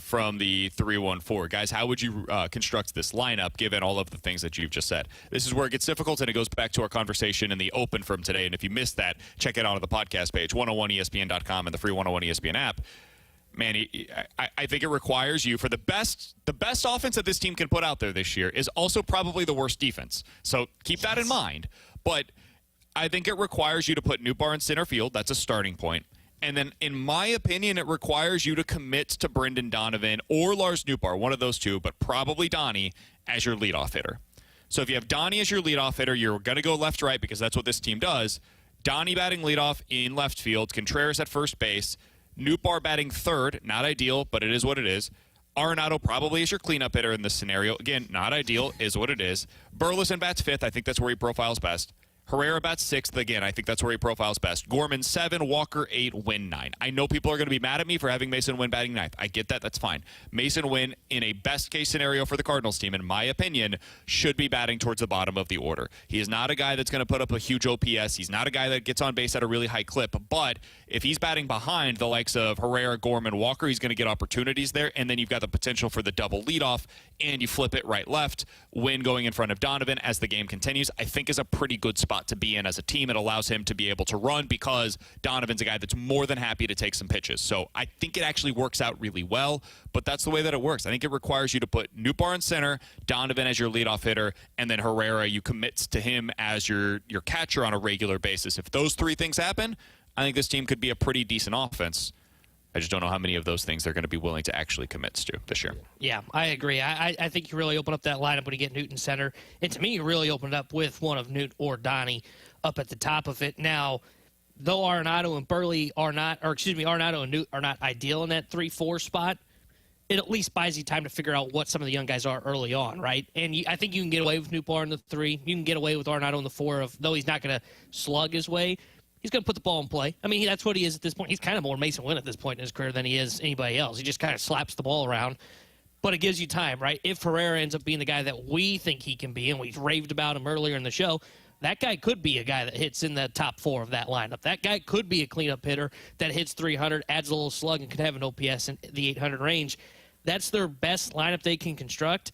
From the 314. Guys, how would you construct this lineup given all of the things that you've just said? This is where it gets difficult, and it goes back to our conversation in the open from today. And if you missed that, check it out on the podcast page, 101ESPN.com and the free 101ESPN app. Man, I think it requires you, for the best offense that this team can put out there this year is also probably the worst defense. So keep that in mind. But I think it requires you to put Nootbaar in center field. That's a starting point. And then, in my opinion, it requires you to commit to Brendan Donovan or Lars Nootbaar, one of those two, but probably Donnie as your leadoff hitter. So if you have Donnie as your leadoff hitter, you're going to go left-right because that's what this team does. Donnie batting leadoff in left field, Contreras at first base, Nootbaar batting third, not ideal, but it is what it is. Arenado probably is your cleanup hitter in this scenario. Again, not ideal, is what it is. Burleson bats fifth. I think that's where he profiles best. Herrera bats sixth. Again, I think that's where he profiles best. Gorman 7, Walker 8, Wynn 9. I know people are going to be mad at me for having Mason Wynn batting ninth. I get that. That's fine. Mason Wynn, in a best-case scenario for the Cardinals team, in my opinion, should be batting towards the bottom of the order. He is not a guy that's going to put up a huge OPS. He's not a guy that gets on base at a really high clip. But if he's batting behind the likes of Herrera, Gorman, Walker, he's going to get opportunities there. And then you've got the potential for the double leadoff, and you flip it right-left. Wynn going in front of Donovan as the game continues, I think is a pretty good spot to be in as a team. It allows him to be able to run because Donovan's a guy that's more than happy to take some pitches. So I think it actually works out really well, but that's the way that it works. I think it requires you to put Nootbaar in center, Donovan as your leadoff hitter, and then Herrera, you commit to him as your catcher on a regular basis. If those three things happen, I think this team could be a pretty decent offense. I just don't know how many of those things they're going to be willing to actually commit to this year. Yeah, I agree. I think you really open up that lineup when you get Newton center. And to me, you really open it up with one of Newt or Donnie up at the top of it. Now, though Arenado and Burley are not, or excuse me, Arenado and Newt are not ideal in that 3-4 spot, it at least buys you time to figure out what some of the young guys are early on, right? And I think you can get away with Newbar in the 3. You can get away with Arnotto in the 4, though he's not going to slug his way. He's going to put the ball in play. I mean, that's what he is at this point. He's kind of more Mason Wynn at this point in his career than he is anybody else. He just kind of slaps the ball around. But it gives you time, right? If Ferreira ends up being the guy that we think he can be, and we raved about him earlier in the show, that guy could be a guy that hits in the top 4 of that lineup. That guy could be a cleanup hitter that hits 300, adds a little slug, and could have an OPS in the 800 range. That's their best lineup they can construct.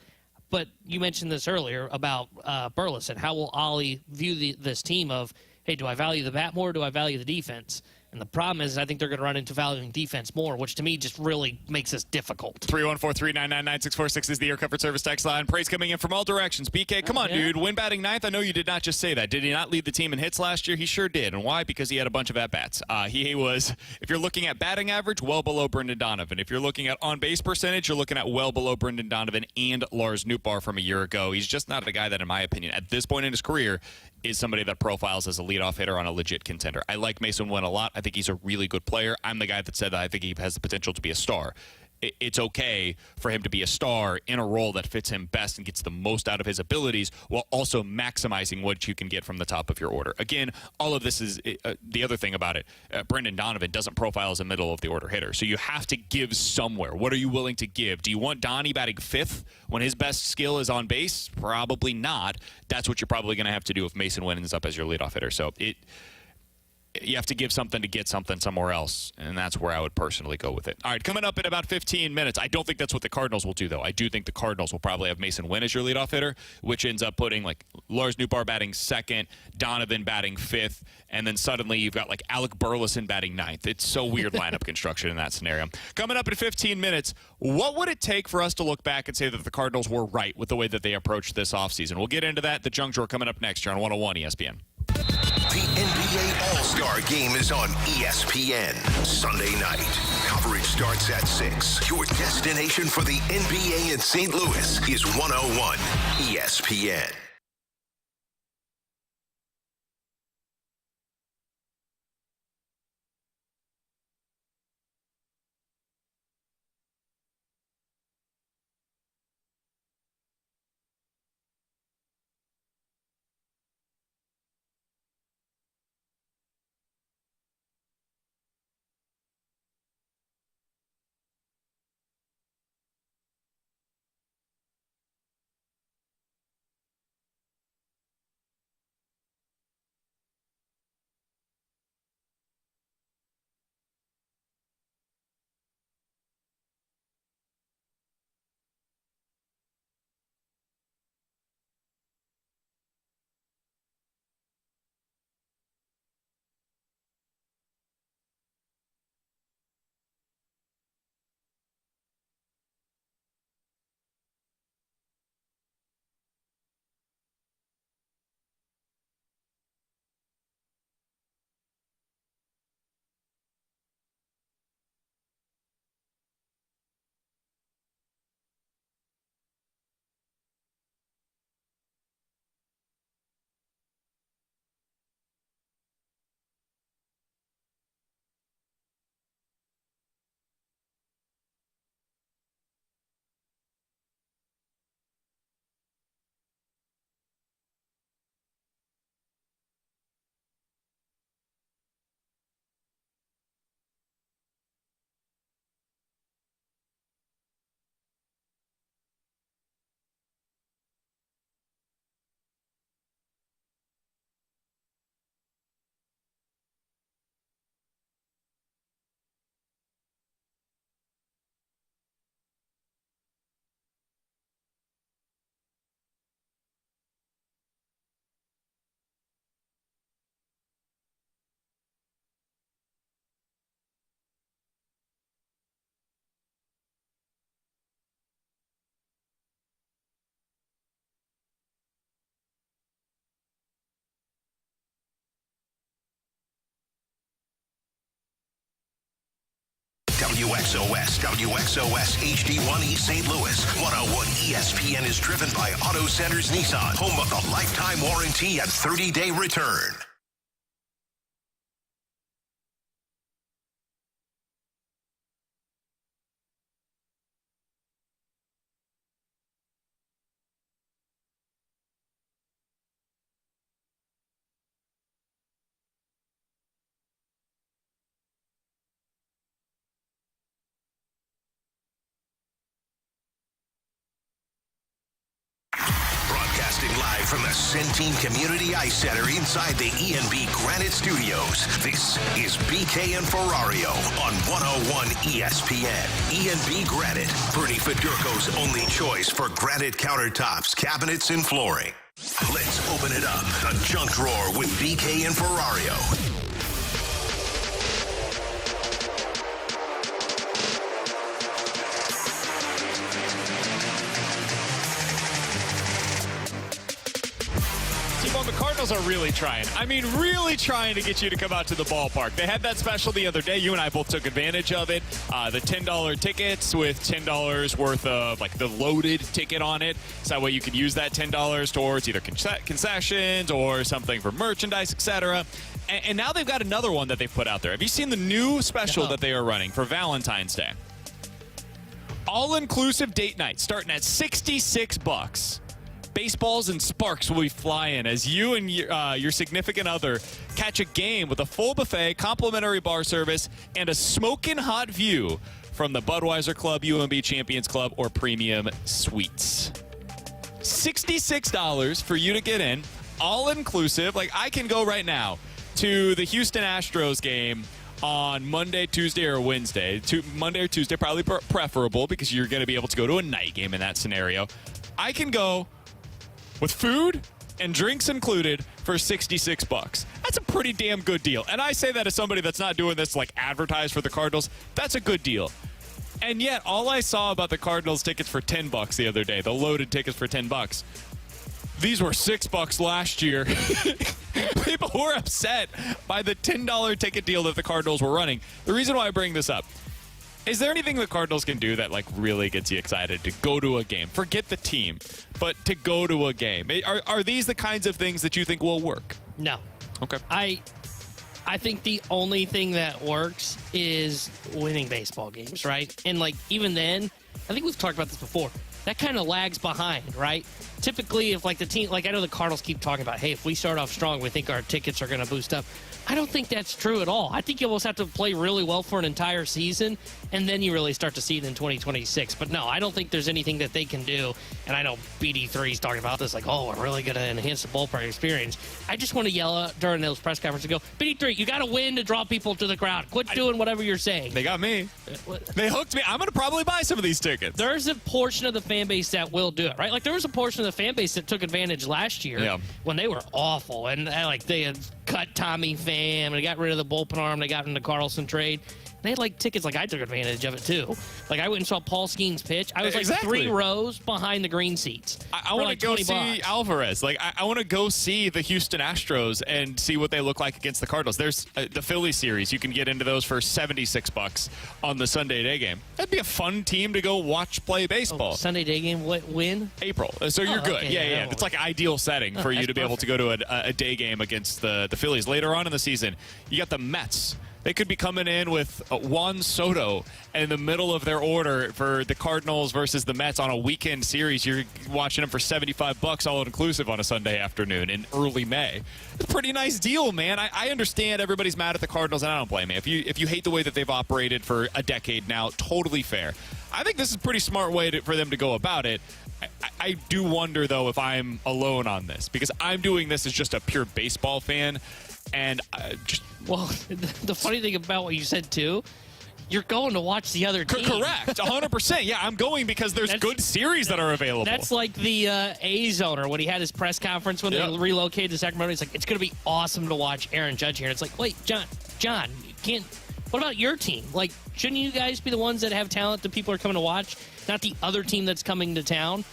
But you mentioned this earlier about Burleson. How will Ollie view this team of, hey, do I value the bat more or do I value the defense? And the problem is I think they're going to run into valuing defense more, which to me just really makes this difficult. 314-399-9646 is the Air Comfort Service text line. Praise coming in from all directions. BK, come on, dude. Win batting 9th. I know you did not just say that. Did he not lead the team in hits last year? He sure did. And why? Because he had a bunch of at-bats. He was, if you're looking at batting average, well below Brendan Donovan. If you're looking at on-base percentage, you're looking at well below Brendan Donovan and Lars Nootbaar from a year ago. He's just not a guy that, in my opinion, at this point in his career, is somebody that profiles as a leadoff hitter on a legit contender. I like Mason Wynn a lot. I think he's a really good player. I'm the guy that said that I think he has the potential to be a star. It's okay for him to be a star in a role that fits him best and gets the most out of his abilities while also maximizing what you can get from the top of your order. Again, all of this is the other thing about it. Brendan Donovan doesn't profile as a middle of the order hitter, so you have to give somewhere. What are you willing to give? Do you want Donnie batting 5th when his best skill is on base? Probably not. That's what you're probably going to have to do if Mason Wynn ends up as your leadoff hitter. So you have to give something to get something somewhere else, and that's where I would personally go with it. All right, coming up in about 15 minutes. I don't think that's what the Cardinals will do, though. I do think the Cardinals will probably have Mason Wynn as your leadoff hitter, which ends up putting, like, Lars Nootbaar batting 2nd, Donovan batting 5th, and then suddenly you've got, like, Alec Burleson batting 9th. It's so weird lineup construction in that scenario. Coming up in 15 minutes, what would it take for us to look back and say that the Cardinals were right with the way that they approached this offseason? We'll get into that. The Junk Drawer coming up next here on 101 ESPN. The NBA All-Star Game is on ESPN Sunday night. Coverage starts at 6. Your destination for the NBA in St. Louis is 101 ESPN. WXOS HD1 East St. Louis. 101 ESPN is driven by Auto Centers Nissan, home of the lifetime warranty and 30-day return. Live from the Centene Community Ice Center inside the E&B Granite Studios. This is BK and Ferrario on 101 ESPN. E&B Granite, Bernie Fedurko's only choice for granite countertops, cabinets, and flooring. Let's open it up. The Junk Drawer with BK and Ferrario. Well, the Cardinals are really trying. I mean, really trying to get you to come out to the ballpark. They had that special the other day. You and I both took advantage of it. The $10 tickets with $10 worth of, like, the loaded ticket on it. So that way you can use that $10 towards either concessions or something for merchandise, etc. And now they've got another one that they've put out there. Have you seen the new special that they are running for Valentine's Day? All-inclusive date night starting at $66. Baseballs and sparks will be flying as you and your significant other catch a game with a full buffet, complimentary bar service, and a smoking hot view from the Budweiser Club, UMB Champions Club, or Premium Suites. $66 for you to get in, all inclusive. Like, I can go right now to the Houston Astros game on Monday, Tuesday, or Wednesday. Monday or Tuesday, probably preferable because you're going to be able to go to a night game in that scenario. I can go with food and drinks included for $66. That's a pretty damn good deal. And I say that as somebody that's not doing this to, like, advertise for the Cardinals. That's a good deal. And yet, all I saw about the Cardinals tickets for $10 the other day, the loaded tickets for $10, these were $6 last year. People were upset by the $10 ticket deal that the Cardinals were running. The reason why I bring this up, is there anything the Cardinals can do that, like, really gets you excited to go to a game? Forget the team, but to go to a game. Are these the kinds of things that you think will work? No. Okay. I think the only thing that works is winning baseball games, right? And, like, even then, I think we've talked about this before. That kind of lags behind, right? Typically, if, like, the team, like, I know the Cardinals keep talking about, hey, if we start off strong, we think our tickets are going to boost up. I don't think that's true at all. I think you almost have to play really well for an entire season, and then you really start to see it in 2026. But no, I don't think there's anything that they can do. And I know BD3's talking about this, like, oh, we're really going to enhance the ballpark experience. I just want to yell out during those press conferences and go, BD3, you got to win to draw people to the crowd. Quit doing whatever you're saying. They got me. They hooked me. I'm going to probably buy some of these tickets. There's a portion of the fan base that will do it, right? Like, there was a portion of the fan base that took advantage last year when they were awful. And, like, they had cut Tommy Pham, and they got rid of the bullpen arm. They got in the Carlson trade. They had, like, tickets. Like, I took advantage of it, too. Like, I went and saw Paul Skeens pitch. I was, like, 3 rows behind the green seats. I want to go see Alvarez. Like, I want to go see the Houston Astros and see what they look like against the Cardinals. There's the Philly series. You can get into those for $76 on the Sunday day game. That'd be a fun team to go watch play baseball. Sunday day game, when? April. So you're good. Okay, Yeah. It's like an ideal setting for you to be able to go to a day game against the Phillies. Later on in the season, you got the Mets. They could be coming in with Juan Soto in the middle of their order for the Cardinals versus the Mets on a weekend series. You're watching them for $75 all inclusive on a Sunday afternoon in early May. It's a pretty nice deal, man. I understand everybody's mad at the Cardinals, and I don't blame you. If you hate the way that they've operated for a decade now, totally fair. I think this is a pretty smart way for them to go about it. I do wonder, though, if I'm alone on this, because I'm doing this as just a pure baseball fan. And well, the funny thing about what you said, too, you're going to watch the other team. Correct. 100%. Yeah, I'm going because there's good series that are available. That's like the A's owner when he had his press conference when they relocated to Sacramento. He's like, it's going to be awesome to watch Aaron Judge here. And it's like, wait, John, you can't. What about your team? Like, shouldn't you guys be the ones that have talent that people are coming to watch, not the other team that's coming to town?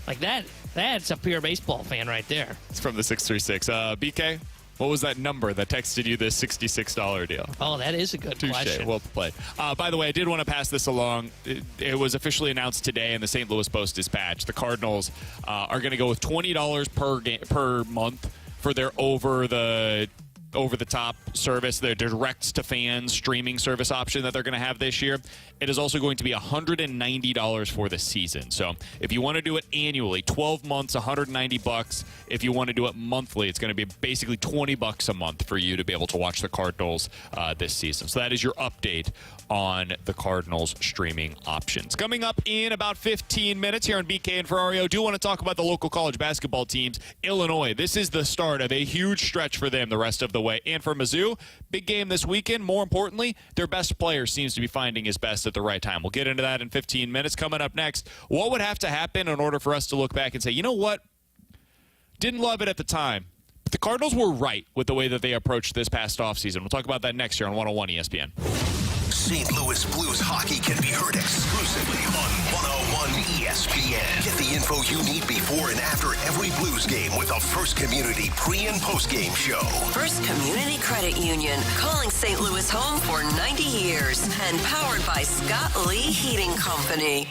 Like, that's a pure baseball fan right there. It's from the 636. BK? What was that number that texted you this $66 deal? Oh, that is a good question. Well played. By the way, I did want to pass this along. It was officially announced today in the St. Louis Post-Dispatch. The Cardinals are going to go with $20 per month for their over the over-the-top service, their direct-to-fans streaming service option that they're going to have this year. It is also going to be $190 for the season. So if you want to do it annually, 12 months, $190. If you want to do it monthly, it's going to be basically $20 a month for you to be able to watch the Cardinals this season. So that is your update on the Cardinals streaming options. Coming up in about 15 minutes here on BK and Ferrario, do want to talk about the local college basketball teams. Illinois, this is the start of a huge stretch for them the rest of the way. And for Mizzou, big game this weekend. More importantly, their best player seems to be finding his best at the right time. We'll get into that in 15 minutes. Coming up next, what would have to happen in order for us to look back and say, you know what? Didn't love it at the time. But the Cardinals were right with the way that they approached this past offseason. We'll talk about that next year on 101 ESPN. St. Louis Blues hockey can be heard exclusively on 101 ESPN. Get the info you need before and after every Blues game with a First Community pre- and post-game show. First Community Credit Union, calling St. Louis home for 90 years and powered by Scott Lee Heating Company.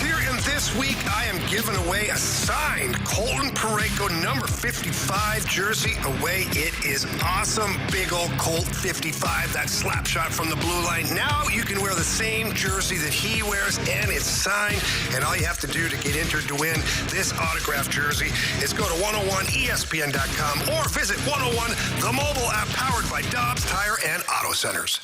Here, and this week I am giving away a signed Colton Parayko number 55 jersey away. It is awesome. Big old Colt 55, that slap shot from the blue line. Now you can wear the same jersey that he wears, and it's signed. And all you have to do to get entered to win this autographed jersey is go to 101ESPN.com or visit 101, the mobile app powered by Dobbs Tire and Auto Centers.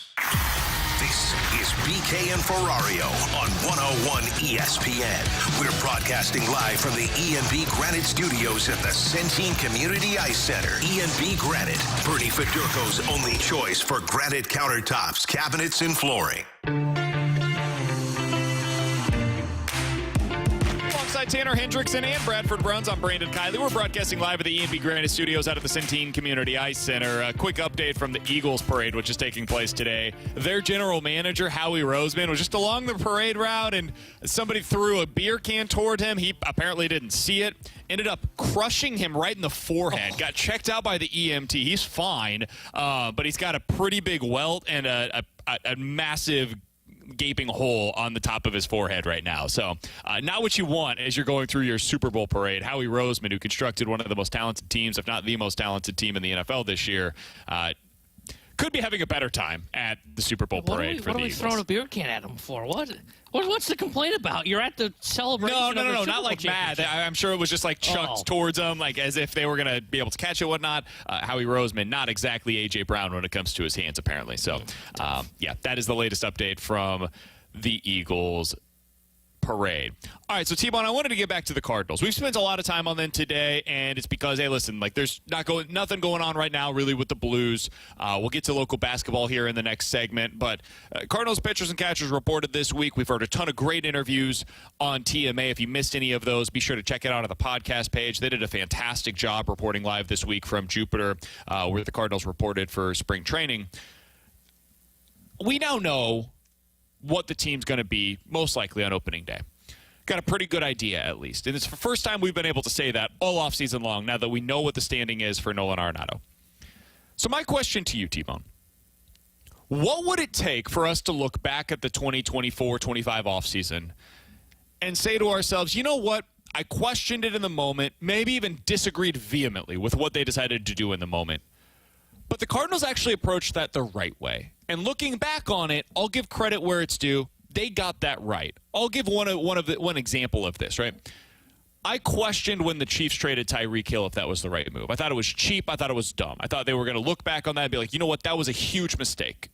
This is BK and Ferrario on 101 ESPN. We're broadcasting live from the E&B Granite Studios at the Centene Community Ice Center. E&B Granite, Bernie Fedurko's only choice for granite countertops, cabinets, and flooring. Tanner Hendrickson and Bradford Bruns. I'm Brandon Kiley. We're broadcasting live at the E&B Granite Studios out of the Centene Community Ice Center. A quick update from the Eagles parade, which is taking place today. Their general manager, Howie Roseman, was just along the parade route, and somebody threw a beer can toward him. He apparently didn't see it. Ended up crushing him right in the forehead. Got checked out by the EMT. He's fine, but he's got a pretty big welt and a massive gaping hole on the top of his forehead right now. So not what you want as you're going through your Super Bowl parade. Howie Roseman, who constructed one of the most talented teams, if not the most talented team in the NFL this year, could be having a better time at the Super Bowl parade for the Eagles. What are we throwing a beer can at him for? What's the complaint about? You're at the celebration. No, not like mad. I'm sure it was just like chucked towards them, like as if they were going to be able to catch it, whatnot. Howie Roseman, not exactly A.J. Brown when it comes to his hands, apparently. So, that is the latest update from the Eagles parade. All right, so T-Bone, I wanted to get back to the Cardinals. We've spent a lot of time on them today, and it's because, hey, listen, like there's nothing going on right now really with the Blues. We'll get to local basketball here in the next segment, but Cardinals pitchers and catchers reported this week. We've heard a ton of great interviews on TMA. If you missed any of those, be sure to check it out on the podcast page. They did a fantastic job reporting live this week from Jupiter, where the Cardinals reported for spring training. We now know what the team's going to be most likely on opening day. Got a pretty good idea, at least. And it's the first time we've been able to say that all offseason long, now that we know what the standing is for Nolan Arenado. So my question to you, T-Bone, what would it take for us to look back at the 2024-25 offseason and say to ourselves, you know what? I questioned it in the moment, maybe even disagreed vehemently with what they decided to do in the moment. But the Cardinals actually approached that the right way. And looking back on it, I'll give credit where it's due. They got that right. I'll give one example of this, right? I questioned when the Chiefs traded Tyreek Hill if that was the right move. I thought it was cheap. I thought it was dumb. I thought they were going to look back on that and be like, you know what? That was a huge mistake.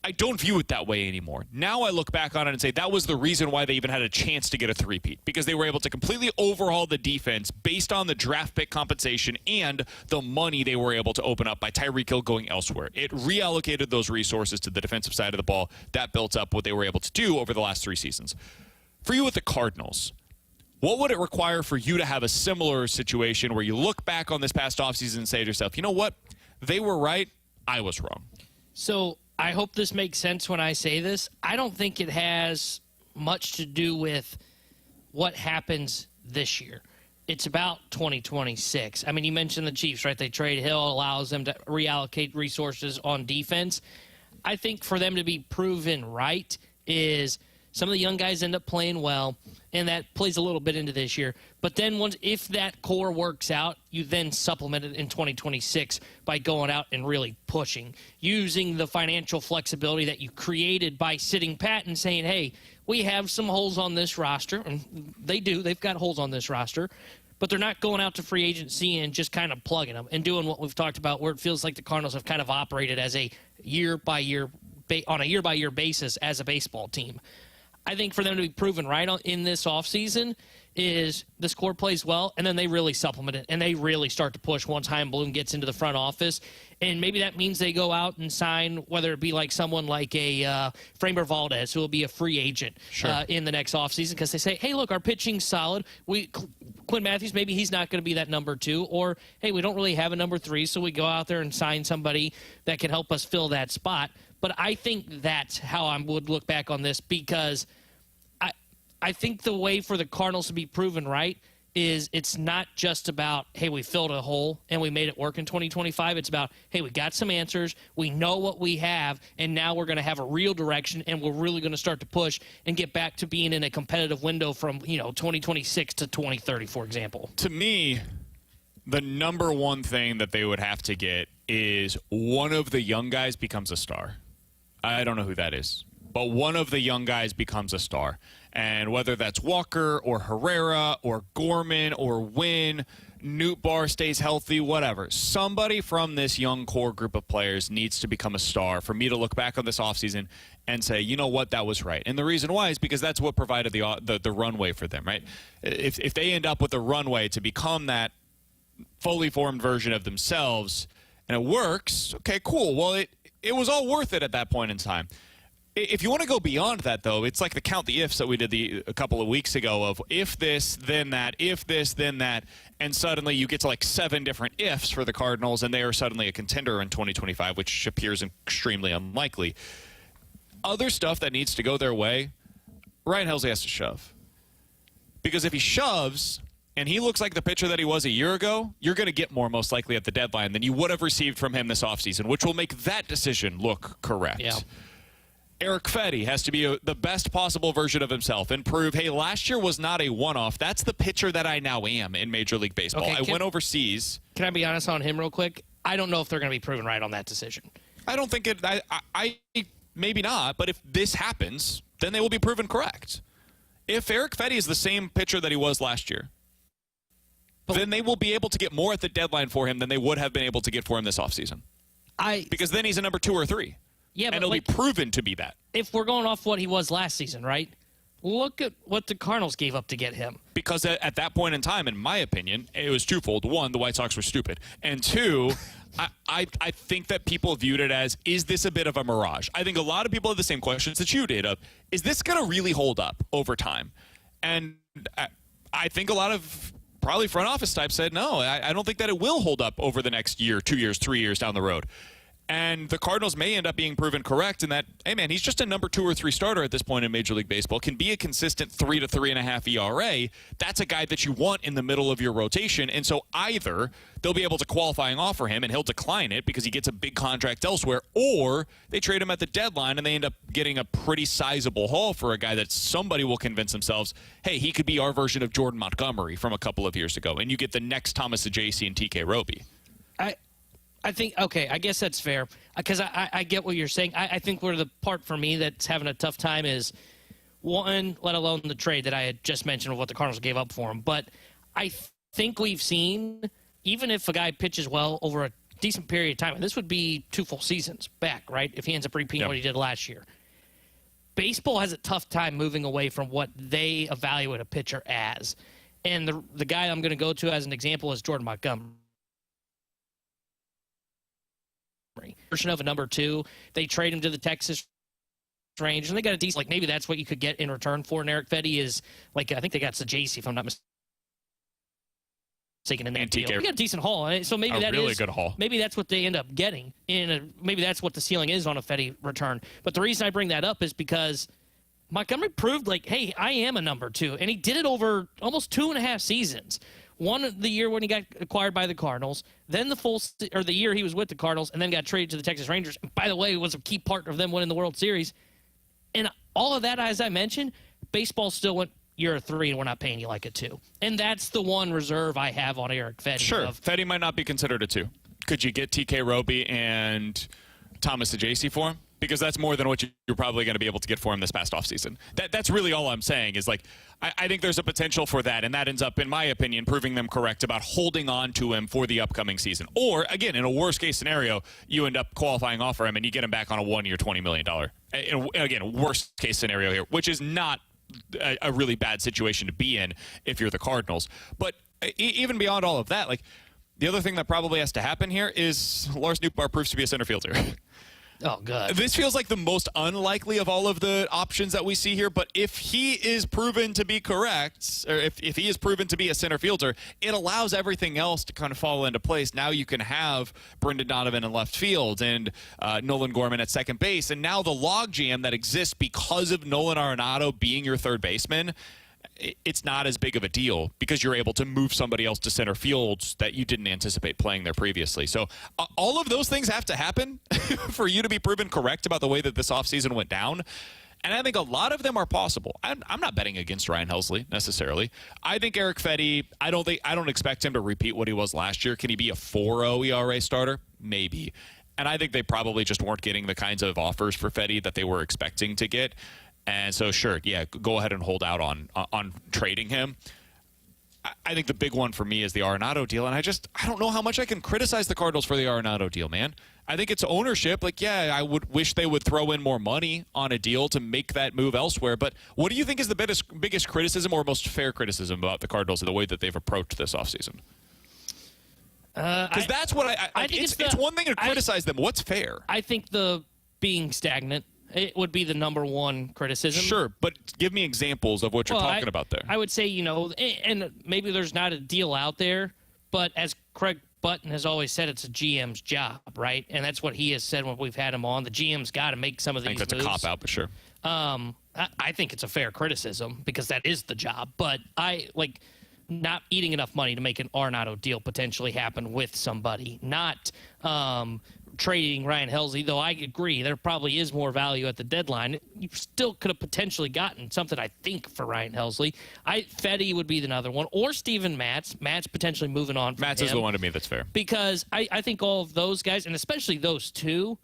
I don't view it that way anymore. Now I look back on it and say that was the reason why they even had a chance to get a three-peat, because they were able to completely overhaul the defense based on the draft pick compensation and the money they were able to open up by Tyreek Hill going elsewhere. It reallocated those resources to the defensive side of the ball. That built up what they were able to do over the last 3 seasons. For you with the Cardinals, what would it require for you to have a similar situation where you look back on this past offseason and say to yourself, you know what? They were right. I was wrong. So I hope this makes sense when I say this. I don't think it has much to do with what happens this year. It's about 2026. I mean, you mentioned the Chiefs, right? They trade Hill, allows them to reallocate resources on defense. I think for them to be proven right is some of the young guys end up playing well, and that plays a little bit into this year. But then if that core works out, you then supplement it in 2026 by going out and really pushing, using the financial flexibility that you created by sitting pat and saying, hey, we have some holes on this roster. And they do. They've got holes on this roster. But they're not going out to free agency and just kind of plugging them and doing what we've talked about, where it feels like the Cardinals have kind of operated as a year-by-year basis as a baseball team. I think for them to be proven right in this offseason is this core plays well, and then they really supplement it, and they really start to push once Chaim Bloom gets into the front office. And maybe that means they go out and sign, whether it be like someone like a Framber Valdez, who will be a free agent in the next offseason, because they say, hey, look, our pitching's solid. Quinn Matthews, maybe he's not going to be that number 2. Or, hey, we don't really have a number 3, so we go out there and sign somebody that can help us fill that spot. But I think that's how I would look back on this, because I think the way for the Cardinals to be proven right is it's not just about, hey, we filled a hole and we made it work in 2025. It's about, hey, we got some answers, we know what we have, and now we're going to have a real direction, and we're really going to start to push and get back to being in a competitive window from 2026 to 2030, for example. To me, the number one thing that they would have to get is one of the young guys becomes a star. I don't know who that is, but one of the young guys becomes a star. And whether that's Walker or Herrera or Gorman or Wynn, Newt Barr stays healthy, whatever. Somebody from this young core group of players needs to become a star for me to look back on this offseason and say, you know what, that was right. And the reason why is because that's what provided the runway for them, right? If they end up with the runway to become that fully formed version of themselves and it works, okay, cool. Well, it was all worth it at that point in time. If you want to go beyond that, though, it's like the count the ifs that we did a couple of weeks ago of if this, then that, if this, then that, and suddenly you get to like 7 different ifs for the Cardinals, and they are suddenly a contender in 2025, which appears extremely unlikely. Other stuff that needs to go their way, Ryan Helsley has to shove. Because if he shoves and he looks like the pitcher that he was a year ago, you're going to get more most likely at the deadline than you would have received from him this offseason, which will make that decision look correct. Yeah. Eric Fetty has to be the best possible version of himself and prove, hey, last year was not a one-off. That's the pitcher that I now am in Major League Baseball. Okay, I went overseas. Can I be honest on him real quick? I don't know if they're going to be proven right on that decision. I don't think it. I maybe not. But if this happens, then they will be proven correct. If Eric Fetty is the same pitcher that he was last year, then they will be able to get more at the deadline for him than they would have been able to get for him this offseason. Because then he's a number 2 or 3. Yeah, and but it'll be proven to be that. If we're going off what he was last season, right? Look at what the Cardinals gave up to get him. Because at that point in time, in my opinion, it was twofold. One, the White Sox were stupid. And two, I think that people viewed it as, is this a bit of a mirage? I think a lot of people have the same questions that you did of, is this going to really hold up over time? And I think a lot of probably front office types said, no, I don't think that it will hold up over the next year, 2 years, 3 years down the road. And the Cardinals may end up being proven correct in that, hey, man, he's just a number 2 or 3 starter at this point in Major League Baseball, can be a consistent 3 to 3.5 ERA. That's a guy that you want in the middle of your rotation. And so either they'll be able to qualify and offer him and he'll decline it because he gets a big contract elsewhere, or they trade him at the deadline and they end up getting a pretty sizable haul for a guy that somebody will convince themselves, hey, he could be our version of Jordan Montgomery from a couple of years ago. And you get the next Thomas Ajacci and TK Roby. I think, okay, I guess that's fair because I get what you're saying. I think where the part for me that's having a tough time is, one, let alone the trade that I had just mentioned of what the Cardinals gave up for him. But I think we've seen, even if a guy pitches well over a decent period of time, and this would be 2 full seasons back, right, if he ends up repeating what he did last year. Baseball has a tough time moving away from what they evaluate a pitcher as. And the guy I'm going to go to as an example is Jordan Montgomery. Version of a number 2. They trade him to the Texas Rangers, and they got a decent, like maybe that's what you could get in return for an Eric Fetty is, like, I think they got Ajacci, if I'm not mistaken, in that deal. They got a decent haul, so maybe that really is good haul. Maybe that's what they end up getting. Maybe that's what the ceiling is on a Fetty return. But the reason I bring that up is because Montgomery proved, like, hey, I am a number 2, and he did it over almost 2.5 seasons. One, the year when he got acquired by the Cardinals, then the year he was with the Cardinals, and then got traded to the Texas Rangers. And by the way, was a key part of them winning the World Series. And all of that, as I mentioned, baseball still went, you're a 3 and we're not paying you like a 2. And that's the one reserve I have on Eric Fetty. Sure, Fetty might not be considered a 2. Could you get TK Roby and Thomas Ajacci for him? Because that's more than what you're probably going to be able to get for him this past offseason. That's really all I'm saying is, like, I think there's a potential for that, and that ends up, in my opinion, proving them correct about holding on to him for the upcoming season. Or, again, in a worst-case scenario, you end up qualifying off for him and you get him back on a 1-year, $20 million. Again, worst-case scenario here, which is not a really bad situation to be in if you're the Cardinals. But even beyond all of that, like, the other thing that probably has to happen here is Lars Nootbaar proves to be a center fielder. Oh, God. This feels like the most unlikely of all of the options that we see here, but if he is proven to be correct, or if he is proven to be a center fielder, it allows everything else to kind of fall into place. Now you can have Brendan Donovan in left field and Nolan Gorman at second base, and now the logjam that exists because of Nolan Arenado being your third baseman, it's not as big of a deal because you're able to move somebody else to center field that you didn't anticipate playing there previously. So all of those things have to happen for you to be proven correct about the way that this offseason went down. And I think a lot of them are possible. I'm not betting against Ryan Helsley necessarily. I think Eric Fetty, I don't expect him to repeat what he was last year. Can he be a 4.0 ERA starter? Maybe. And I think they probably just weren't getting the kinds of offers for Fetty that they were expecting to get. And so, sure, yeah, go ahead and hold out on trading him. I think the big one for me is the Arenado deal, and I don't know how much I can criticize the Cardinals for the Arenado deal, man. I think it's ownership. Like, yeah, I would wish they would throw in more money on a deal to make that move elsewhere. But what do you think is the biggest criticism or most fair criticism about the Cardinals and the way that they've approached this offseason? Because that's what I think it's one thing to criticize them. What's fair? I think the being stagnant. It would be the number one criticism. Sure, but give me examples of what you're talking about there. I would say, and maybe there's not a deal out there, but as Craig Button has always said, it's a GM's job, right? And that's what he has said when we've had him on. The GM's got to make some of these moves. I think that's a cop-out, but sure. I think it's a fair criticism because that is the job. But not eating enough money to make an Arenado deal potentially happen with somebody, not trading Ryan Helsley, though I agree there probably is more value at the deadline. You still could have potentially gotten something, I think, for Ryan Helsley. Fetty would be another one, or Steven Matz. Matz potentially moving on from Matz him. is the one to me that's fair. Because I think all of those guys, and especially those two,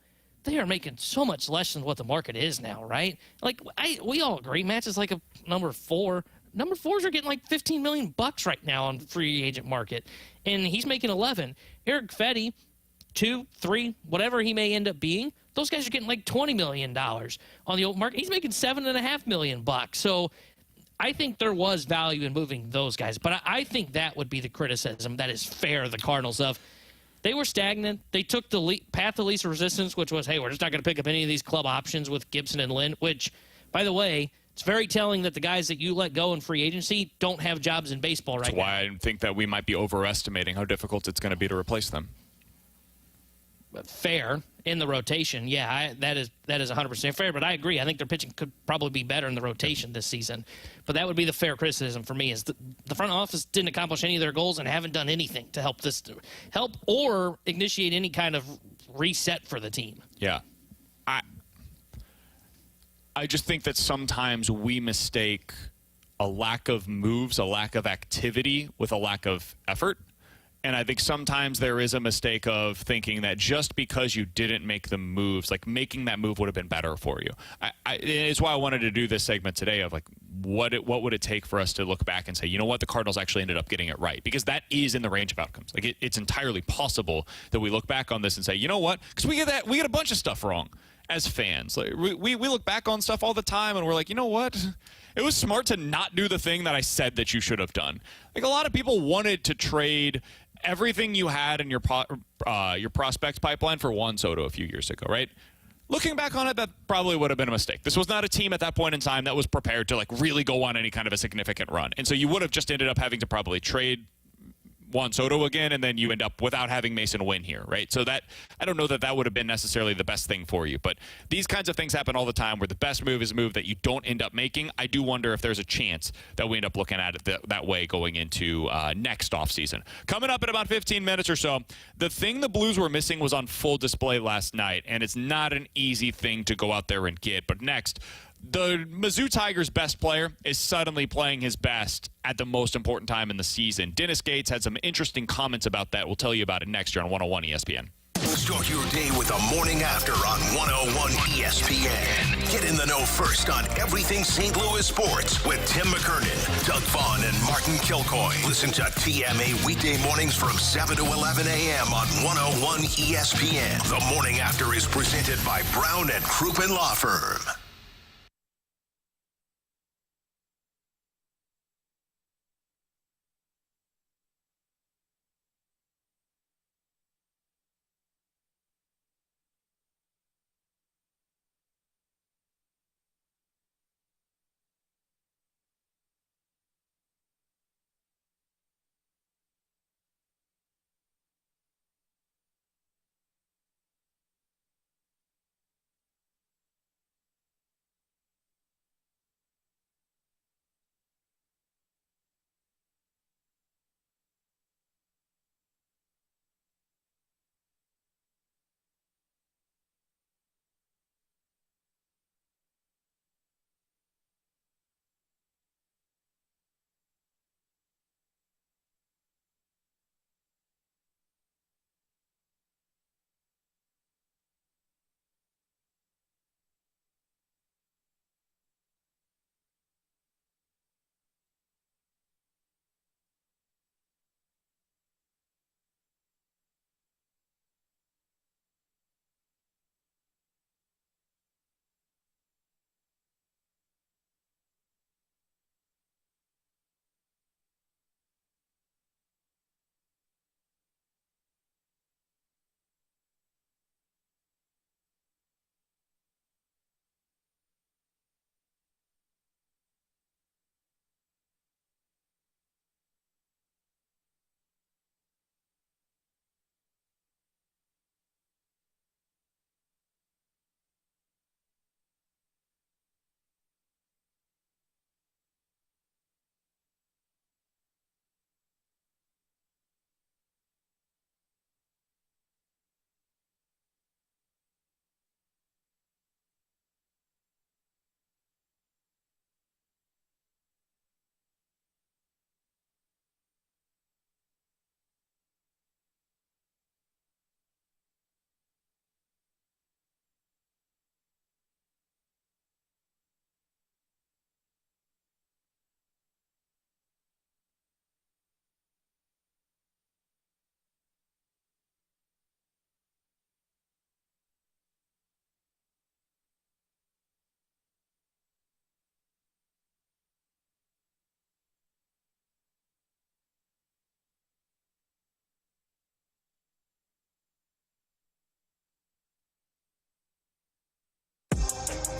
they are making so much less than what the market is now, right? Like, we all agree Matz is like a number 4. Number 4s are getting like $15 million right now on free agent market, and he's making 11. Eric Fetty, 2, 3, whatever he may end up being, those guys are getting like $20 million on the open market. He's making $7.5 million. So I think there was value in moving those guys, but I think that would be the criticism that is fair of the Cardinals of. They were stagnant. They took the path of least resistance, which was, hey, we're just not going to pick up any of these club options with Gibson and Lynn, which, by the way, it's very telling that the guys that you let go in free agency don't have jobs in baseball right now. That's why I think that we might be overestimating how difficult it's going to be to replace them. Fair in the rotation. Yeah, that is 100% fair, but I agree. I think their pitching could probably be better in the rotation this season. But that would be the fair criticism for me is the front office didn't accomplish any of their goals and haven't done anything to help or initiate any kind of reset for the team. Yeah. I just think that sometimes we mistake a lack of moves, a lack of activity with a lack of effort. And I think sometimes there is a mistake of thinking that just because you didn't make the moves, like making that move would have been better for you. It's why I wanted to do this segment today of like, what would it take for us to look back and say, you know what, the Cardinals actually ended up getting it right? Because that is in the range of outcomes. Like it's entirely possible that we look back on this and say, you know what, because we get a bunch of stuff wrong as fans. Like we look back on stuff all the time and we're like, you know what? It was smart to not do the thing that I said that you should have done. Like a lot of people wanted to trade everything you had in your prospect pipeline for Juan Soto a few years ago, right? Looking back on it, that probably would have been a mistake. This was not a team at that point in time that was prepared to like really go on any kind of a significant run. And so you would have just ended up having to probably trade Juan Soto again, and then you end up without having Mason win here, right? So that I don't know that would have been necessarily the best thing for you, but these kinds of things happen all the time where the best move is a move that you don't end up making. I do wonder if there's a chance that we end up looking at it that way going into next offseason. Coming up in about 15 minutes or so, the thing the Blues were missing was on full display last night, and it's not an easy thing to go out there and get. But next, the Mizzou Tigers' best player is suddenly playing his best at the most important time in the season. Dennis Gates had some interesting comments about that. We'll tell you about it next year on 101 ESPN. Start your day with a morning after on 101 ESPN. Get in the know first on everything St. Louis sports with Tim McKernan, Doug Vaughn, and Martin Kilcoy. Listen to TMA weekday mornings from 7 to 11 a.m. on 101 ESPN. The morning after is presented by Brown and Crouppen Law Firm.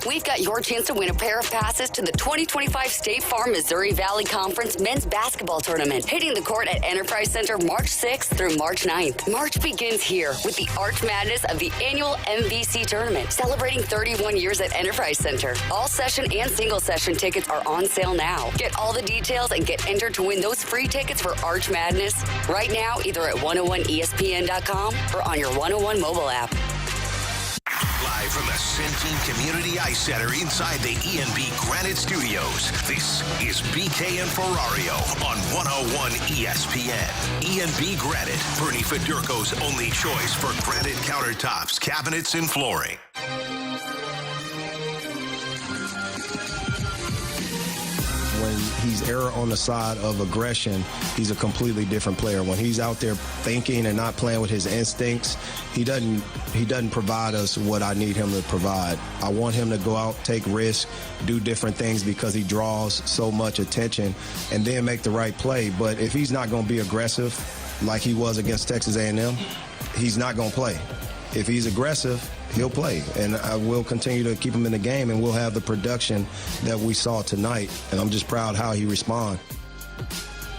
We've got your chance to win a pair of passes to the 2025 State Farm Missouri Valley Conference Men's Basketball Tournament, hitting the court at Enterprise Center March 6th through March 9th. March begins here with the Arch Madness of the annual MVC Tournament, celebrating 31 years at Enterprise Center. All session and single session tickets are on sale now. Get all the details and get entered to win those free tickets for Arch Madness right now, either at 101ESPN.com or on your 101 mobile app. Live from the Centene Community Ice Center inside the E&B Granite Studios, this is BK and Ferrario on 101 ESPN. E&B Granite, Bernie Federko's only choice for granite countertops, cabinets, and flooring. When he's error on the side of aggression, he's a completely different player. When he's out there thinking and not playing with his instincts, he doesn't provide us what I need him to provide. I want him to go out, take risks, do different things because he draws so much attention, and then make the right play. But if he's not going to be aggressive like he was against Texas A&M, he's not going to play. If he's aggressive, he'll play, and I will continue to keep him in the game, and we'll have the production that we saw tonight, and I'm just proud how he responded.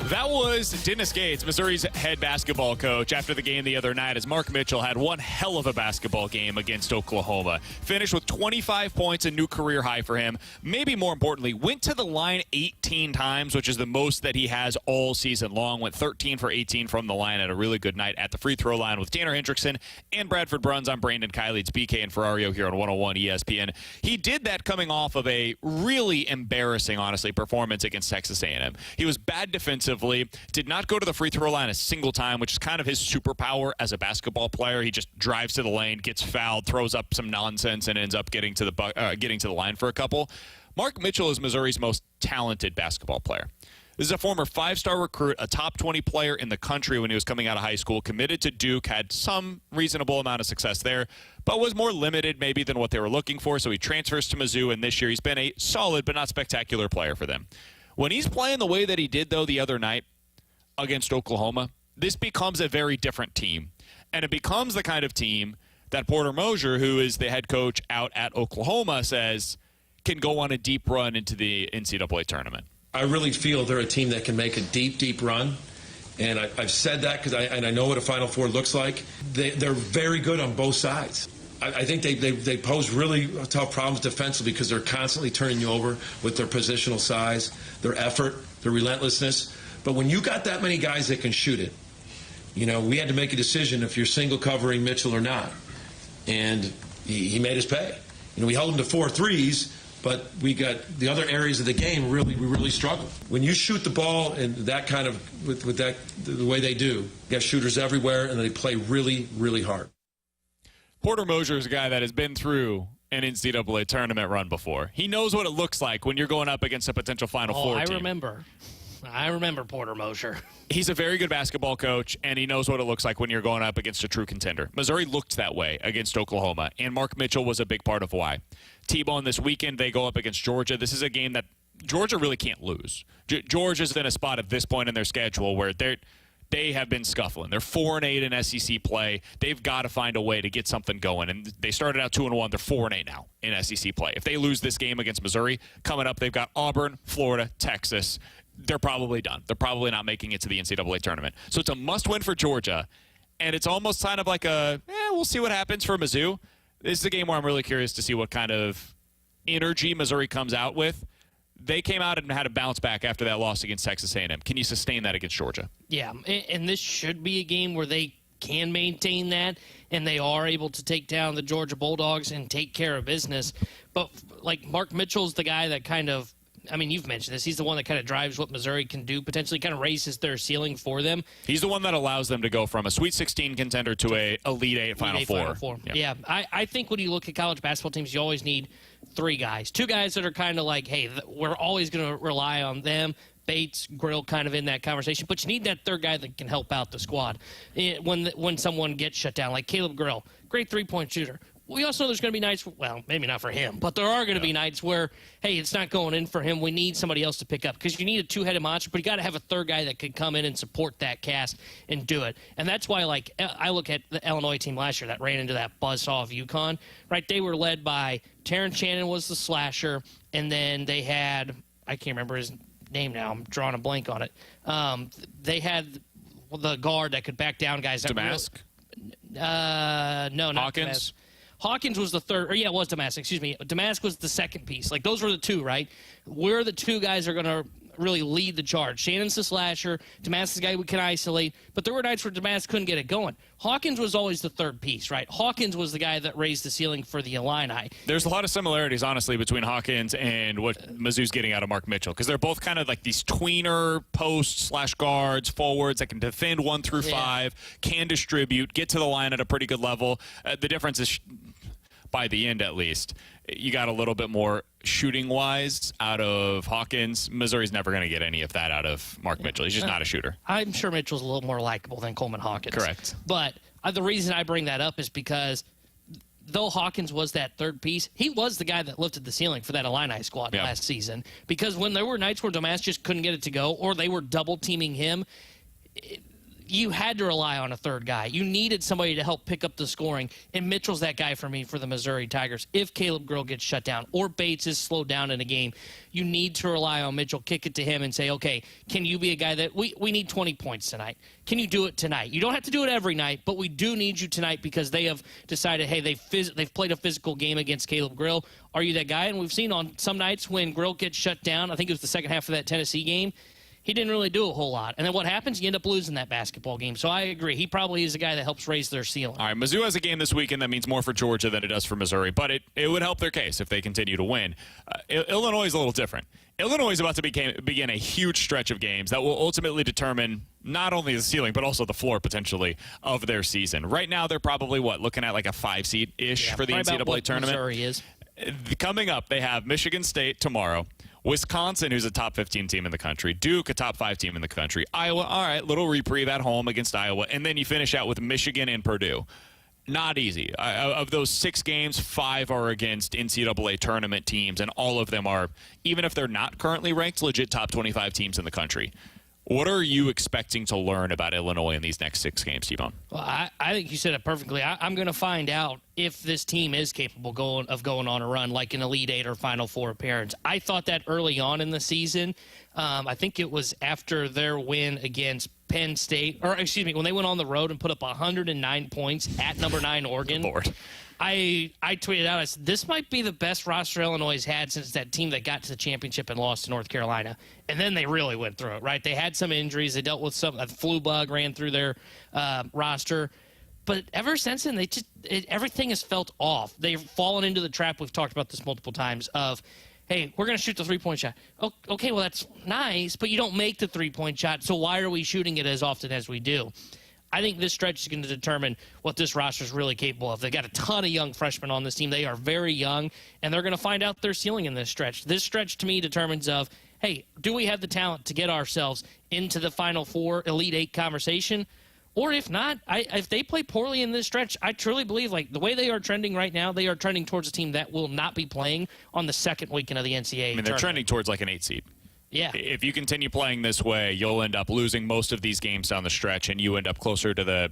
That was Dennis Gates, Missouri's head basketball coach, after the game the other night, as Mark Mitchell had one hell of a basketball game against Oklahoma. Finished with 25 points, a new career high for him. Maybe more importantly, went to the line 18 times, which is the most that he has all season long. Went 13 for 18 from the line, at a really good night at the free throw line with Tanner Hendrickson and Bradford Bruns. I'm Brandon Kiley. It's BK and Ferrario here on 101 ESPN. He did that coming off of a really embarrassing, honestly, performance against Texas A&M. He was bad defensively, did not go to the free throw line a single time, which is kind of his superpower as a basketball player. He just drives to the lane, gets fouled, throws up some nonsense, and ends up getting to the line for a couple. Mark Mitchell is Missouri's most talented basketball player. This is a former 5-star recruit, a top 20 player in the country when he was coming out of high school, committed to Duke, had some reasonable amount of success there, but was more limited maybe than what they were looking for, so he transfers to Mizzou, and this year he's been a solid but not spectacular player for them. When he's playing the way that he did, though, the other night against Oklahoma, this becomes a very different team. And it becomes the kind of team that Porter Moser, who is the head coach out at Oklahoma, says can go on a deep run into the NCAA tournament. I really feel they're a team that can make a deep, deep run. And I've said that because I know what a Final Four looks like. They're very good on both sides. I think they pose really tough problems defensively because they're constantly turning you over with their positional size, their effort, their relentlessness. But when you got that many guys that can shoot it, we had to make a decision if you're single covering Mitchell or not. And he made us pay. We held him to 4 threes, but we got the other areas of the game we really struggled. When you shoot the ball and that kind of with that the way they do, you got shooters everywhere and they play really, really hard. Porter Moser is a guy that has been through an NCAA tournament run before. He knows what it looks like when you're going up against a potential Final Four team. I remember Porter Moser. He's a very good basketball coach, and he knows what it looks like when you're going up against a true contender. Missouri looked that way against Oklahoma, and Mark Mitchell was a big part of why. T-Bone this weekend, they go up against Georgia. This is a game that Georgia really can't lose. Georgia's in a spot at this point in their schedule where they have been scuffling. They're 4-8 in SEC play. They've got to find a way to get something going. And they started out 2-1. They're 4-8 now in SEC play. If they lose this game against Missouri, coming up, they've got Auburn, Florida, Texas. They're probably done. They're probably not making it to the NCAA tournament. So it's a must-win for Georgia. And it's almost kind of like we'll see what happens for Mizzou. This is a game where I'm really curious to see what kind of energy Missouri comes out with. They came out and had a bounce back after that loss against Texas A&M. Can you sustain that against Georgia? Yeah, and this should be a game where they can maintain that, and they are able to take down the Georgia Bulldogs and take care of business. But, Mark Mitchell's the guy that kind of, you've mentioned this. He's the one that kind of drives what Missouri can do, potentially kind of raises their ceiling for them. He's the one that allows them to go from a Sweet 16 contender to a Elite 8 Final Four. Yeah, I think when you look at college basketball teams, you always need 3 guys. 2 guys that are kind of like, hey, we're always going to rely on them. Bates, Grill kind of in that conversation. But you need that 3rd guy that can help out the squad when someone gets shut down, like Caleb Grill. Great 3-point shooter. we also know there's going to be nights, well, maybe not for him, but there are going to be nights where, hey, it's not going in for him. We need somebody else to pick up because you need a two-headed monster, but you got to have a third guy that could come in and support that cast and do it. And that's why, like, I look at the Illinois team last year that ran into that buzzsaw of UConn, right? They were led by Terrence Shannon was the slasher, and then they had, I can't remember his name now. I'm drawing a blank on it. They had the guard that could back down guys. Damask? No, not Hawkins? Damask. Hawkins was the third, or yeah, it was Damask, excuse me. Damask was the second piece. Like, those were the two, right? We're the two guys that are going to really lead the charge. Shannon's the slasher. Damask is the guy we can isolate. But there were nights where Damask couldn't get it going. Hawkins was always the third piece, right? Hawkins was the guy that raised the ceiling for the Illini. There's a lot of similarities, honestly, between Hawkins and what Mizzou's getting out of Mark Mitchell, because they're both kind of like these tweener posts/guards, forwards that can defend 1 through 5, can distribute, get to the line at a pretty good level. The difference is, by the end at least, you got a little bit more shooting-wise out of Hawkins. Missouri's never going to get any of that out of Mark Mitchell. He's just not a shooter. I'm sure Mitchell's a little more likable than Coleman Hawkins. Correct. But the reason I bring that up is because though Hawkins was that third piece, he was the guy that lifted the ceiling for that Illini squad last season. Because when there were nights where Damask just couldn't get it to go or they were double-teaming him, you had to rely on a third guy. You needed somebody to help pick up the scoring, and Mitchell's that guy for me for the Missouri Tigers. If Caleb Grill gets shut down or Bates is slowed down in a game, you need to rely on Mitchell, kick it to him, and say, okay, can you be a guy that we need 20 points tonight? Can you do it tonight? You don't have to do it every night, but we do need you tonight because they have decided, hey, they've played a physical game against Caleb Grill. Are you that guy? And we've seen on some nights when Grill gets shut down, I think it was the second half of that Tennessee game, he didn't really do a whole lot. And then what happens? You end up losing that basketball game. So I agree. He probably is a guy that helps raise their ceiling. All right, Mizzou has a game this weekend that means more for Georgia than it does for Missouri, but it would help their case if they continue to win. Illinois is a little different. Illinois is about to begin a huge stretch of games that will ultimately determine not only the ceiling, but also the floor, potentially, of their season. Right now, they're probably, looking at like a 5-seed-ish for the NCAA tournament. Missouri is. Coming up, they have Michigan State tomorrow. Wisconsin, who's a top 15 team in the country. Duke, a top 5 team in the country. Iowa, all right, little reprieve at home against Iowa. And then you finish out with Michigan and Purdue. Not easy. Of those 6 games, 5 are against NCAA tournament teams, and all of them are, even if they're not currently ranked, legit top 25 teams in the country. What are you expecting to learn about Illinois in these next 6 games, T-Bone? Well, I think you said it perfectly. I'm going to find out if this team is capable of going on a run like an Elite Eight or Final Four appearance. I thought that early on in the season. I think it was after their win against Penn State, or excuse me, when they went on the road and put up 109 points at number 9 Oregon. Lord. I tweeted out, I said, this might be the best roster Illinois has had since that team that got to the championship and lost to North Carolina. And then they really went through it, right? They had some injuries. They dealt with a flu bug ran through their roster. But ever since then, everything has felt off. They've fallen into the trap, we've talked about this multiple times, of, hey, we're going to shoot the three-point shot. Okay, well, that's nice, but you don't make the three-point shot, so why are we shooting it as often as we do? I think this stretch is going to determine what this roster is really capable of. They've got a ton of young freshmen on this team. They are very young, and they're going to find out their ceiling in this stretch. This stretch, to me, determines of, hey, do we have the talent to get ourselves into the Final Four, Elite Eight conversation? Or if not, if they play poorly in this stretch, I truly believe, like, the way they are trending right now, they are trending towards a team that will not be playing on the second weekend of the NCAA tournament. They're trending towards like an 8 seed. Yeah. If you continue playing this way, you'll end up losing most of these games down the stretch, and you end up closer to the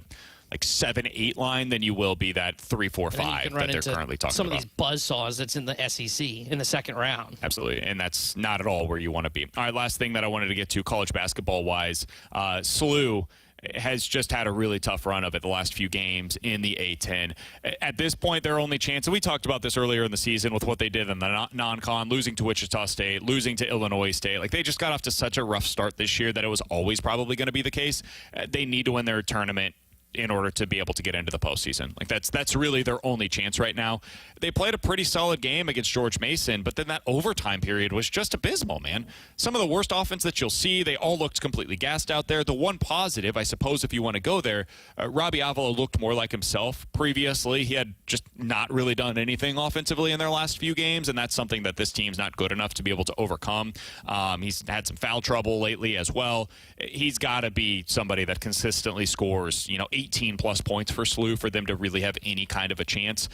7-8 line than you will be that 3-4-5 that they're currently talking about. Some of these buzzsaws that's in the SEC in the second round. Absolutely, and that's not at all where you want to be. All right, last thing that I wanted to get to college basketball-wise, SLU has just had a really tough run of it the last few games in the A-10. At this point, their only chance, and we talked about this earlier in the season with what they did in the non-con, losing to Wichita State, losing to Illinois State. Like, they just got off to such a rough start this year that it was always probably going to be the case. They need to win their tournament in order to be able to get into the postseason. Like, that's really their only chance right now. They played a pretty solid game against George Mason, but then that overtime period was just abysmal, man. Some of the worst offense that you'll see. They all looked completely gassed out there. The one positive, I suppose, if you want to go there, Robbie Avila looked more like himself previously. He had just not really done anything offensively in their last few games, and that's something that this team's not good enough to be able to overcome. He's had some foul trouble lately as well. He's got to be somebody that consistently scores, 8 18-plus points for SLU for them to really have any kind of a chance.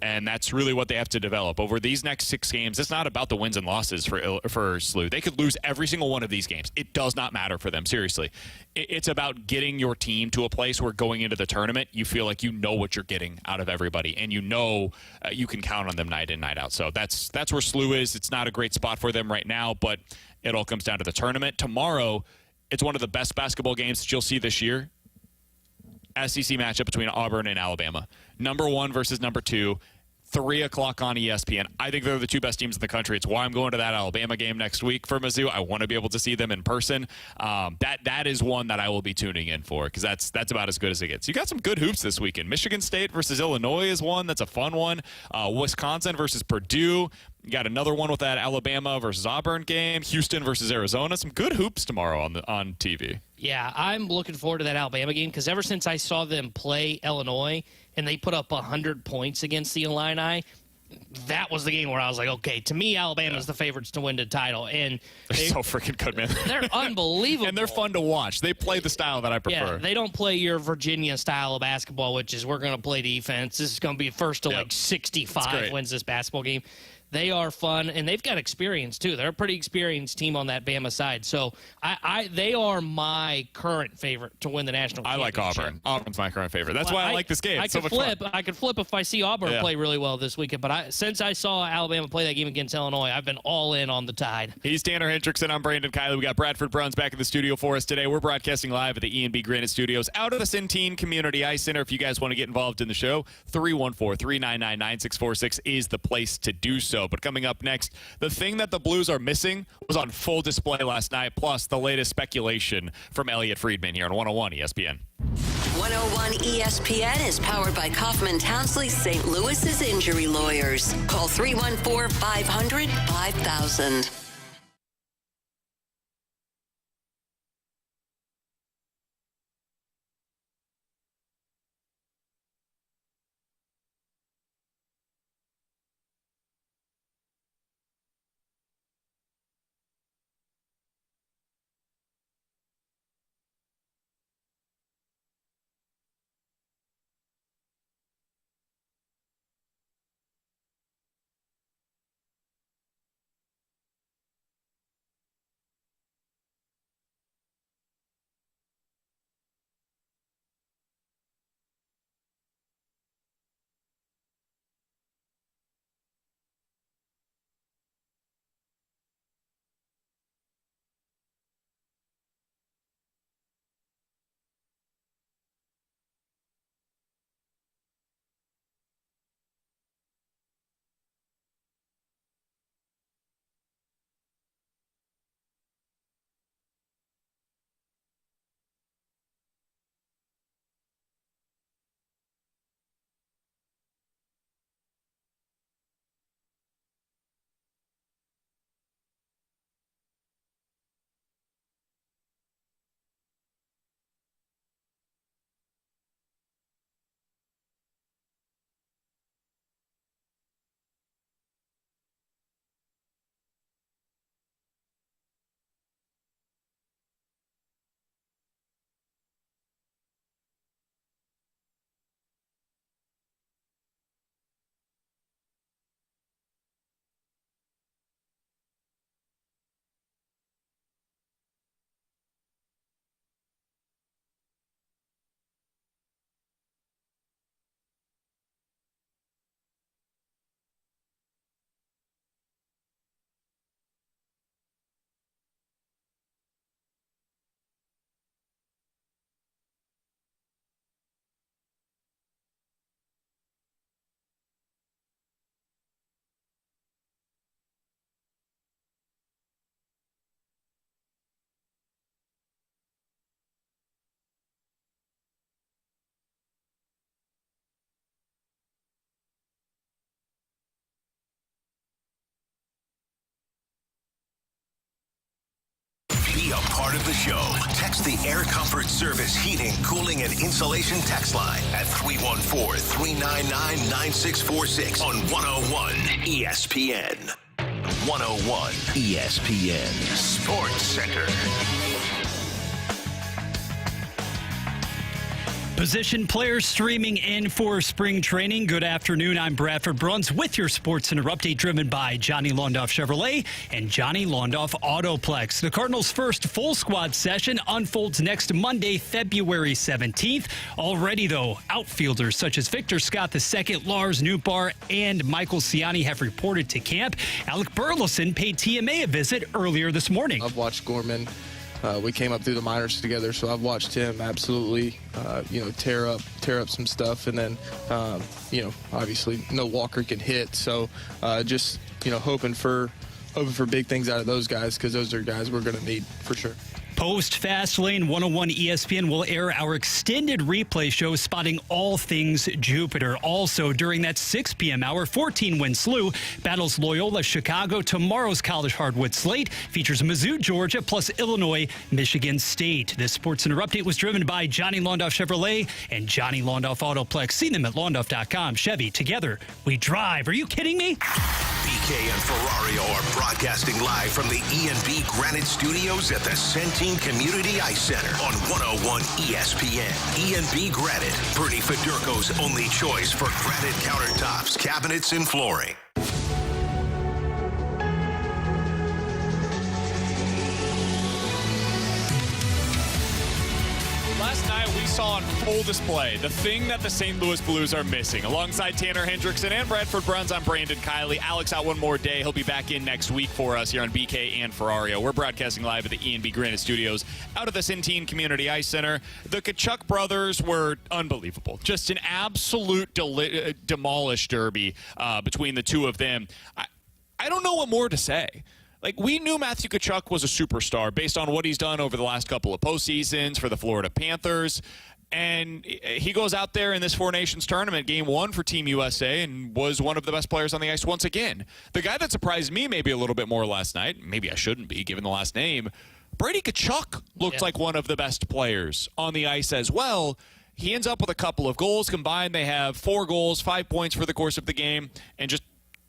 And that's really what they have to develop. Over these next 6 games, it's not about the wins and losses for SLU. They could lose every single one of these games. It does not matter for them, seriously. It's about getting your team to a place where going into the tournament, you feel like you know what you're getting out of everybody, and you know you can count on them night in, night out. So that's where SLU is. It's not a great spot for them right now, but it all comes down to the tournament. Tomorrow, it's one of the best basketball games that you'll see this year. SEC matchup between Auburn and Alabama. Number 1 versus number 2. 3 o'clock on ESPN. I think they're the 2 best teams in the country. It's why I'm going to that Alabama game next week for Mizzou. I want to be able to see them in person. That is one that I will be tuning in for because that's about as good as it gets. You got some good hoops this weekend. Michigan State versus Illinois is one. That's a fun one. Wisconsin versus Purdue. You got another one with that Alabama versus Auburn game. Houston versus Arizona. Some good hoops tomorrow on TV. Yeah, I'm looking forward to that Alabama game because ever since I saw them play Illinois and they put up 100 points against the Illini, that was the game where I was like, okay, to me, Alabama's the favorites to win the title. And they're so freaking good, man. They're unbelievable. And they're fun to watch. They play the style that I prefer. Yeah, they don't play your Virginia style of basketball, which is we're going to play defense. This is going to be first to like 65 wins this basketball game. They are fun, and they've got experience, too. They're a pretty experienced team on that Bama side. So they are my current favorite to win the national championship. I like Auburn. Auburn's my current favorite. That's why I like this game. It's so much fun. I could flip if I see Auburn play really well this weekend. But since I saw Alabama play that game against Illinois, I've been all in on the Tide. He's Tanner Hendrickson. I'm Brandon Kiley. We got Bradford Bruns back in the studio for us today. We're broadcasting live at the E&B Granite Studios out of the Centene Community Ice Center. If you guys want to get involved in the show, 314-399-9646 is the place to do so. But coming up next, the thing that the Blues are missing was on full display last night, plus the latest speculation from Elliot Friedman here on 101 ESPN. 101 ESPN is powered by Kaufman Townsley St. Louis's injury lawyers. Call 314-500-5000. Be a part of the show. Text the Air Comfort Service Heating, Cooling, and Insulation text line at 314-399-9646 on 101 ESPN. 101 ESPN Sports Center. Position players streaming in for spring training. Good afternoon. I'm Bradford Bruns with your Sports Center update driven by Johnny Londoff Chevrolet and Johnny Londoff Autoplex. The Cardinals' first full squad session unfolds next Monday, February 17th. Already, though, outfielders such as Victor Scott II, Lars Nootbaar, and Michael Ciani have reported to camp. Alec Burleson paid TMA a visit earlier this morning. I've watched Gorman. We came up through the minors together, so I've watched him absolutely, tear up some stuff. And then, obviously, no Walker can hit. So just, hoping for big things out of those guys, because those are guys we're going to need for sure. Post Fastlane 101 ESPN will air our extended replay show spotting all things Jupiter. Also, during that 6 p.m. hour, 14-win slew battles Loyola Chicago. Tomorrow's college hardwood slate features Mizzou, Georgia, plus Illinois, Michigan State. This Sports Center update was driven by Johnny Londoff Chevrolet and Johnny Londoff Autoplex. See them at Londoff.com. Chevy, together we drive. Are you kidding me? BK and Ferrario are broadcasting live from the E&B Granite Studios at the Centene Community Ice Center on 101 ESPN. E&B Granite, Bernie Federko's only choice for granite countertops, cabinets, and flooring. Last night, we saw on full display the thing that the St. Louis Blues are missing. Alongside Tanner Hendrickson and Bradford Bruns, I'm Brandon Kiley. Alex out one more day. He'll be back in next week for us here on BK and Ferrario. We're broadcasting live at the E&B Granite Studios out of the Centene Community Ice Center. The Tkachuk brothers were unbelievable. Just an absolute demolished derby between the two of them. I don't know what more to say. Like, we knew Matthew Tkachuk was a superstar based on what he's done over the last couple of postseasons for the Florida Panthers. And he goes out there in this Four Nations tournament, game one for Team USA, and was one of the best players on the ice once again. The guy that surprised me maybe a little bit more last night, maybe I shouldn't be given the last name, Brady Tkachuk looked like one of the best players on the ice as well. He ends up with a couple of goals. Combined, they have 4 goals, 5 points for the course of the game, and just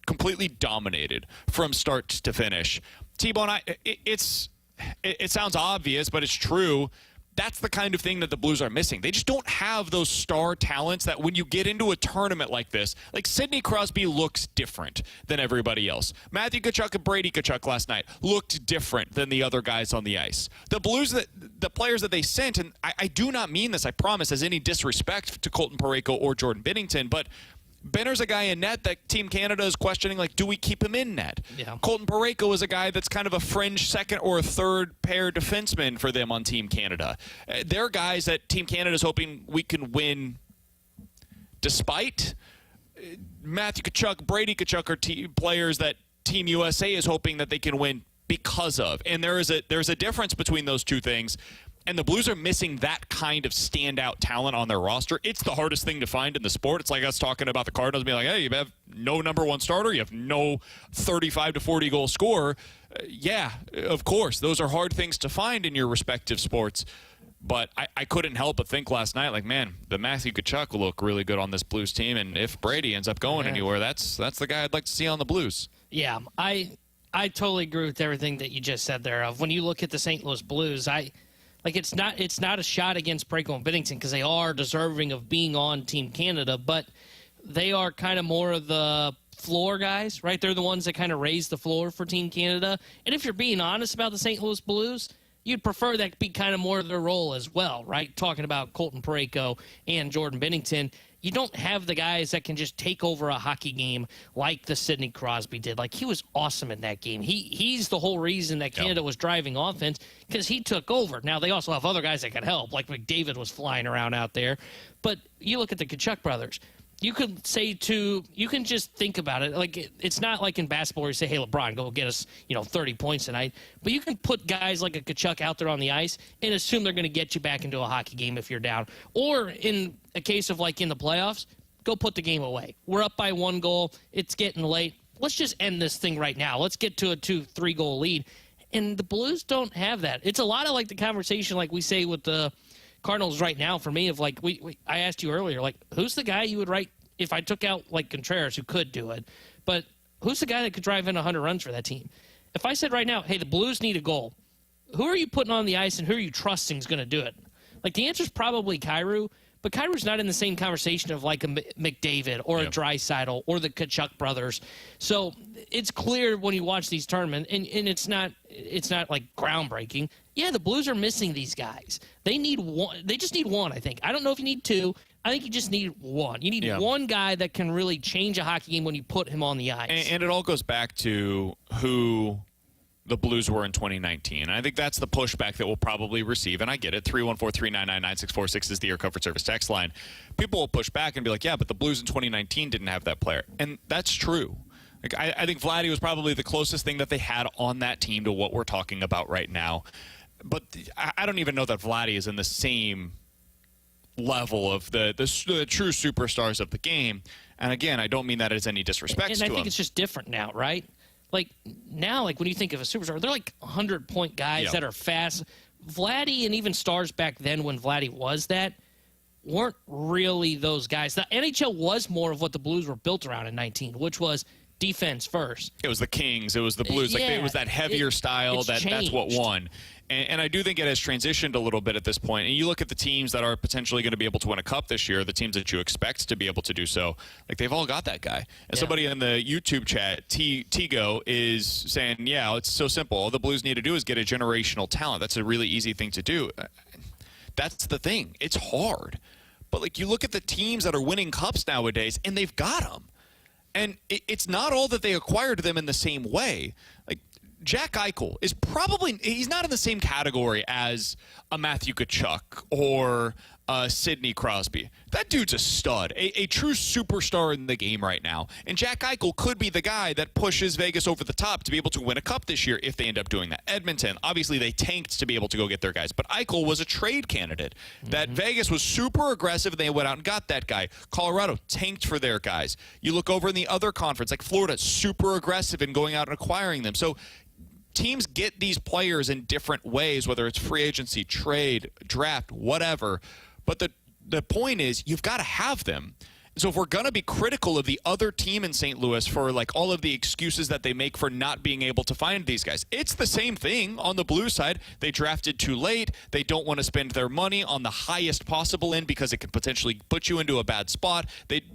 completely dominated from start to finish. T-Bone, it sounds obvious, but it's true. That's the kind of thing that the Blues are missing. They just don't have those star talents that when you get into a tournament like this, like Sidney Crosby looks different than everybody else. Matthew Tkachuk and Brady Tkachuk last night looked different than the other guys on the ice. The Blues, the players that they sent, and I do not mean this, I promise, as any disrespect to Colton Parayko or Jordan Binnington, but Benner's a guy in net that Team Canada is questioning, like, do we keep him in net? Yeah. Colton Parayko is a guy that's kind of a fringe second or third pair defenseman for them on Team Canada. They're guys that Team Canada is hoping we can win despite. Matthew Tkachuk, Brady Tkachuk are players that Team USA is hoping that they can win because of. And there's a difference between those two things. And the Blues are missing that kind of standout talent on their roster. It's the hardest thing to find in the sport. It's like us talking about the Cardinals being like, hey, you have no number one starter. You have no 35 to 40 goal scorer. Yeah, of course. Those are hard things to find in your respective sports. But I couldn't help but think last night, like, man, the Matthew Tkachuk will look really good on this Blues team. And if Brady ends up going anywhere, that's the guy I'd like to see on the Blues. Yeah, I totally agree with everything that you just said there. When you look at the St. Louis Blues, it's not a shot against Parayko and Binnington because they are deserving of being on Team Canada, but they are kind of more of the floor guys, right? They're the ones that kind of raise the floor for Team Canada. And if you're being honest about the St. Louis Blues, you'd prefer that be kind of more of their role as well, right? Talking about Colton Parayko and Jordan Binnington. You don't have the guys that can just take over a hockey game like the Sidney Crosby did. Like, he was awesome in that game. He's the whole reason that Canada was driving offense because he took over. Now, they also have other guys that can help, like McDavid was flying around out there. But you look at the Tkachuk brothers. You can just think about it. Like, it's not like in basketball where you say, hey, LeBron, go get us, 30 points tonight. But you can put guys like a Tkachuk out there on the ice and assume they're going to get you back into a hockey game if you're down. Or in a case of, like, in the playoffs, go put the game away. We're up by 1 goal. It's getting late. Let's just end this thing right now. Let's get to a 2-3 goal lead. And the Blues don't have that. It's a lot of, like, the conversation like we say with the Cardinals right now for me of, like, I asked you earlier, like, who's the guy you would write if I took out, like, Contreras, who could do it, but who's the guy that could drive in 100 runs for that team? If I said right now, hey, the Blues need a goal, who are you putting on the ice and who are you trusting is going to do it? Like, the answer is probably Kyrou, but Kyrou's not in the same conversation of like a McDavid or a Draisaitl or the Tkachuk brothers. So it's clear when you watch these tournaments, and it's not like groundbreaking. Yeah, the Blues are missing these guys. They need one. They just need one, I think. I don't know if you need two. I think you just need one. You need one guy that can really change a hockey game when you put him on the ice. And it all goes back to who the Blues were in 2019. And I think that's the pushback that we'll probably receive. And I get it. 314-399-9646 is the Air Comfort Service text line. People will push back and be like, yeah, but the Blues in 2019 didn't have that player. And that's true. Like, I think Vladdy was probably the closest thing that they had on that team to what we're talking about right now. But I don't even know that Vladdy is in the same level of the true superstars of the game. And again, I don't mean that as any disrespect to him. And I think it's just different now, right? Like, now, like, when you think of a superstar, they're like 100-point guys that are fast. Vladdy and even stars back then when Vladdy was that weren't really those guys. The NHL was more of what the Blues were built around in 19, which was defense first. It was the Kings. It was the Blues. Like, it was that heavier style. That's what won. And I do think it has transitioned a little bit at this point. And you look at the teams that are potentially going to be able to win a cup this year, the teams that you expect to be able to do so, like, they've all got that guy. And somebody in the YouTube chat, Tigo, is saying, yeah, it's so simple. All the Blues need to do is get a generational talent. That's a really easy thing to do. That's the thing. It's hard. But, like, you look at the teams that are winning cups nowadays, and they've got them. And it's not all that they acquired them in the same way. Like, Jack Eichel is probably – he's not in the same category as a Matthew Tkachuk or Sidney Crosby. That dude's a stud, a true superstar in the game right now. And Jack Eichel could be the guy that pushes Vegas over the top to be able to win a cup this year if they end up doing that. Edmonton, obviously they tanked to be able to go get their guys, but Eichel was a trade candidate. That Vegas was super aggressive, and they went out and got that guy. Colorado tanked for their guys. You look over in the other conference, like Florida, super aggressive in going out and acquiring them. So teams get these players in different ways, whether it's free agency, trade, draft, whatever. But the point is, you've got to have them. So if we're going to be critical of the other team in St. Louis for, like, all of the excuses that they make for not being able to find these guys, it's the same thing on the Blues side. They drafted too late. They don't want to spend their money on the highest possible end because it could potentially put you into a bad spot.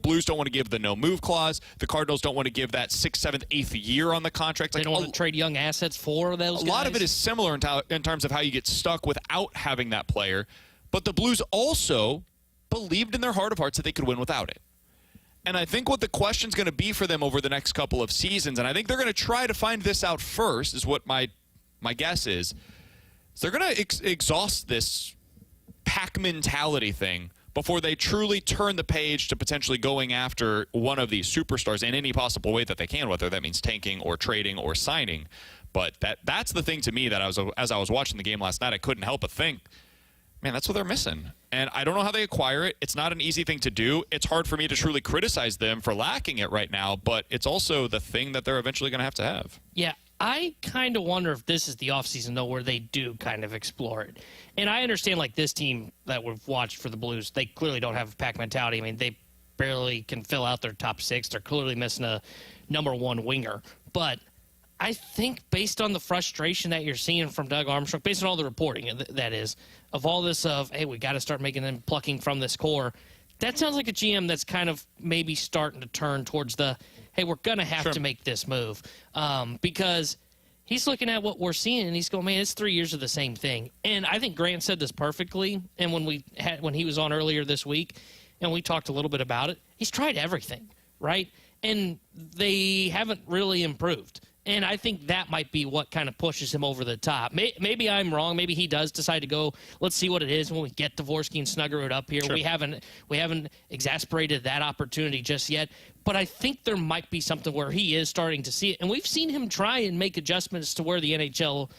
Blues don't want to give the no-move clause. The Cardinals don't want to give that 6th, 7th, 8th year on the contract. They don't want to trade young assets for those guys. A lot of it is similar in terms of how you get stuck without having that player. But the Blues also believed in their heart of hearts that they could win without it. And I think what the question's going to be for them over the next couple of seasons, and I think they're going to try to find this out first, is what my guess is. So they're going to exhaust this pack mentality thing before they truly turn the page to potentially going after one of these superstars in any possible way that they can, whether that means tanking or trading or signing. But that's the thing to me that as I was watching the game last night, I couldn't help but think, man, that's what they're missing. And I don't know how they acquire it. It's not an easy thing to do. It's hard for me to truly criticize them for lacking it right now, but it's also the thing that they're eventually going to have. Yeah, I kind of wonder if this is the offseason, though, where they do kind of explore it. And I understand, like, this team that we've watched for the Blues, they clearly don't have a pack mentality. I mean, they barely can fill out their top 6. They're clearly missing a number 1 winger. But I think based on the frustration that you're seeing from Doug Armstrong, based on all the reporting, that is, of all this of, hey, we got to start making them plucking from this core, that sounds like a GM that's kind of maybe starting to turn towards the, hey, we're going to have to make this move. Because he's looking at what we're seeing, and he's going, man, it's 3 years of the same thing. And I think Grant said this perfectly, and when he was on earlier this week, and we talked a little bit about it, he's tried everything, right? And they haven't really improved. And I think that might be what kind of pushes him over the top. Maybe I'm wrong. Maybe he does decide to go, let's see what it is when we get Dvorsky and Snuggerud up here. Sure. We haven't exasperated that opportunity just yet. But I think there might be something where he is starting to see it. And we've seen him try and make adjustments to where the NHL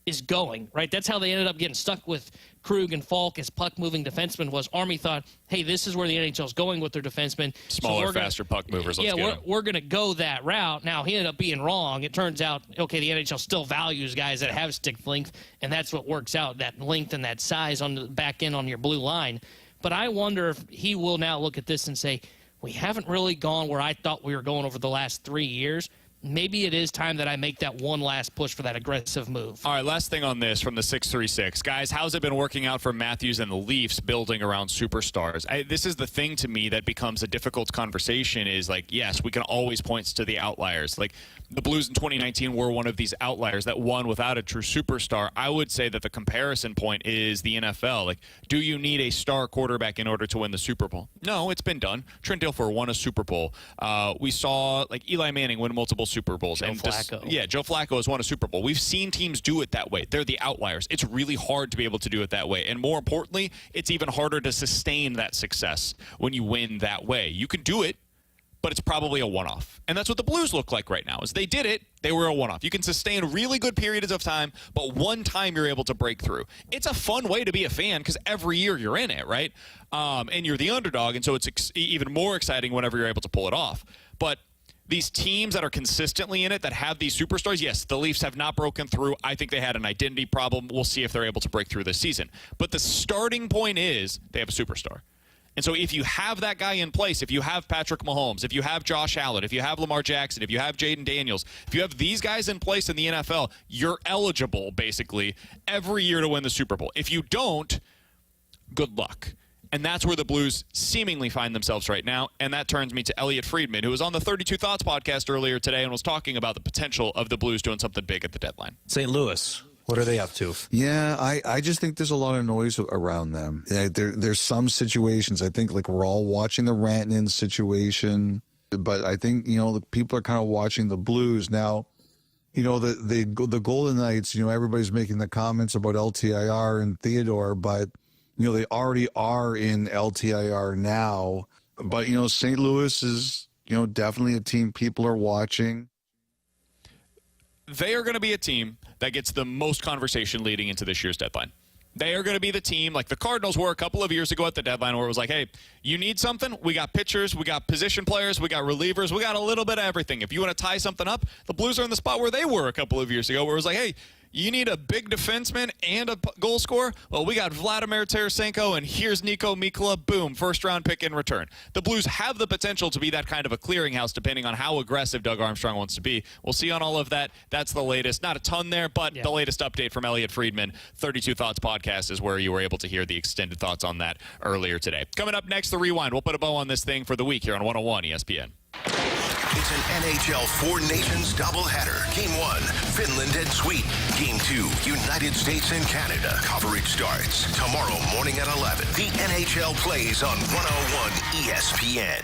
is going, right? That's how they ended up getting stuck with Krug and Falk as puck-moving defensemen. Was Army thought, hey, this is where the NHL is going with their defensemen. Smaller, faster puck movers. We're going to go that route. Now, he ended up being wrong. It turns out, okay, the NHL still values guys that have stick length, and that's what works out, that length and that size on the back end on your blue line. But I wonder if he will now look at this and say, we haven't really gone where I thought we were going over the last 3 years. maybe it is time that I make that one last push for that aggressive move. All right, last thing on this from the 636. Guys, how's it been working out for Matthews and the Leafs building around superstars? This is the thing to me that becomes a difficult conversation is like, yes, we can always point to the outliers. Like the Blues in 2019 were one of these outliers that won without a true superstar. I would say that the comparison point is the NFL. Like, do you need a star quarterback in order to win the Super Bowl? No, it's been done. Trent Dilfer won a Super Bowl. We saw like Eli Manning win multiple Super Bowls. Joe Flacco. Joe Flacco has won a Super Bowl. We've seen teams do it that way. They're the outliers. It's really hard to be able to do it that way. And more importantly, it's even harder to sustain that success when you win that way. You can do it, but it's probably a one-off. And that's what the Blues look like right now. Is they did it, they were a one-off. You can sustain really good periods of time, but one time you're able to break through. It's a fun way to be a fan because every year you're in it, right? And you're the underdog, and so it's even more exciting whenever you're able to pull it off. But these teams that are consistently in it, that have these superstars, yes, the Leafs have not broken through. I think they had an identity problem. We'll see if they're able to break through this season. But the starting point is they have a superstar. And so if you have that guy in place, if you have Patrick Mahomes, if you have Josh Allen, if you have Lamar Jackson, if you have Jaden Daniels, if you have these guys in place in the NFL, you're eligible, basically, every year to win the Super Bowl. If you don't, good luck. And that's where the Blues seemingly find themselves right now. And that turns me to Elliot Friedman, who was on the 32 Thoughts podcast earlier today and was talking about the potential of the Blues doing something big at the deadline. St. Louis, what are they up to? Yeah, I just think there's a lot of noise around them. There's some situations, I think, like we're all watching the Rantanen situation, but I think, people are kind of watching the Blues. Now, the Golden Knights, everybody's making the comments about LTIR and Theodore, but they already are in LTIR now. But, St. Louis is, definitely a team people are watching. They are going to be a team that gets the most conversation leading into this year's deadline. They are going to be the team like the Cardinals were a couple of years ago at the deadline where it was like, hey, you need something? We got pitchers, we got position players, we got relievers, we got a little bit of everything. If you want to tie something up, the Blues are in the spot where they were a couple of years ago where it was like, hey, you need a big defenseman and a goal scorer? Well, we got Vladimir Tarasenko, and here's Nico Mikla. Boom, first-round pick in return. The Blues have the potential to be that kind of a clearinghouse depending on how aggressive Doug Armstrong wants to be. We'll see on all of that. That's the latest. Not a ton there, but the latest update from Elliot Friedman. 32 Thoughts podcast is where you were able to hear the extended thoughts on that earlier today. Coming up next, the Rewind. We'll put a bow on this thing for the week here on 101 ESPN. It's an NHL Four Nations doubleheader. Game 1, Finland and Sweden. Game 2, United States and Canada. Coverage starts tomorrow morning at 11. The NHL plays on 101 ESPN.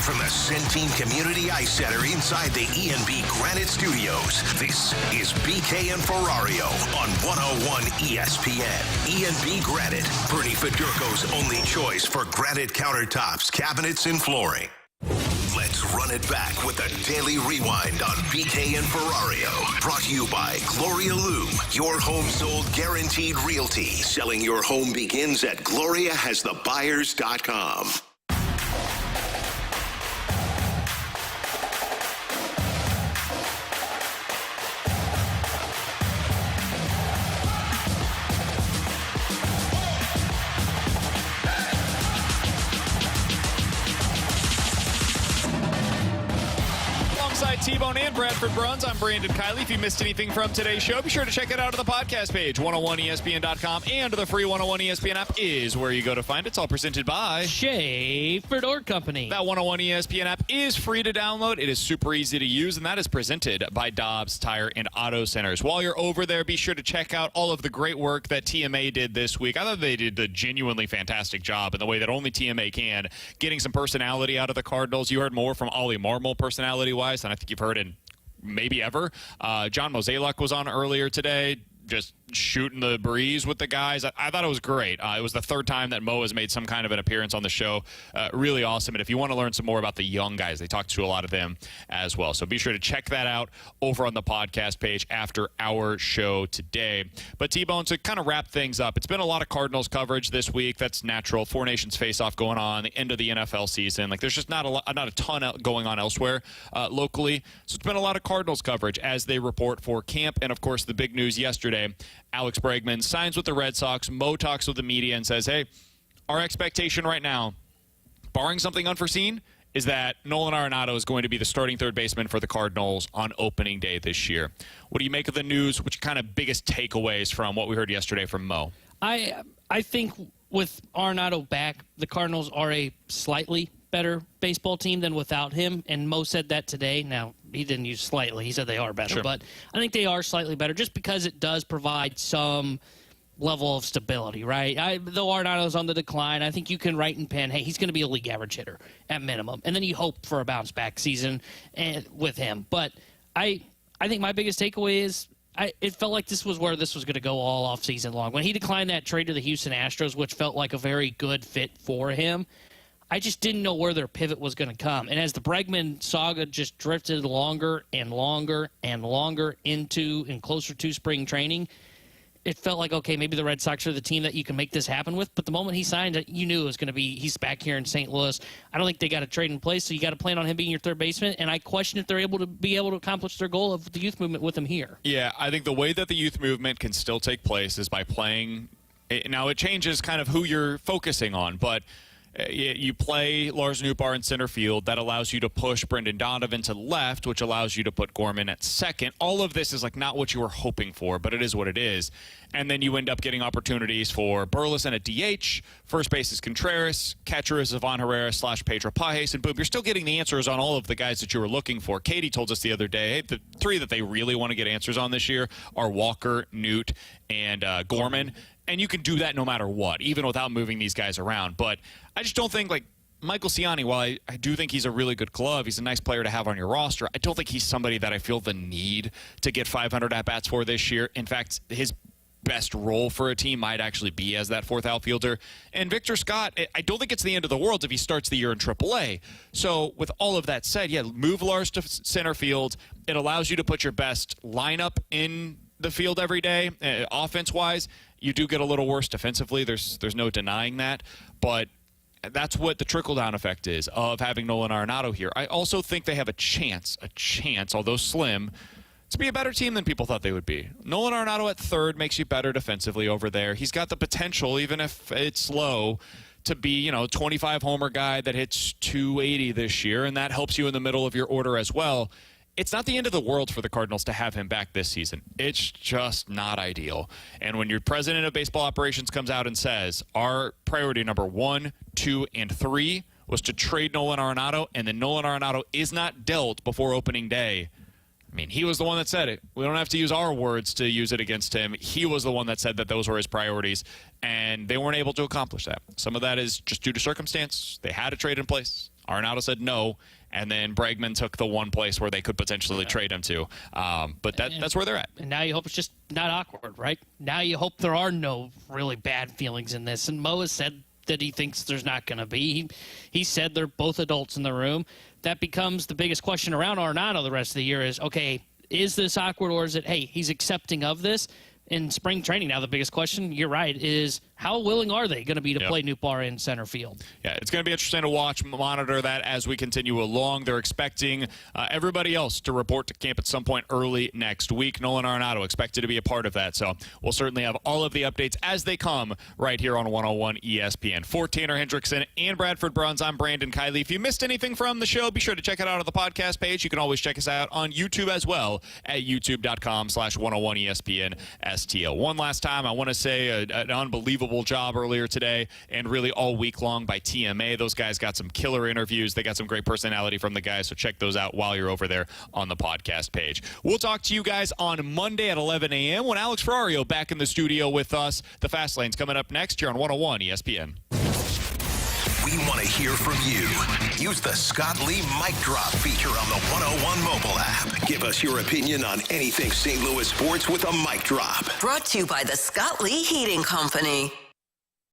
Live from the Centene Community Ice Center inside the E&B Granite Studios, this is BK and Ferrario on 101 ESPN. E&B Granite, Bernie Fedurko's only choice for granite countertops, cabinets, and flooring. Let's run it back with a daily rewind on BK and Ferrario. Brought to you by Gloria Loom, your home sold guaranteed realty. Selling your home begins at GloriaHasTheBuyers.com. T-Bone and Bradford Bruns. I'm Brandon Kiley. If you missed anything from today's show, be sure to check it out on the podcast page. 101ESPN.com and the free 101 ESPN app is where you go to find it. It's all presented by Schaefer Door Company. That 101 ESPN app is free to download. It is super easy to use, and that is presented by Dobbs Tire and Auto Centers. While you're over there, be sure to check out all of the great work that TMA did this week. I thought they did a genuinely fantastic job in the way that only TMA can, getting some personality out of the Cardinals. You heard more from Ollie Marmol personality-wise than I think you've heard in maybe ever. John Mozeliak was on earlier today, just shooting the breeze with the guys. I thought it was great. It was the third time that Mo has made some kind of an appearance on the show. Really awesome. And if you want to learn some more about the young guys, they talked to a lot of them as well. So be sure to check that out over on the podcast page after our show today. But T-Bone, to kind of wrap things up, it's been a lot of Cardinals coverage this week. That's natural. Four Nations face-off going on, the end of the NFL season. Like, there's just not a ton going on elsewhere locally. So it's been a lot of Cardinals coverage as they report for camp. And, of course, the big news yesterday, Alex Bregman signs with the Red Sox. Mo talks with the media and says, hey, our expectation right now, barring something unforeseen, is that Nolan Arenado is going to be the starting third baseman for the Cardinals on opening day this year. What do you make of the news? What's your kind of biggest takeaways from what we heard yesterday from Mo? I think with Arenado back, the Cardinals are a slightly better baseball team than without him, and Mo said that today. Now, he didn't use slightly. He said they are better, but I think they are slightly better just because it does provide some level of stability, right? Though Arenado's on the decline, I think you can write in pen, hey, he's going to be a league average hitter at minimum, and then you hope for a bounce-back season with him. But I think my biggest takeaway is it felt like this was where this was going to go all off season long. When he declined that trade to the Houston Astros, which felt like a very good fit for him, I just didn't know where their pivot was going to come. And as the Bregman saga just drifted longer and longer and longer into and closer to spring training, it felt like, okay, maybe the Red Sox are the team that you can make this happen with. But the moment he signed it, you knew it was going to be, he's back here in St. Louis. I don't think they got a trade in place, so you got to plan on him being your third baseman. And I question if they're able to accomplish their goal of the youth movement with him here. Yeah, I think the way that the youth movement can still take place is by playing. Now, it changes kind of who you're focusing on, but you play Lars Nootbaar in center field. That allows you to push Brendan Donovan to left, which allows you to put Gorman at second. All of this is like not what you were hoping for, but it is what it is. And then you end up getting opportunities for Burleson at DH. First base is Contreras. Catcher is Ivan Herrera / Pedro Pajes. And boom, you're still getting the answers on all of the guys that you were looking for. Katie told us the other day, hey, the three that they really want to get answers on this year are Walker, Newt, and Gorman. And you can do that no matter what, even without moving these guys around. But I just don't think, like, Michael Ciani, while I do think he's a really good glove, he's a nice player to have on your roster, I don't think he's somebody that I feel the need to get 500 at-bats for this year. In fact, his best role for a team might actually be as that fourth outfielder. And Victor Scott, I don't think it's the end of the world if he starts the year in AAA. So with all of that said, yeah, move Lars to center field. It allows you to put your best lineup in the field every day, offense-wise. You do get a little worse defensively. There's no denying that. But that's what the trickle-down effect is of having Nolan Arenado here. I also think they have a chance, although slim, to be a better team than people thought they would be. Nolan Arenado at third makes you better defensively over there. He's got the potential, even if it's low, to be, 25 homer guy that hits 280 this year, and that helps you in the middle of your order as well. It's not the end of the world for the Cardinals to have him back this season. It's just not ideal. And when your president of baseball operations comes out and says, our priority number 1, 2, and 3 was to trade Nolan Arenado, and then Nolan Arenado is not dealt before opening day, I mean, he was the one that said it. We don't have to use our words to use it against him. He was the one that said that those were his priorities, and they weren't able to accomplish that. Some of that is just due to circumstance. They had a trade in place. Arenado said no, and then Bregman took the one place where they could potentially trade him to. But that's where they're at. And now you hope it's just not awkward, right? Now you hope there are no really bad feelings in this. And Mo has said that he thinks there's not going to be. He said they're both adults in the room. That becomes the biggest question around Arenado the rest of the year is, okay, is this awkward, or is it, hey, he's accepting of this? In spring training now, the biggest question, you're right, is how willing are they going to be to play Nootbaar in center field? Yeah, it's going to be interesting to watch, monitor that as we continue along. They're expecting everybody else to report to camp at some point early next week. Nolan Arenado expected to be a part of that. So we'll certainly have all of the updates as they come right here on 101 ESPN. For Tanner Hendrickson and Bradford Bruns, I'm Brandon Kiley. If you missed anything from the show, be sure to check it out on the podcast page. You can always check us out on YouTube as well at youtube.com/101ESPN STL. One last time, I want to say an unbelievable job earlier today and really all week long by TMA. Those guys got some killer interviews. They got some great personality from the guys, so check those out while you're over there on the podcast page. We'll talk to you guys on Monday at 11 a.m. when Alex Ferrario back in the studio with us. The Fast Lane's coming up next here on 101 ESPN. We want to hear from you. Use the Scott Lee Mic Drop feature on the 101 mobile app. Give us your opinion on anything St. Louis sports with a mic drop. Brought to you by the Scott Lee Heating Company.